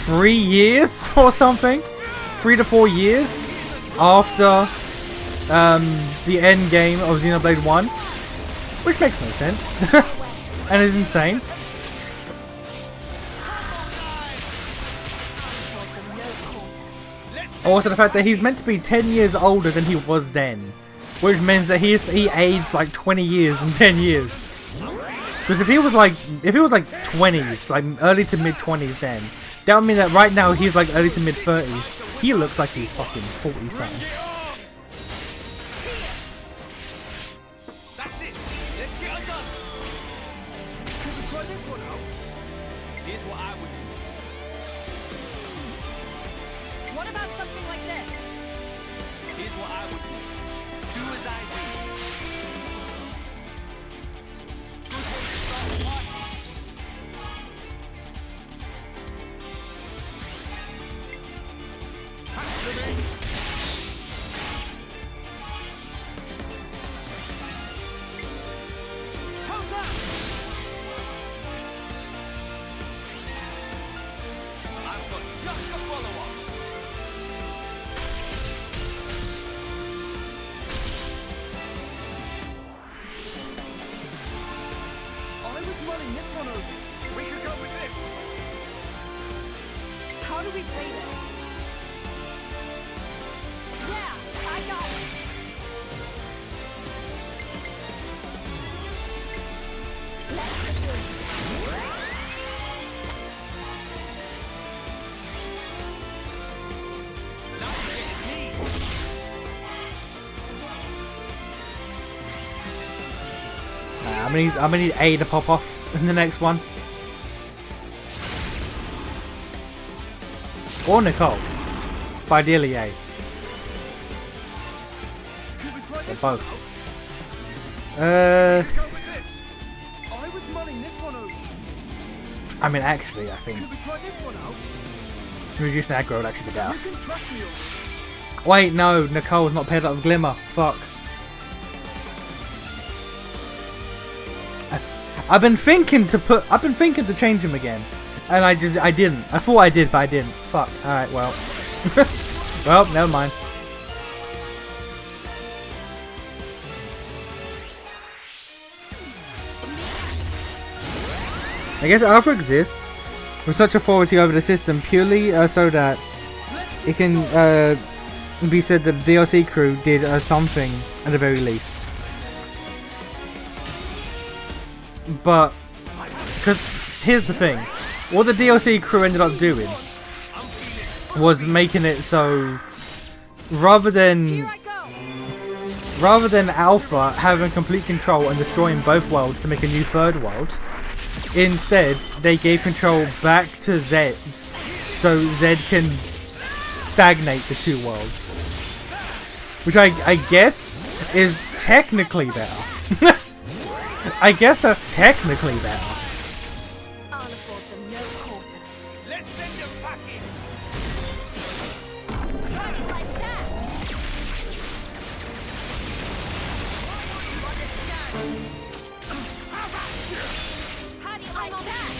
3 years or something. 3 to 4 years after the end game of Xenoblade 1, which makes no sense and is insane. Also, the fact that he's meant to be 10 years older than he was then, which means that he aged like 20 years in 10 years. Because if he was like 20s, like early to mid 20s, then that would mean that right now he's like early to mid 30s. He looks like he's fucking 40 something. That's it. Let's get it done. Can we try this one out? Here's what I would do. What about something like this? Here's what I would do. Do as I do. Good way to start a party. How's that? I've got just a follow-up. I was mulling this one over. We could go with this. How do we play this? Yeah, I got it. I'm gonna need A to pop off in the next one. Or Nicole. But ideally A. Or both. I was mulling this one over. I mean, actually, I think Should we try this one out? reducing aggro would actually be better. You can trust me on this. Wait, no, Nicole's not paired up with Glimmer. Fuck. I've been thinking to change him again, and I didn't. I thought I did, but I didn't. Fuck. All right, well, well, never mind. I guess Alpha exists with such authority over the system purely so that it can be said that the DLC crew did something at the very least. But, because here's the thing, what the DLC crew ended up doing was making it so rather than Alpha having complete control and destroying both worlds to make a new third world, instead they gave control back to Zed so Zed can stagnate the two worlds, which I guess is technically better. I guess that's technically better. I'll afford them no quarter. Let's send them packing. Like that. How do you like that?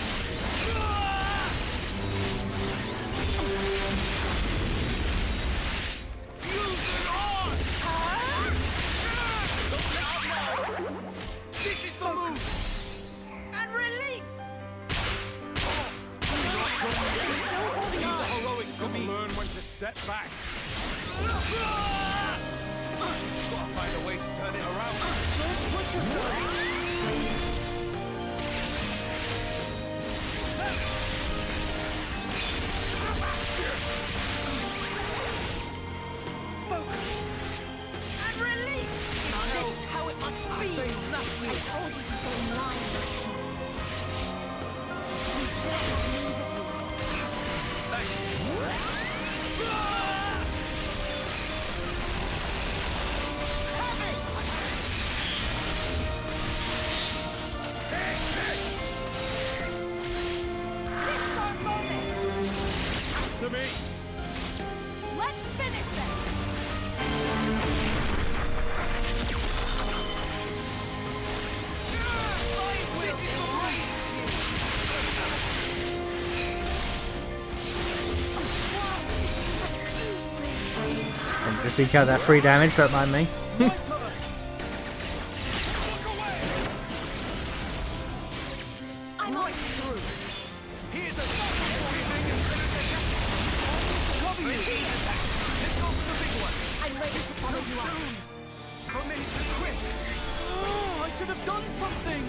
This is the move. And release. Leave the heroics to me. Learn when to step back. Gotta find a way to turn it around. And release. This is how it must be. I told you to stay in line. We still have news of you. This is our moment. To me. Let's finish this. And just eke out that free damage, don't mind me. I'm on through. Here's a I'm ready to follow you out. permit to quit. Oh, I should have done something.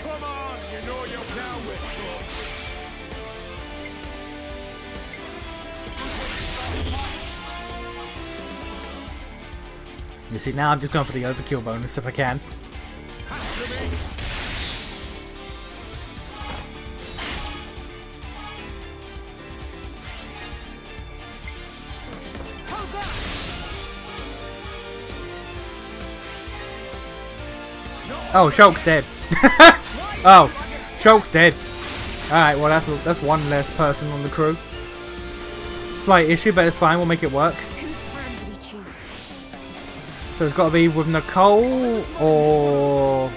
Come on, you know you're down with You see, now I'm just going for the overkill bonus if I can. Oh, Shulk's dead. Oh, Shulk's dead. Alright, well that's one less person on the crew. Slight issue, but it's fine, we'll make it work. So it's got to be with Nicole or...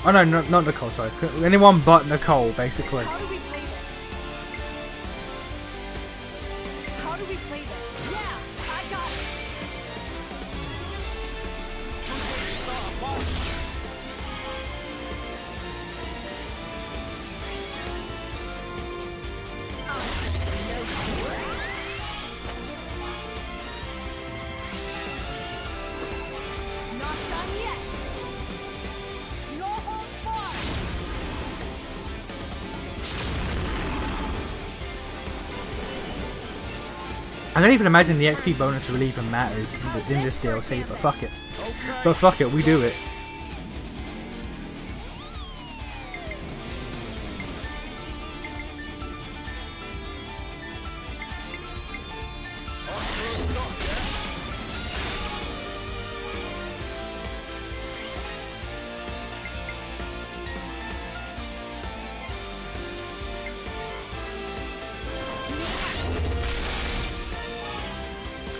Oh no, not Nicole, sorry. Anyone but Nicole, basically. How do we play this? How do we play this? Yeah, I got it. Not done yet. No hold far. I don't even imagine the XP bonus really even matters in this DLC, but fuck it. But fuck it, we do it.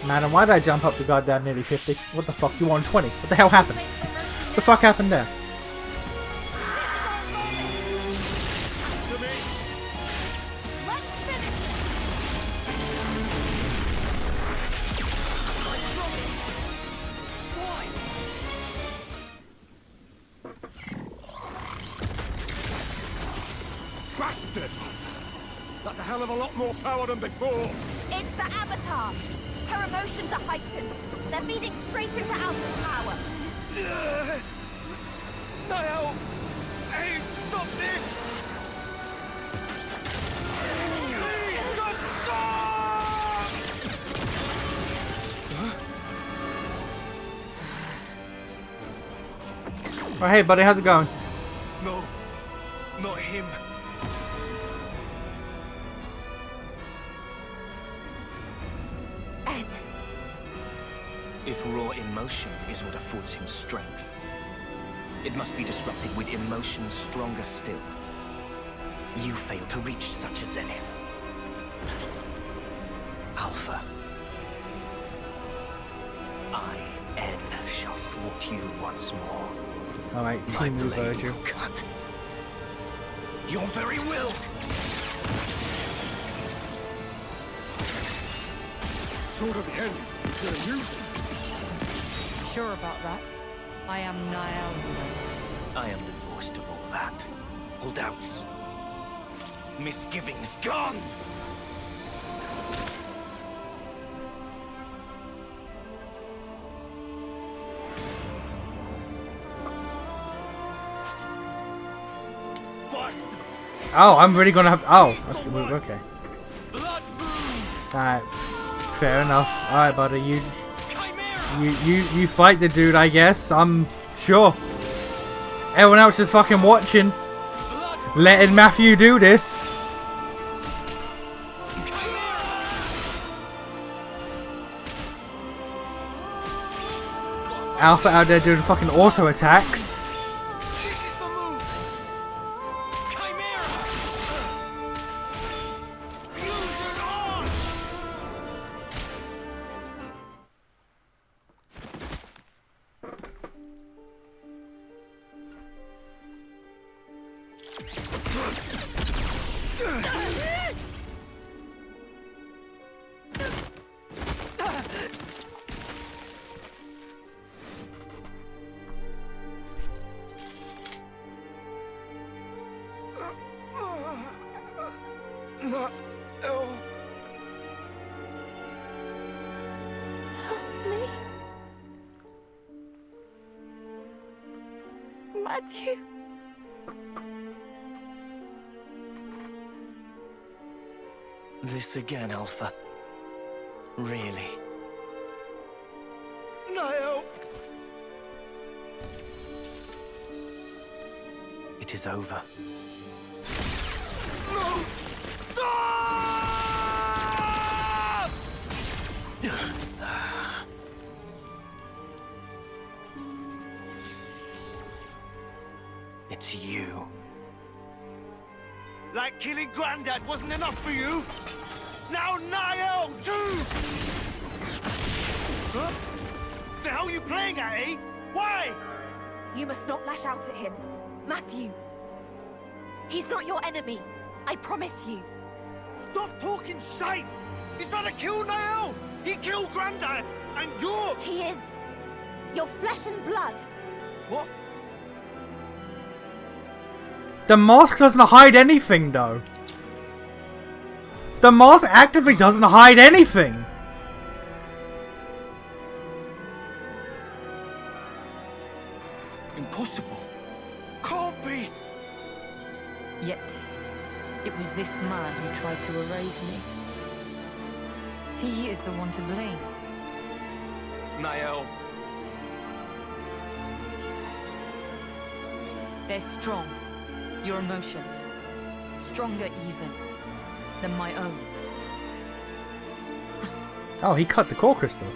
Man, why did I jump up to goddamn nearly 50? What the fuck? You were on 20. What the hell happened? What the fuck happened there? Bastard! That's a hell of a lot more power than before. It's the Avatar. Her emotions are heightened. They're feeding straight into Alpha's power. Niall! Hey, stop this! Please, just stop! Oh, hey buddy, how's it going? No, not him. If raw emotion is what affords him strength, it must be disrupted with emotions stronger still. You fail to reach such a zenith. Alpha. I, N, shall thwart you once more. Alright, Team Virgil. Cut. Your very will! Sword of the end. You're gonna use it. Sure about that? I am Niall. I am divorced of all that. All doubts. Misgivings gone! Oh, I'm really gonna have. Oh, okay. Alright, fair enough. Alright, buddy, you fight the dude, I guess. I'm sure. Everyone else is fucking watching, letting Matthew do this. Alpha out there doing fucking auto attacks. Not ill. Help me. Matthew. This again, Alpha. Really? Niall! It is over. No! Stop! It's you. Like killing Grandad wasn't enough for you? Now Niall, too! Huh? The hell are you playing at, eh? Why? You must not lash out at him. Matthew. He's not your enemy. I promise you. Stop talking shite! He's trying to kill Niall! He killed Grandad! And you're... He is your flesh and blood. What? The mask doesn't hide anything, though. The mask actively doesn't hide anything. Impossible. Can't be. Yet, it was this man who tried to erase me. He is the one to blame. Niall. They're strong. Your emotions. Stronger even than my own. Oh, he cut the core crystal.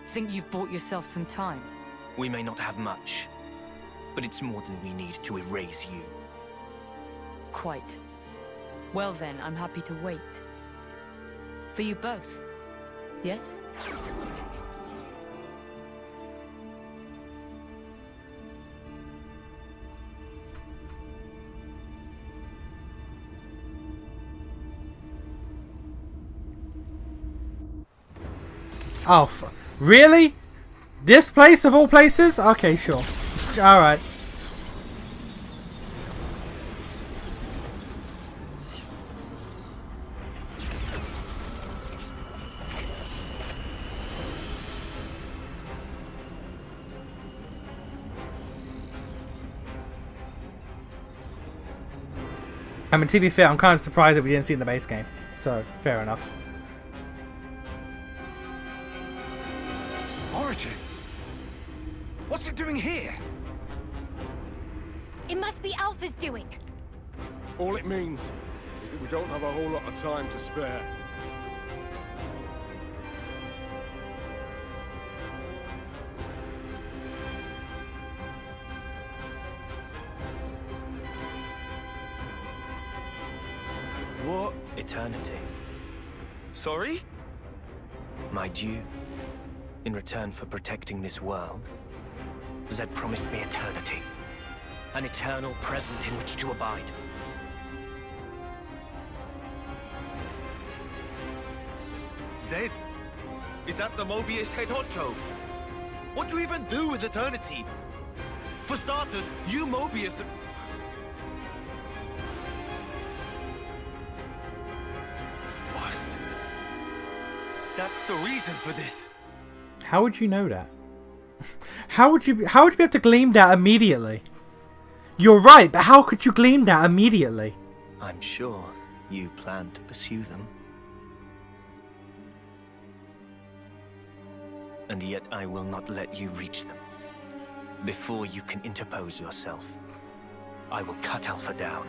Think you've bought yourself some time? We may not have much, but it's more than we need to erase you. Quite. Well then, I'm happy to wait. For you both. Yes? Oh, really? This place of all places? Okay, sure. Alright. I mean, to be fair, I'm kind of surprised that we didn't see it in the base game. So, fair enough. Origin? What's it doing here? It must be Alpha's doing. All it means is that we don't have a whole lot of time to spare. What? Eternity. Sorry? My due? In return for protecting this world, Zed promised me eternity. An eternal present in which to abide. Zed? Is that the Mobius head honcho? What do you even do with eternity? For starters, you Mobius... What? That's the reason for this. How would you know that? How would you be able to glean that immediately? You're right, but how could you glean that immediately? I'm sure you plan to pursue them. And yet I will not let you reach them. Before you can interpose yourself, I will cut Alpha down.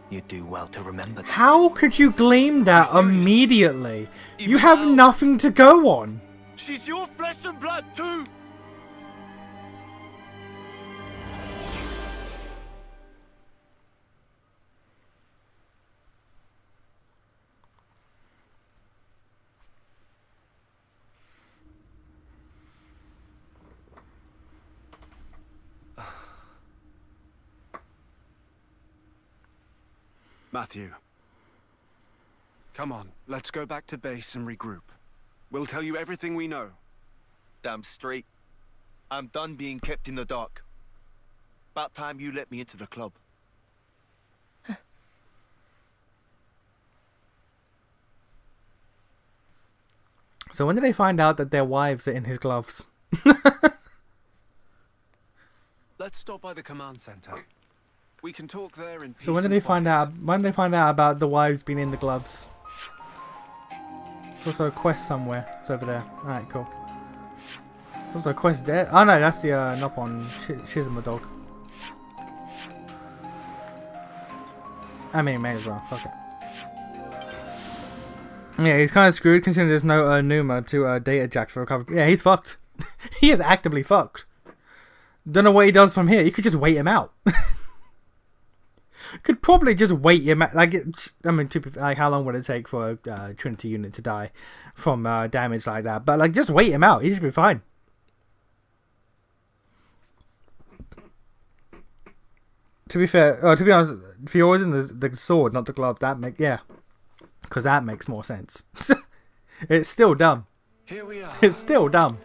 You do well to remember that. How could you glean that immediately? You have nothing to go on. She's your flesh and blood too! Matthew. Come on, let's go back to base and regroup. We'll tell you everything we know. Damn straight. I'm done being kept in the dark. About time you let me into the club. So when did they find out that their wives are in his gloves? Let's stop by the command center. We can talk there in peace. So when did they find out? When did they find out about the wives being in the gloves? There's also a quest somewhere. It's over there. Alright, cool. There's also a quest there. Oh no, that's the Nopon Shizuma dog. I mean, may as well. Fuck it. Yeah, he's kind of screwed considering there's no Numa to data Jack for recovery. Yeah, he's fucked. He is actively fucked. Don't know what he does from here. You could just wait him out. Could probably just wait him out. Like, I mean, like, how long would it take for a Trinity unit to die from damage like that? But like, just wait him out. He should be fine. To be fair, to be honest, if you're always in the sword, not the glove, because that makes more sense. It's still dumb. Here we are. It's still dumb.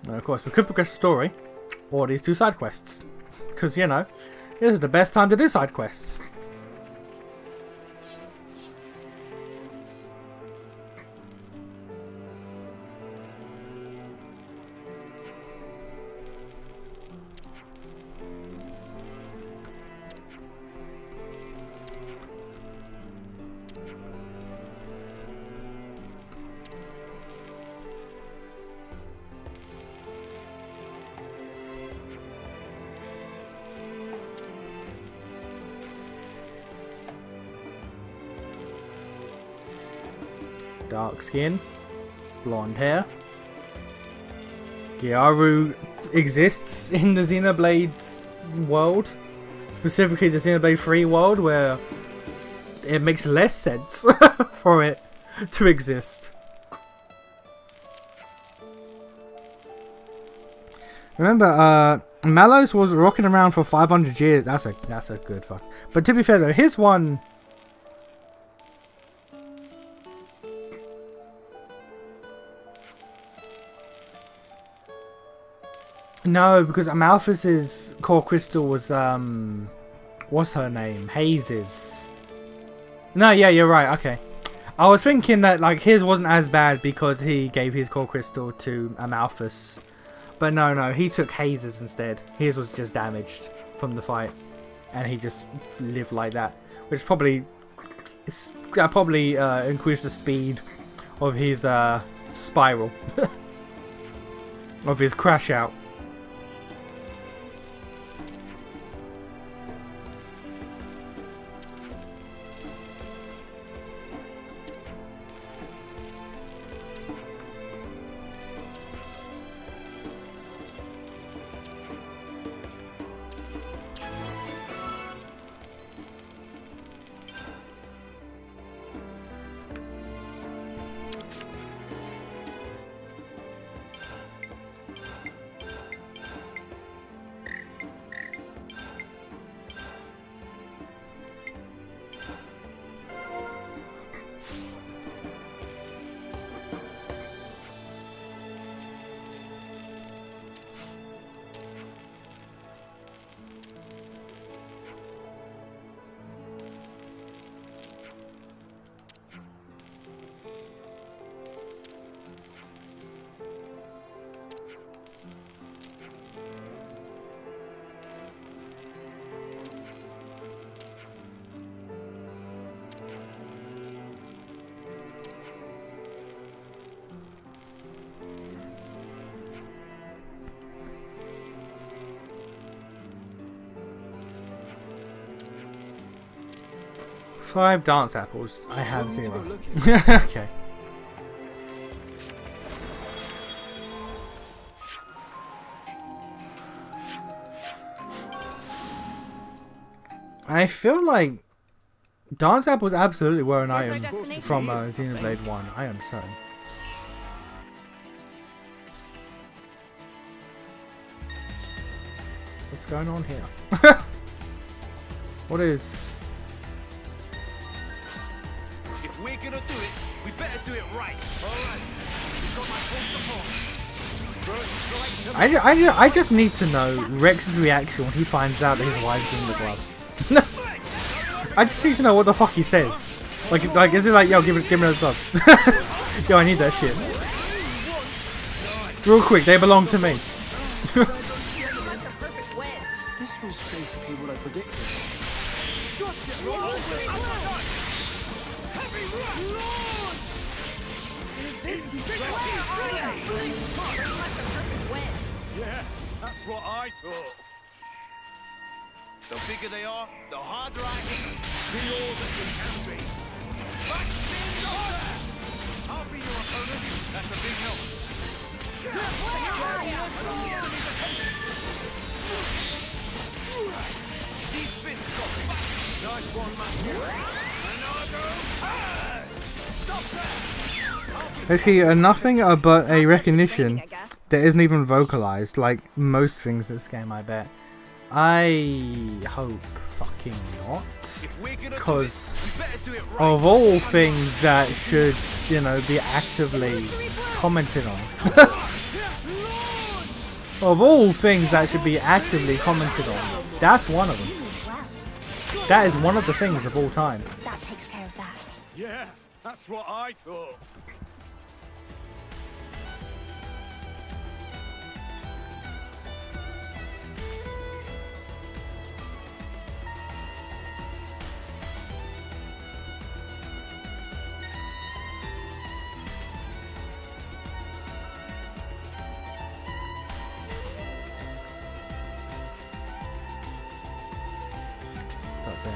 Of course, we could progress the story, or these two side quests, because, you know, this is the best time to do side quests. Dark skin, blonde hair. Gyaru exists in the Xenoblade world, specifically the Xenoblade 3 world, where it makes less sense for it to exist. Remember, Mallows was rocking around for 500 years. That's a good fuck. But to be fair though, his one. No, because Amalthus's core crystal was what's her name? Haze's. No, yeah, you're right. Okay, I was thinking that like his wasn't as bad because he gave his core crystal to Amalthus, but no, he took Haze's instead. His was just damaged from the fight, and he just lived like that, which probably increased the speed of his spiral of his crash out. Five dance apples. I have 0. Okay. I feel like dance apples absolutely were an item from Xenoblade 1. I am certain. What's going on here? What is... If we're gonna do it, we better do it right. Alright. You got my full support. I just need to know Rex's reaction when he finds out that his wife's in the glove. I just need to know what the fuck he says. Like is it like, yo, give me those gloves? Yo, I need that shit. Real quick, they belong to me. This was basically what I predicted. Yeah, that's what I thought. The bigger they are, the harder I hit. Be all that you can be. Back spin order! I'll be your opponent. That's a big help. These fists got back. Nice one, Matthew. Stop that! Basically, nothing but a recognition that isn't even vocalized, like most things in this game, I bet. I hope fucking not. Because of all things that should, you know, be actively commented on. Of all things that should be actively commented on, that's one of them. That is one of the things of all time. That takes care of that. Yeah, that's what I thought. It's not fair.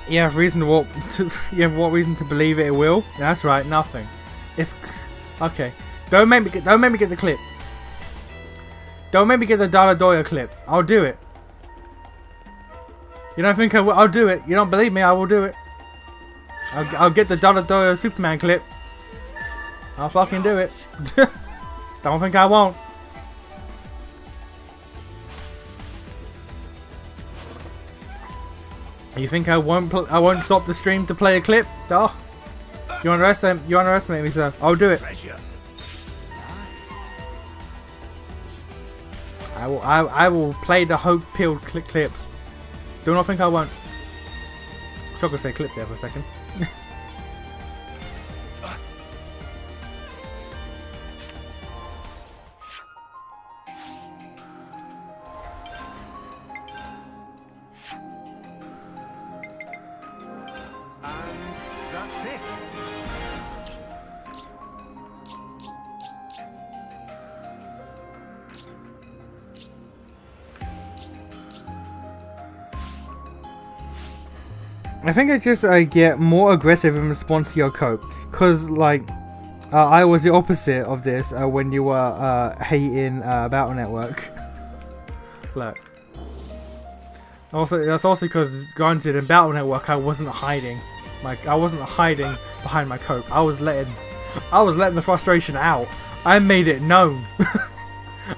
You have reason you have what reason to believe it will? That's right, nothing. It's okay. Don't make me get the clip. Don't make me get the Dala Doya clip. I'll do it. You don't think I will? I'll do it. You don't believe me? I will do it. I'll get the Dala Doya Superman clip. I'll fucking do it. Don't think I won't. You think I won't stop the stream to play a clip? Oh, you underestimate me, sir. I'll do it. I will play the hope peeled clip. Do not think I won't. I was gonna say clip there for a second. That's it. I think I just get more aggressive in response to your cope, cause like I was the opposite of this when you were hating Battle Network. Look. Also, that's also because, granted, in Battle Network I wasn't hiding, behind my cope. I was letting the frustration out. I made it known.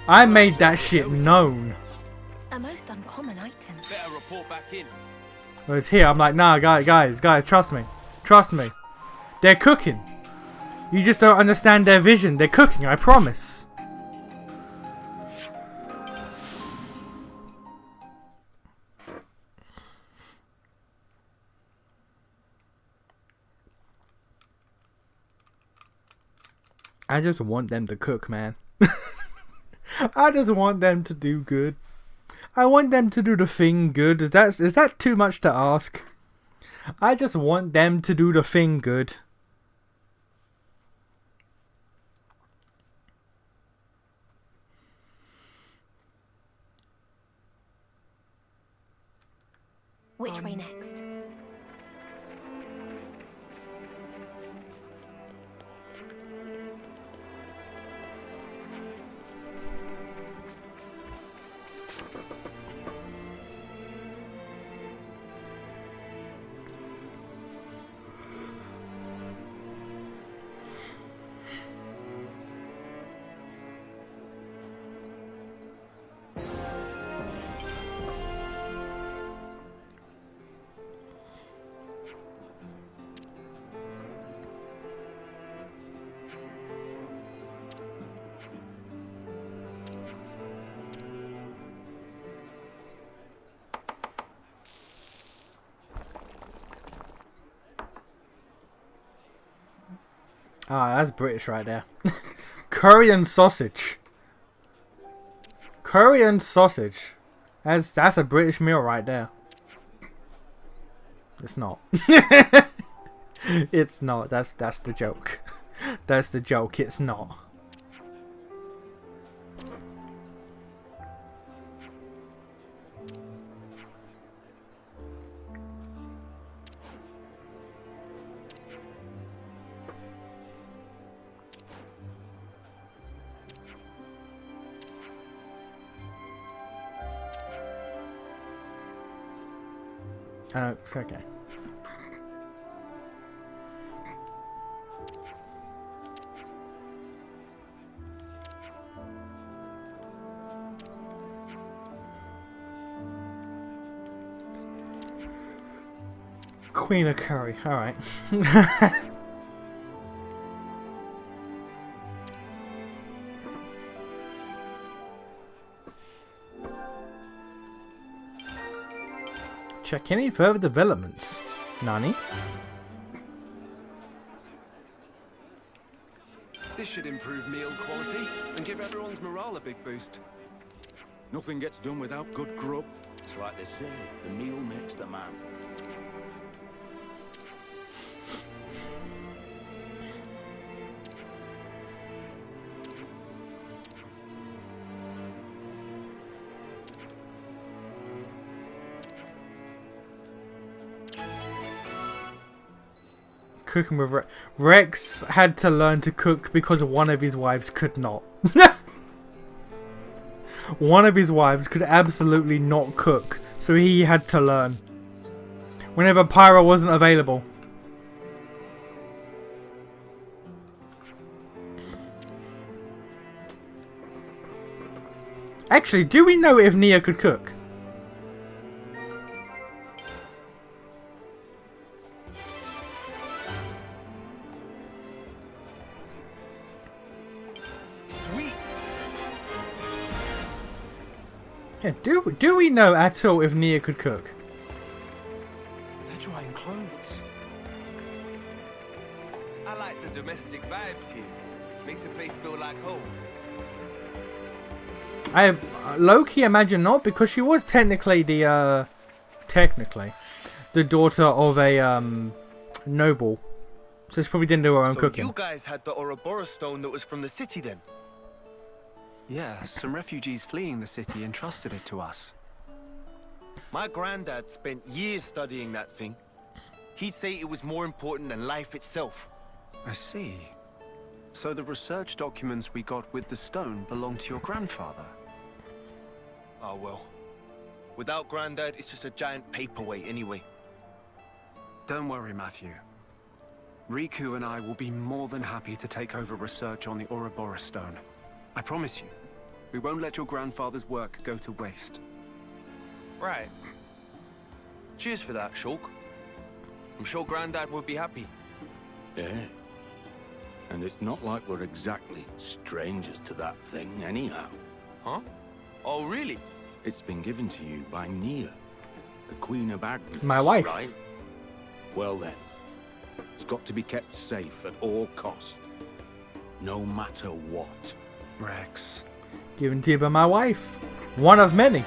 I made that shit known. A most uncommon item. Better report back in. Whereas here, I'm like, nah, guys, trust me. They're cooking. You just don't understand their vision. They're cooking, I promise. I just want them to cook, man. I just want them to do good. I want them to do the thing good. Is that too much to ask? I just want them to do the thing good. Which way next? Ah, that's British right there. Curry and sausage. Curry and sausage. That's a British meal right there. It's not. It's not. That's the joke. That's the joke. It's not. Okay. Queen of curry. All right. Check any further developments. Nani? This should improve meal quality and give everyone's morale a big boost. Nothing gets done without good grub. It's like they say, the meal makes the man. Cooking with Rex had to learn to cook because one of his wives could not. One of his wives could absolutely not cook, so he had to learn. Whenever Pyra wasn't available. Actually, do we know if Nia could cook? Yeah, do we know at all if Nia could cook? They're drying clothes. I like the domestic vibes here. Makes the place feel like home. I low-key imagine not, because she was technically the daughter of a noble. So she probably didn't do her own cooking. You guys had the Ouroboros stone that was from the city then? Yeah, some refugees fleeing the city entrusted it to us. My granddad spent years studying that thing. He'd say it was more important than life itself. I see. So the research documents we got with the stone belong to your grandfather? Oh well. Without Granddad, it's just a giant paperweight anyway. Don't worry, Matthew. Riku and I will be more than happy to take over research on the Ouroboros stone. I promise you, we won't let your grandfather's work go to waste. Right. Cheers for that, Shulk. I'm sure Granddad would be happy. Yeah. And it's not like we're exactly strangers to that thing anyhow. Huh? Oh, really? It's been given to you by Nia, the Queen of Agnes. My wife. Right? Well then, it's got to be kept safe at all costs. No matter what. Rex. Given to you by my wife. One of many.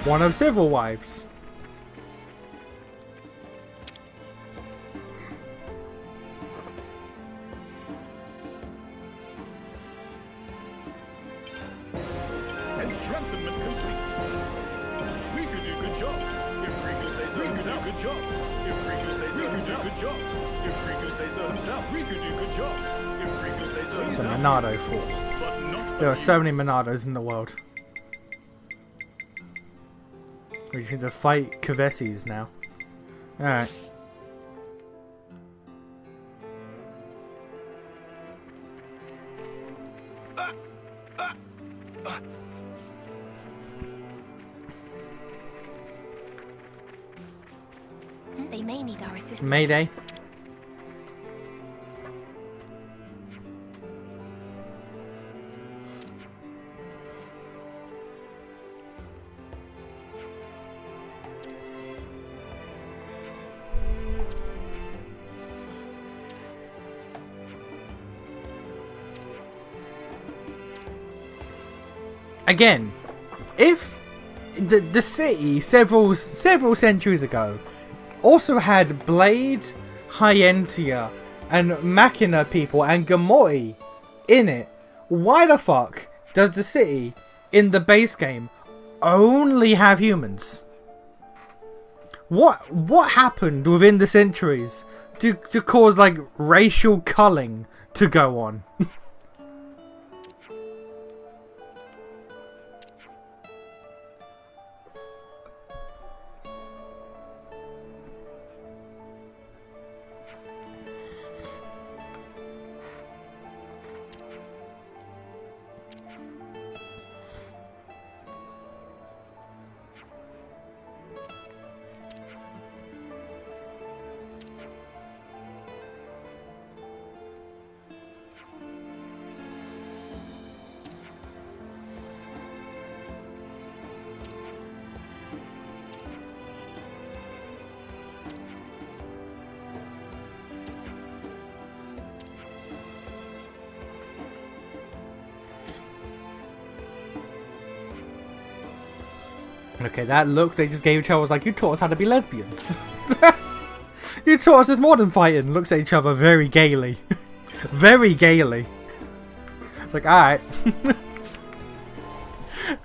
One of several wives. Entrampment complete. Riku do good job. If Riku says so himself, good job. If Riku says so himself, good job. If Riku says so himself, Riku do good job. If Riku says so The himself. Monado Fort. There are so many Monados in the world. We just need to fight Kvesis now. Alright. They may need our assistance. Mayday. again, if the city several centuries ago also had Blade, Hyentia, and Machina people and Gamorti in it, why the fuck does the city in the base game only have humans? What happened within the centuries to cause like racial culling to go on? Okay, that look they just gave each other was like, you taught us how to be lesbians. You taught us there's more than fighting. Looks at each other very gaily. Very gaily. It's like, alright.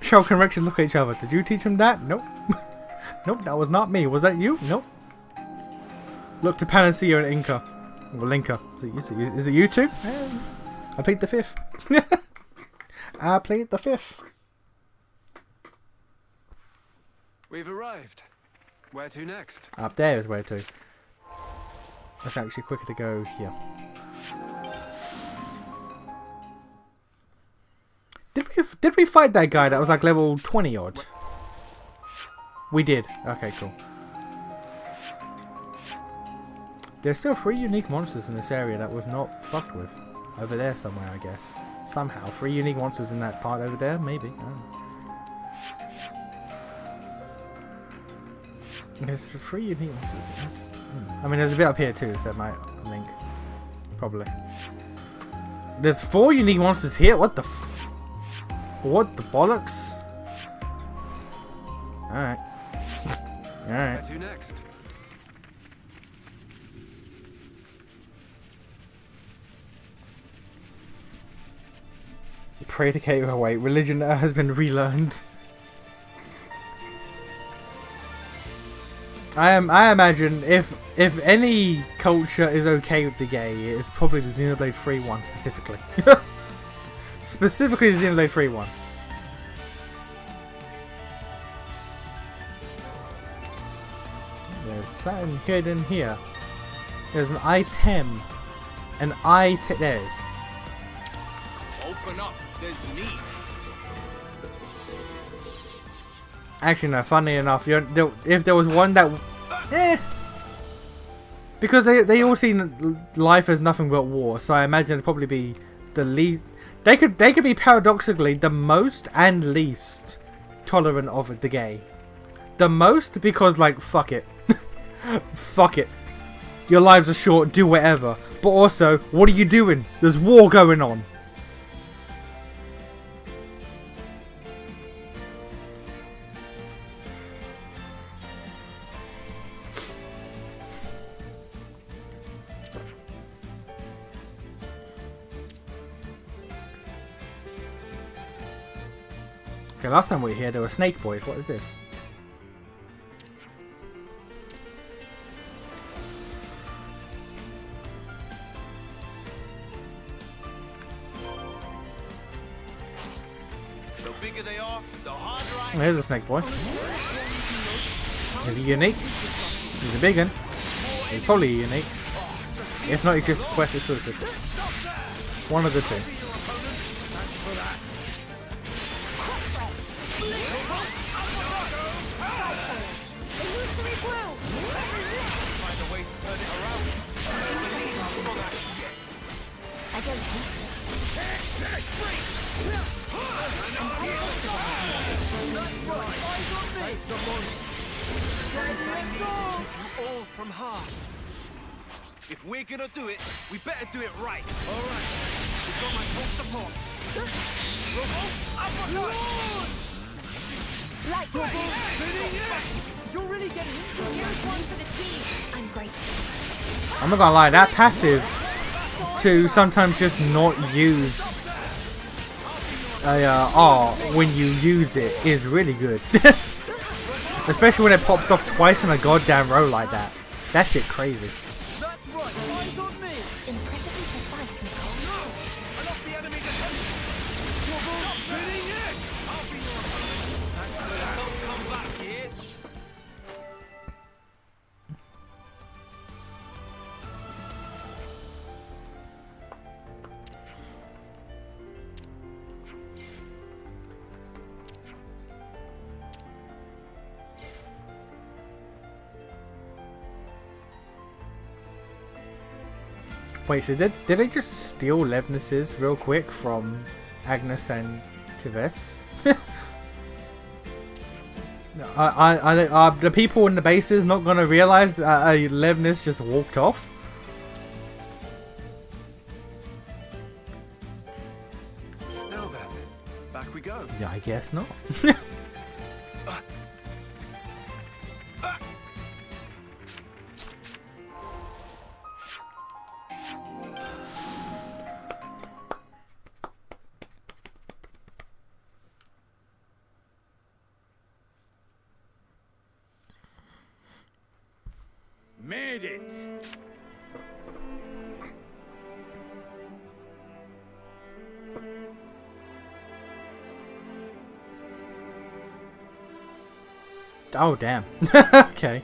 Shulk and Rex look at each other. Did you teach him that? Nope. Nope, that was not me. Was that you? Nope. Look to Panacea and Inca. Or Linka. Is it you two? I played the fifth. I played the fifth. We've arrived. Where to next? Up there is where to. That's actually quicker to go here. Did we fight that guy that was like level 20 odd? We did. Okay, cool. There's still 3 unique monsters in this area that we've not fucked with. Over there somewhere, I guess. Somehow. 3 unique monsters in that part over there? Maybe. I don't know. There's 3 unique monsters. I mean, there's a bit up here too, so that might link. Probably. There's 4 unique monsters here? What the what the bollocks? Alright. Alright. Where to next? Pray to Kate away. Religion has been relearned. I imagine if any culture is okay with the gay, it's probably the Xenoblade 3 one specifically. Specifically the Xenoblade 3 one. There's something hidden here. There's an item. An item. There's. Open up. There's need. Actually, no. Funny enough, if there was one that, because they all see life as nothing but war, so I imagine it'd probably be the least. They could be paradoxically the most and least tolerant of the gay. The most because like fuck it, fuck it. Your lives are short. Do whatever. But also, what are you doing? There's war going on. Okay, last time we were here, there were snake boys. What is this? The bigger they are, the harder I. There's a snake boy. Is he unique? He's a big one. He's probably unique. If not, he's just quest exclusive. One of the two. I don't think All from heart. If we're gonna do it, we better do it right. All right. We've got my full support. Robo, uppercut! Like your You're really getting into it. Here's one for the team. I'm grateful. I'm not gonna lie, that passive to sometimes just not use a R when you use it is really good. Especially when it pops off twice in a goddamn row like that. That shit crazy. That's right. Eyes on me. Impressively precise, Nicole. I lost the enemy's attention. You're spinning it. I'll be your opponent. Don't come back, kid. Wait, so did they just steal Levnis's real quick from Agnes and Kves? Are the people in the bases not gonna realize that Levnis just walked off? Now then, back we go. Yeah, I guess not. Made it. Oh damn. Okay.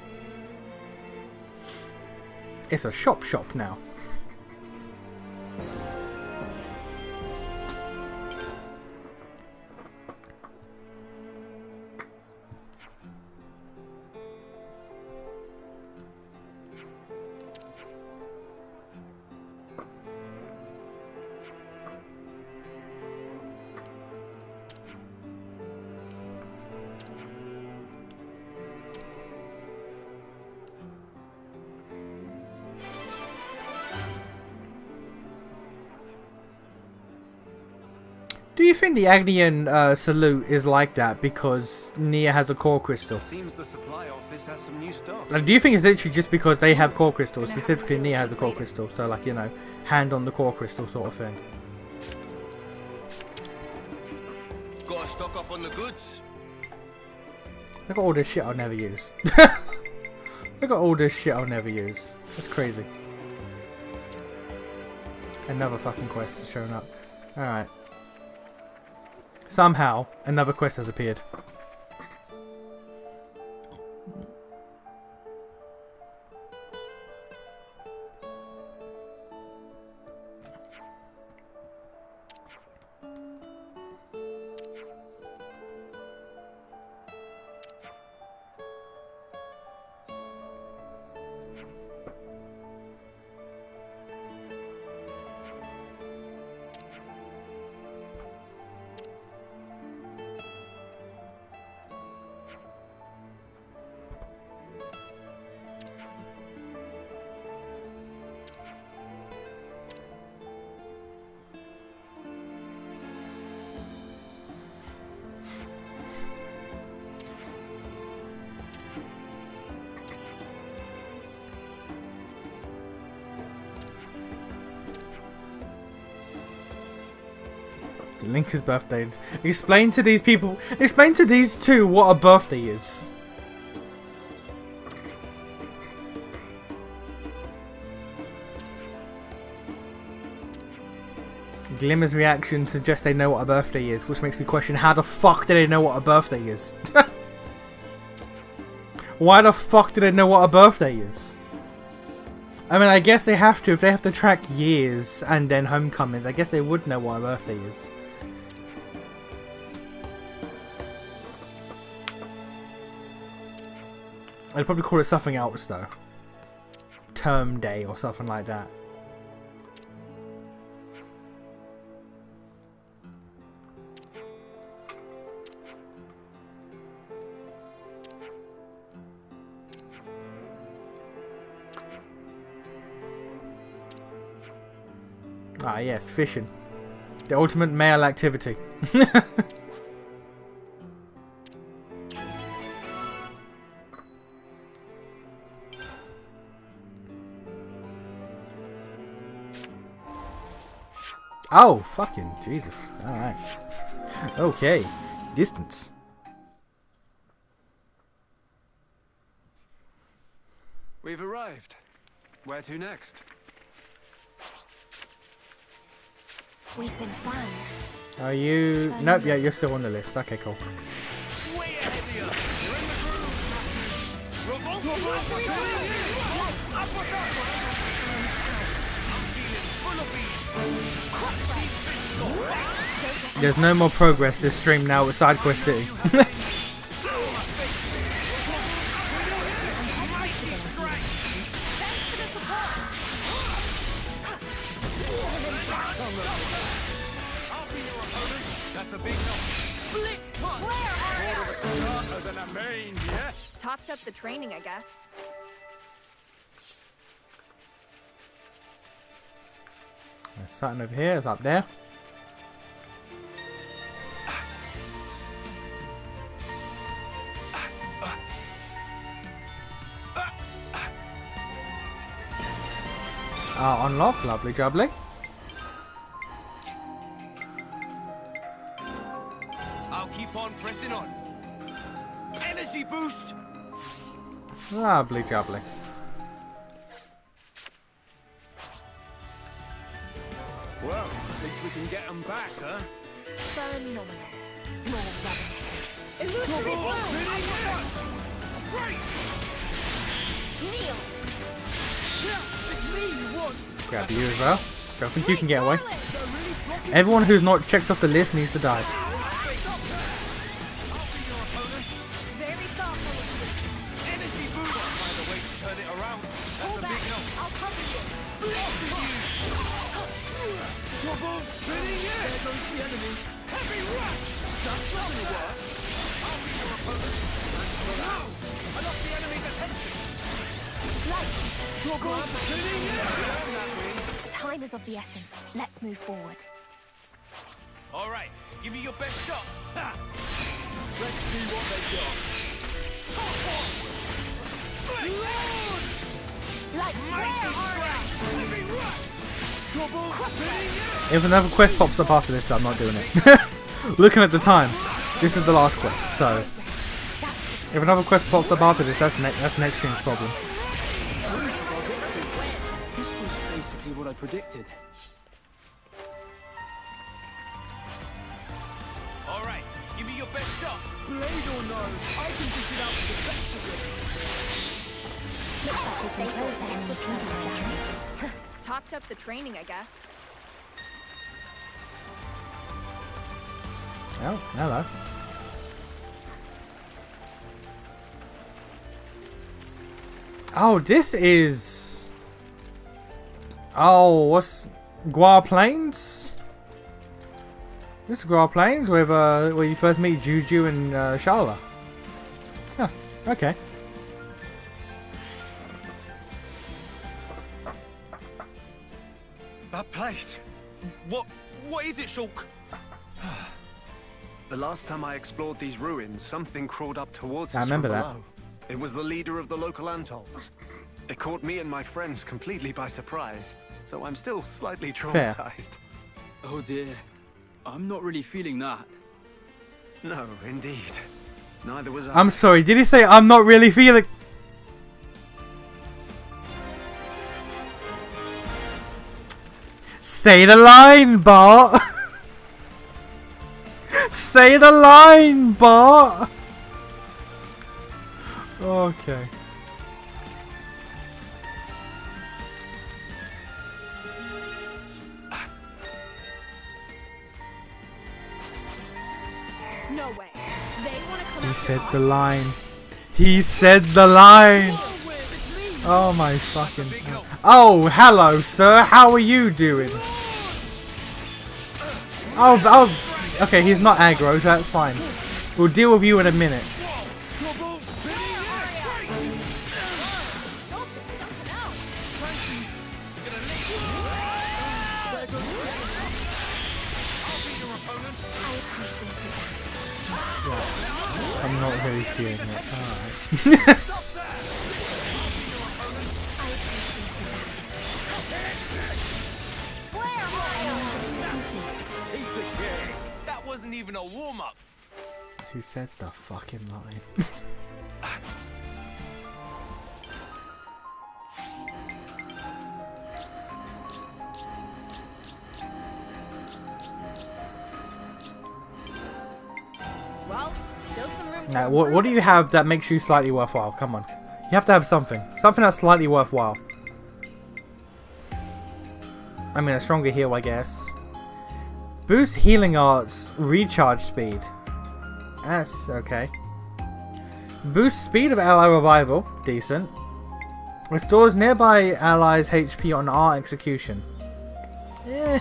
It's a shop now. Do you think the Agnian salute is like that because Nia has a core crystal? Seems the supply office has some new stock. Like, do you think it's literally just because they have core crystals? Specifically, Nia has a core crystal, so like, you know, hand on the core crystal sort of thing. Gotta stock up on the goods. Look at all this shit I'll never use. Look at all this shit I'll never use. That's crazy. Another fucking quest has shown up. Alright. Somehow, another quest has appeared. Linker's birthday. Explain to these people, explain to these two what a birthday is. Glimmer's reaction suggests they know what a birthday is, which makes me question how the fuck do they know what a birthday is? Why the fuck do they know what a birthday is? I mean, I guess they have to. If they have to track years and then homecomings, I guess they would know what a birthday is. I'd probably call it something else though. Term day or something like that. Ah yes, fishing. The ultimate male activity. Oh, fucking Jesus. Alright. Okay. Distance. We've arrived. Where to next? We've been found. Are you... Nope, yeah, you're still on the list. Okay, cool. There's no more progress this stream now with Side Quest City. Topped up the training, I guess. There's something over here. It's up there. Unlock. Lovely jubbly. I'll keep on pressing on. Energy boost. Lovely jubbly. Well, at least we can get them back, huh? Phenomenal. More rubbish. Illusory Great! Kneel! It's me you want! Grab you as well. So I think you can get away. Everyone who's not checked off the list needs to die. Very thoughtful of you. Energy boost. Find a way to turn it around. That's a big help. I'll cover you. Trouble spinning it! There goes the enemy. Heavy rush! That's not gonna work. I'll be your opponent. I lost the enemy's attention. Trouble spinning it! Time is of the essence. Let's move forward. All right, give me your best shot. Let's see what they got. Like Heavy rush! Trouble spinning it! If another quest pops up after this, I'm not doing it. Looking at the time, this is the last quest. So, if another quest pops up after this, that's next stream's problem. This was basically what I predicted. All right, give me your best shot. Blade or no, I can dish it out with the best of it. looks like we can close the enemy service down. Topped up the training, I guess. Oh, hello. Oh, this is... Oh, what's... Guar Plains? This is Guar Plains with, where you first meet Juju and Sharla. Huh, okay. That place. What is it, Shulk? The last time I explored these ruins, something crawled up towards I us remember from that. below. It was the leader of the local Antolls. It caught me and my friends completely by surprise, so I'm still slightly Fair. traumatized. Oh dear. I'm not really feeling that. No, indeed. Neither was I. I'm sorry, did he say I'm not really feeling... Say the line, Bart! Say the line, Bart! Okay. No way. They want to come He after said us? the line. He said the line! Oh my fucking... Oh, hello, sir. How are you doing? Oh, okay, he's not aggro, so that's fine. We'll deal with you in a minute. I'm not really feeling it. Alright. That wasn't even a warm-up. Who said the fucking line? Well, still some room Now, what do you have that makes you slightly worthwhile? Come on. You have to have something. Something that's slightly worthwhile. I mean, a stronger heal, I guess. Boost healing arts, recharge speed. That's okay. Boost speed of ally revival. Decent. Restores nearby allies' HP on art execution. Eh.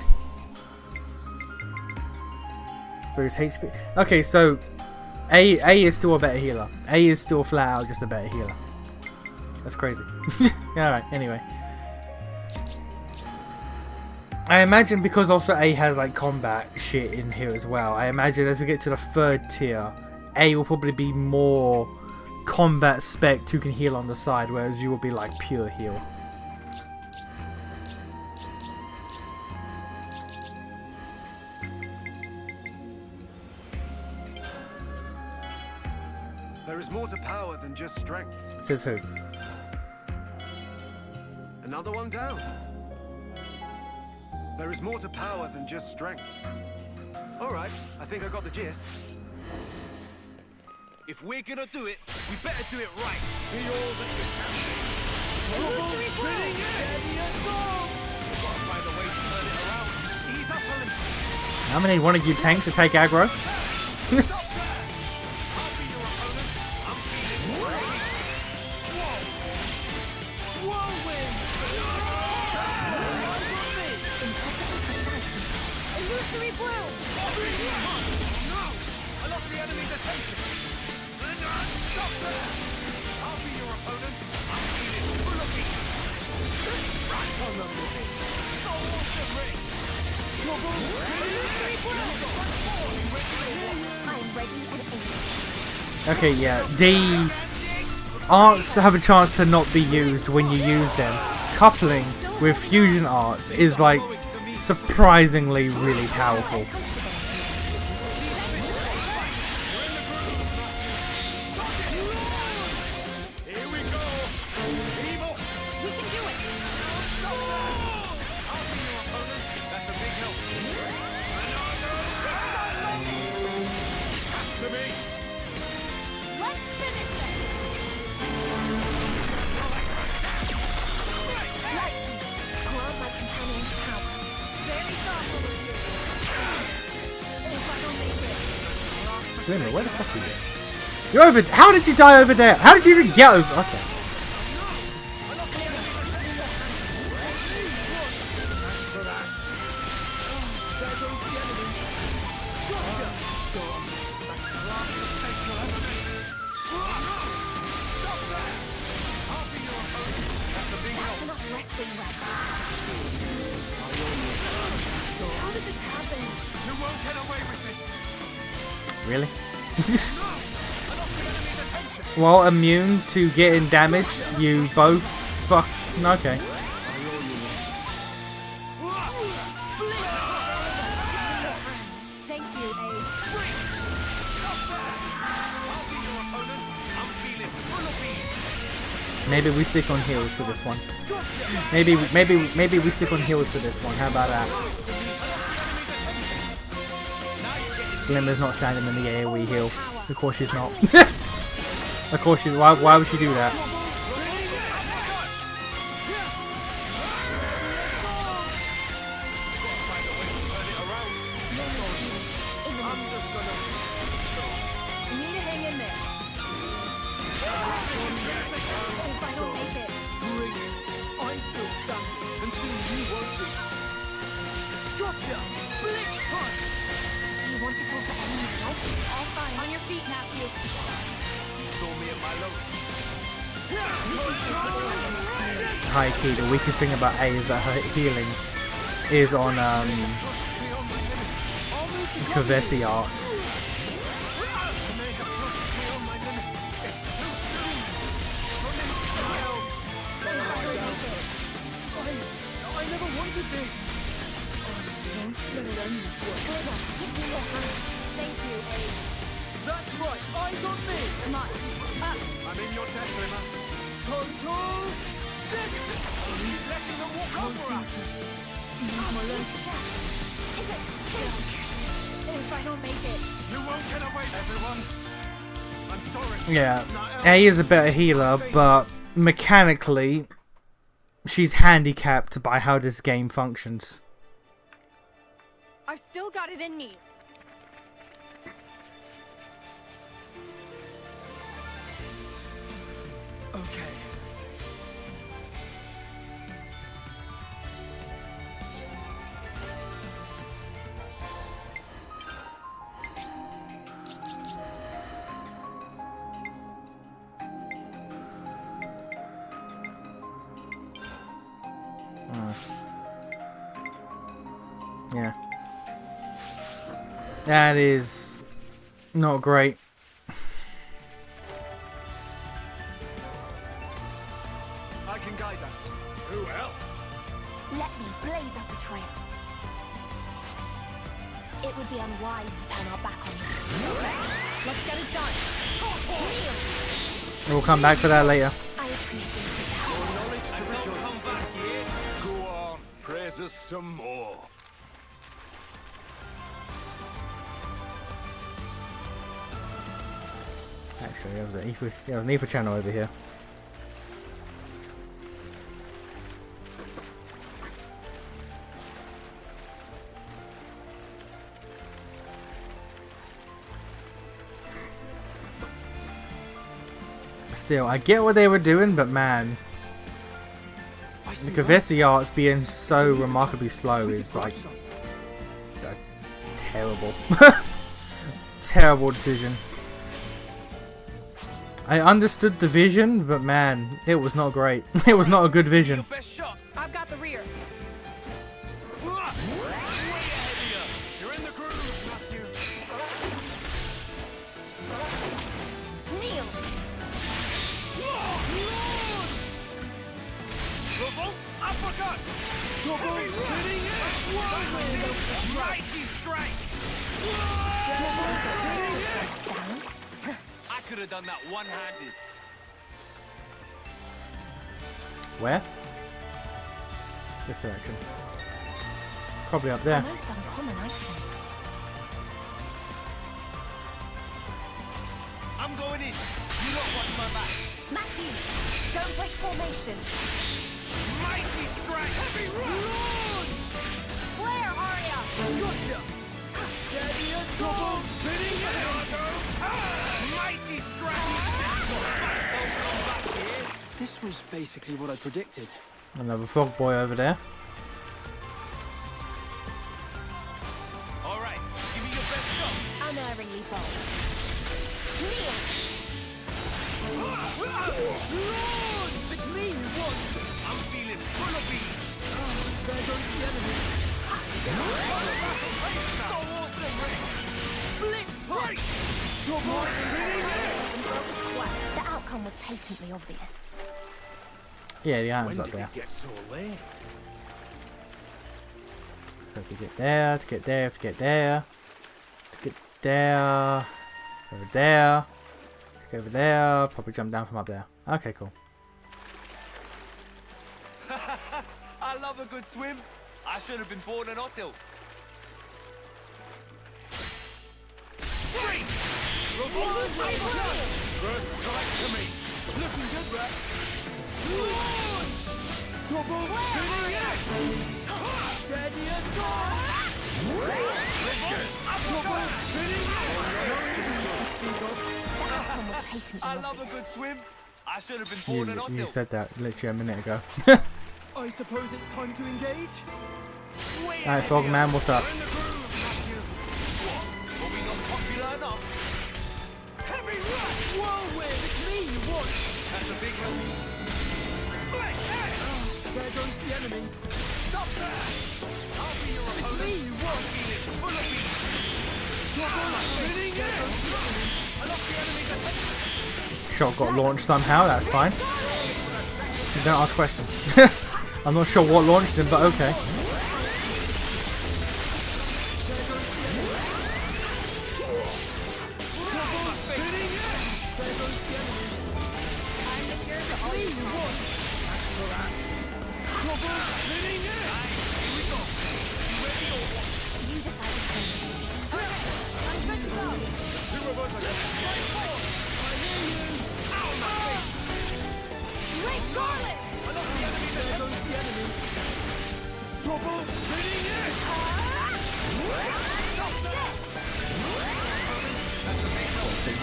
Boost HP. Okay, so A is still a better healer. A is still flat out just a better healer. That's crazy. Alright, anyway. I imagine because also A has like combat shit in here as well. I imagine as we get to the 3rd tier, A will probably be more combat spec who can heal on the side, whereas you will be like pure heal. There is more to power than just strength. Says who? Another one down. There is more to power than just strength. Alright, I think I got the gist. If we're gonna do it, we better do it right. Be all that you can be. Trouble spinning it! We've got to find a way to turn it around. Ease up on him. How many one of you tanks to take aggro? Okay, yeah, the arts have a chance to not be used when you use them. Coupling with fusion arts is like surprisingly really powerful. Glimmer, where the fuck are you? You're over. How did you die over there? How did you even get over? Okay. Really? Well, immune to getting damaged, you both fuck. Okay. Maybe we stick on heals for this one. Maybe we stick on heals for this one. How about that? Glimmer's not standing in the AoE heal. Of course she's not. Of course she. Why would she do that? On your feet, Matthew. High key, the weakest thing about A is that her healing is on Kavesi arts. I never wanted this. Eyes on me! Come on. Up. I'm in your death, Rimmer. Total distance! He's letting them walk over us! Use my leg. Is it still? If I don't make it. You won't get away, everyone! I'm sorry. Yeah, A is a better healer, but mechanically, she's handicapped by how this game functions. I've still got it in me. Okay. Yeah. That is not great. I can guide us. Who else? Let me blaze us a trail. It would be unwise to turn our back on them. Let's get it done. We'll come back for that later. I appreciate Go on, praise us some more. Actually, there was an Ether channel over here. Still, I get what they were doing, but man, the Kavesi arts being so remarkably slow is like a terrible, terrible decision. I understood the vision, but man, it was not great. It was not a good vision. I've got the rear. You're in the groove, Matthew. Kneel. Revolt uppercut! Double spinning it! Mighty strike! Double spinning it! I could have done that one-handed. Where? This direction. Probably up there. most uncommon item. I'm going in. You don't watch my back. Matthew, don't break formation. Mighty strike! Heavy run! Flare, Arya. Gotcha! Steady and double spinning it! Mighty strike! This was basically what I predicted. Another frog boy over there. All right, give me your best shot. Unerringly bold. It's me who won! I'm feeling full of bees. There goes the enemy. So awesome, Rick. Blitz punch! Double spinning it! The outcome was patently obvious. Yeah, the item's up there. Get so late. So to get there, to get there, to get there, to get there, over there, to get over there, probably jump down from up there. Okay, cool. I love a good swim. I should have been born an Ottil. First strike to me. Looking good, Rex. Double spinning it! Steady and go! Double spinning it! I love a good swim. I should have been born an You Ottil. said that literally a minute ago. I suppose it's time to engage? Alright, Frogman, what's up? Are we not popular enough? Heavy rush! Whirlwind! It's me you want! That's a big help. There goes the enemy. Stop there! I'll be your opponent. It's me you want! Full of bees. Double spinning it! I lost the enemy's attention. Shot got launched somehow, that's fine. You don't ask questions. I'm not sure what launched him, but okay. Double spinning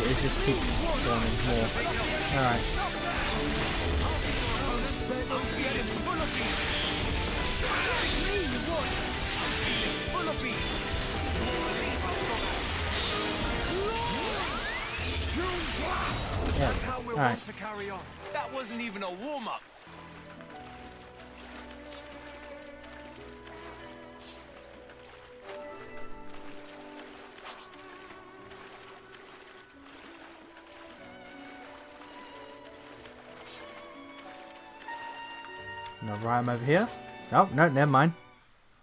it just keeps spawning more. Alright. Yeah. Alright. That wasn't even a warm-up. No, right, I'm over here. Oh, no, never mind.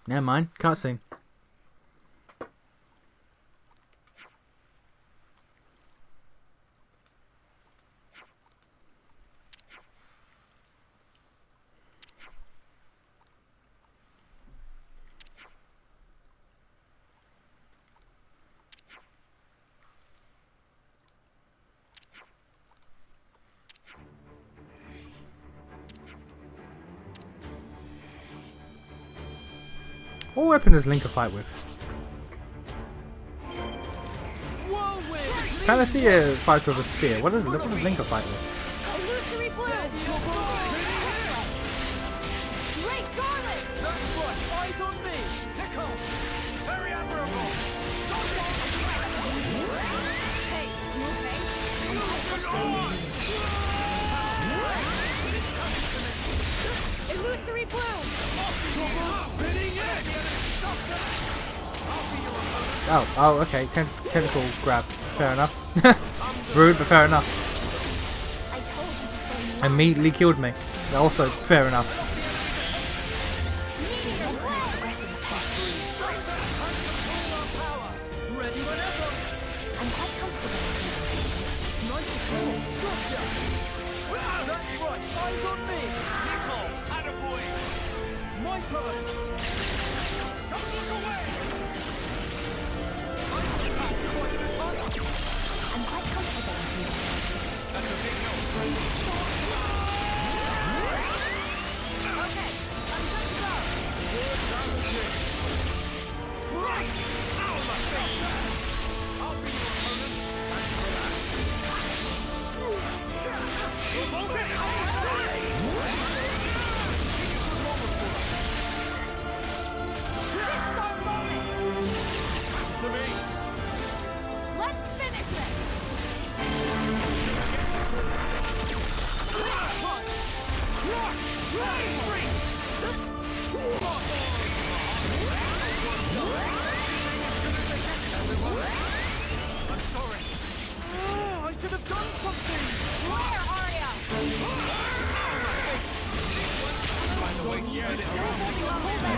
Never mind. Cutscene. What weapon does Link fight with? Panacea fights with a spear. What does Link fight with? Illusory blue! Great Garland! That's right, eyes on me! Nico! Very admirable! Hey, you okay? Illusory blue! Oh, okay. Tentacle grab. Fair enough. Rude, but fair enough. Immediately killed me. Also, fair enough.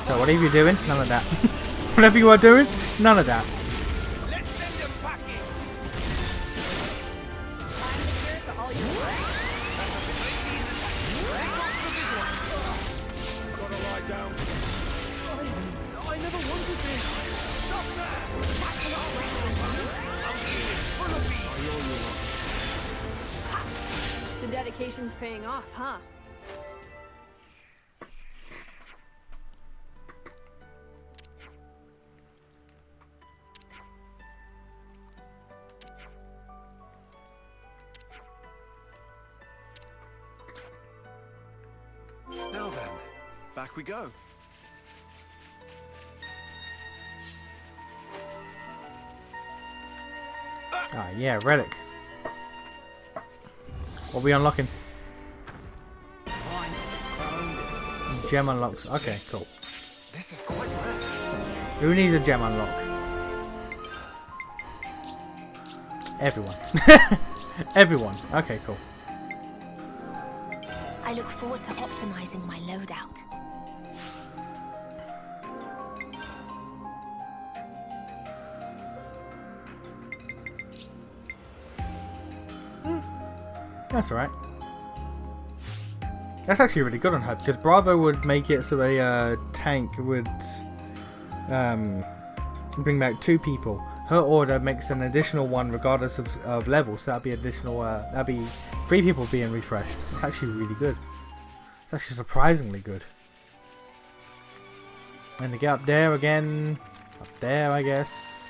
So whatever you're doing, none of that. Whatever you are doing, none of that. The dedication's paying off, huh? Now then, back we go. Ah, yeah, relic. What are we unlocking? Gem unlocks. Okay, cool. This is quite rare. Who needs a gem unlock? Everyone. Everyone. Okay, cool. I look forward to optimizing my loadout. That's alright. That's actually really good on her, because Bravo would make it so a tank would bring back 2 people. Her order makes an additional 1 regardless of level, so that'd be additional. That'd be 3 people being refreshed. It's actually really good. It's actually surprisingly good. And to get up there again, up there, I guess.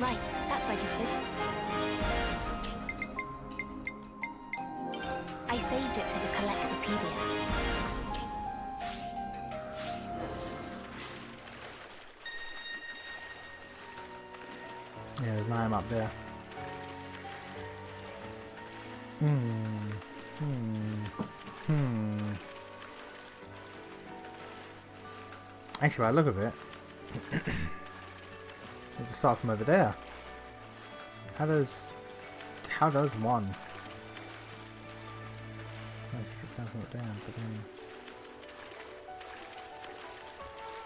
Right, that's registered. I saved it to the Collectopedia. Yeah, there's 9 up there. Actually, by the look of it, we'll just start from over there. How does 1? Let's strip down from it down, but then...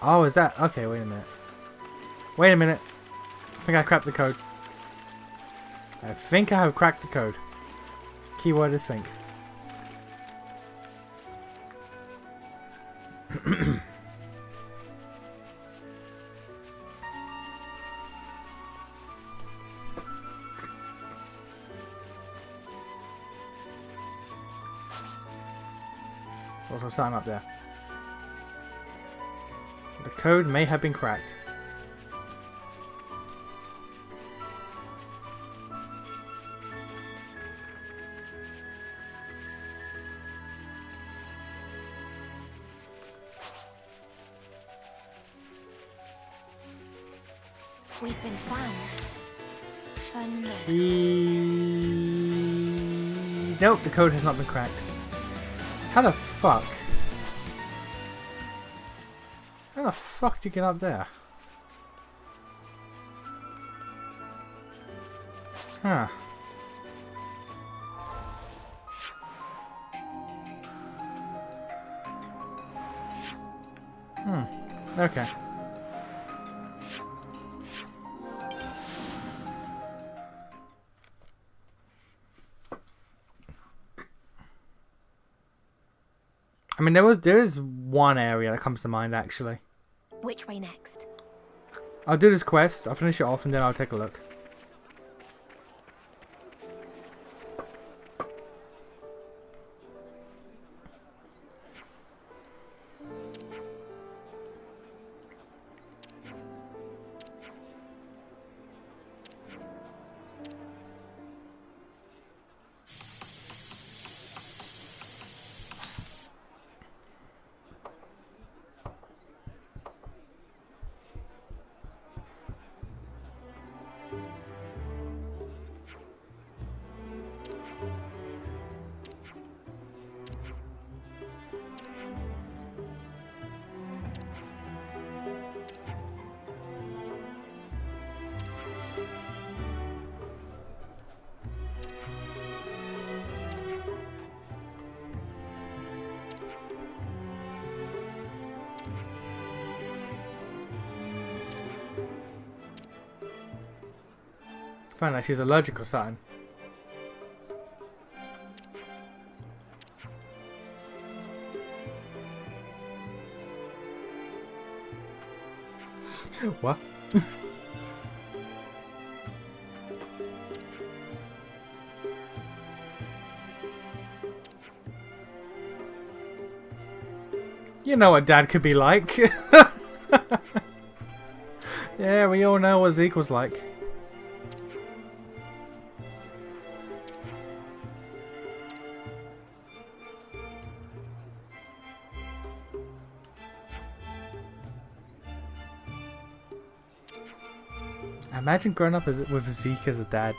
Oh, is that... Okay, wait a minute. Wait a minute. I think I cracked the code. I think I have cracked the code. Keyword is think. Also something up there. The code may have been cracked. We've been found. Fun. Nope, the code has not been cracked. How the fuck? How the fuck do you get up there? Huh. Okay. I mean, there is one area that comes to mind, actually. Which way next? I'll do this quest, I'll finish it off, and then I'll take a look. Find out she's allergic or something. What? You know what Dad could be like. Yeah, we all know what Zeke's like. Imagine growing up with Zeke as a dad.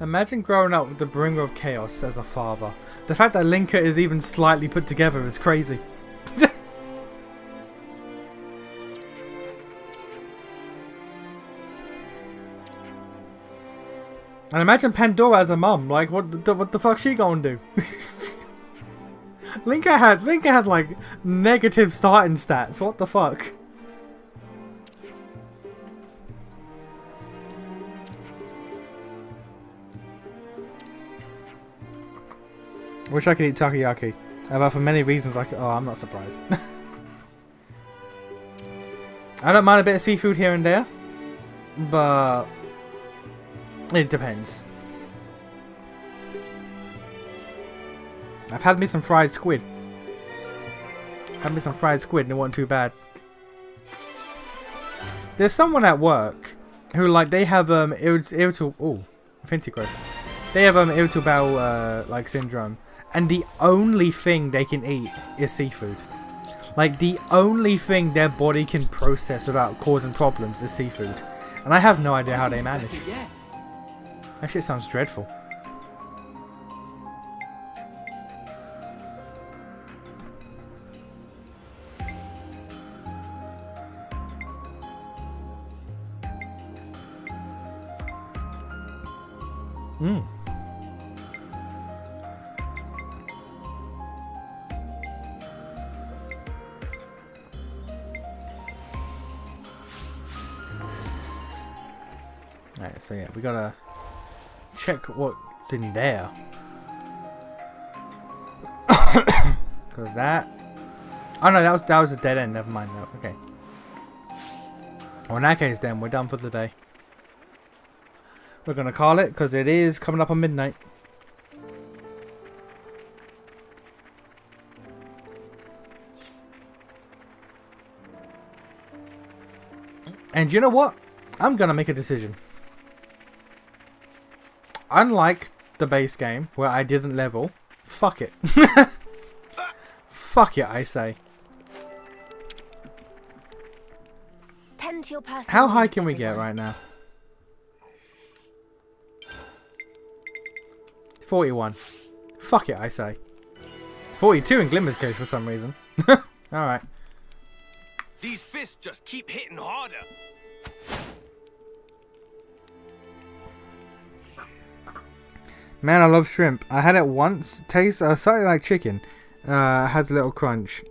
Imagine growing up with the Bringer of Chaos as a father. The fact that Linka is even slightly put together is crazy. And imagine Pandora as a mum. Like, what the fuck's she gonna do? Linka had like negative starting stats. What the fuck? Wish I could eat takoyaki. But for many reasons, oh, I'm not surprised. I don't mind a bit of seafood here and there, but it depends. I've had me some fried squid. And it wasn't too bad. There's someone at work who like they have irritable affinity growth. They have irritable bowel like syndrome, and the only thing they can eat is seafood. Like the only thing their body can process without causing problems is seafood, and I have no idea how they manage. That shit sounds dreadful. Alright, so yeah, we gotta check what's in there. Cause that... Oh no, that was a dead end, never mind. No, okay. Well, in that case then, we're done for the day. We're gonna call it, because it is coming up on midnight. And you know what? I'm gonna make a decision. Unlike the base game, where I didn't level, fuck it. Fuck it, I say. Tend to your personal How high needs, can we get everyone. right now? 41. Fuck it, I say. 42 in Glimmer's case for some reason. Alright. These fists just keep hitting harder. Man, I love shrimp. I had it once. Tastes slightly like chicken. Has a little crunch.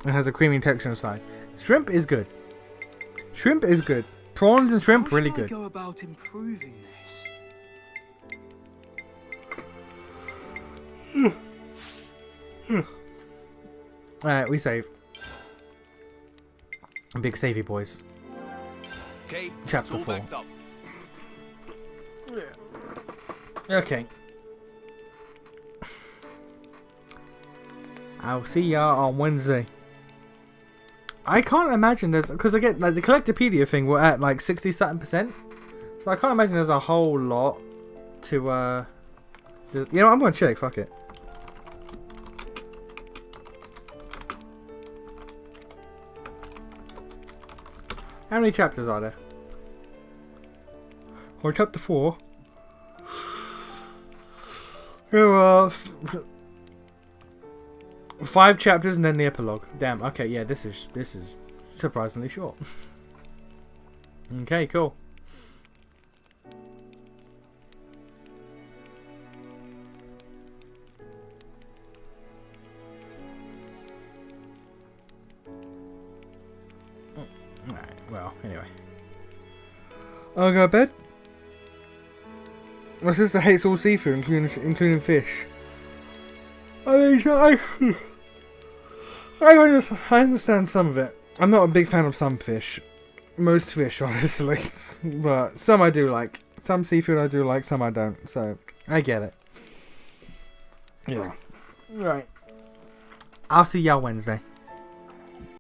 It has a creamy texture inside. Shrimp is good. Shrimp is good. Prawns and shrimp, really good. How should I go about improving this? Alright, we save. Big savey boys. Okay, Chapter it's all 4. backed up. Okay. I'll see y'all on Wednesday. I can't imagine there's... Because again, like the Collectopedia thing, we're at like 60-something%. So I can't imagine there's a whole lot to... you know, I'm going to check. Fuck it. How many chapters are there? Or chapter 4. There are 5 chapters and then the epilogue. Damn. Okay, yeah, this is surprisingly short. Okay, cool. Alright, well, anyway. I'll go to bed. My sister hates all seafood, including fish. I understand some of it. I'm not a big fan of some fish. Most fish, honestly. But some I do like. Some seafood I do like, some I don't. So, I get it. Yeah. Right. I'll see y'all Wednesday.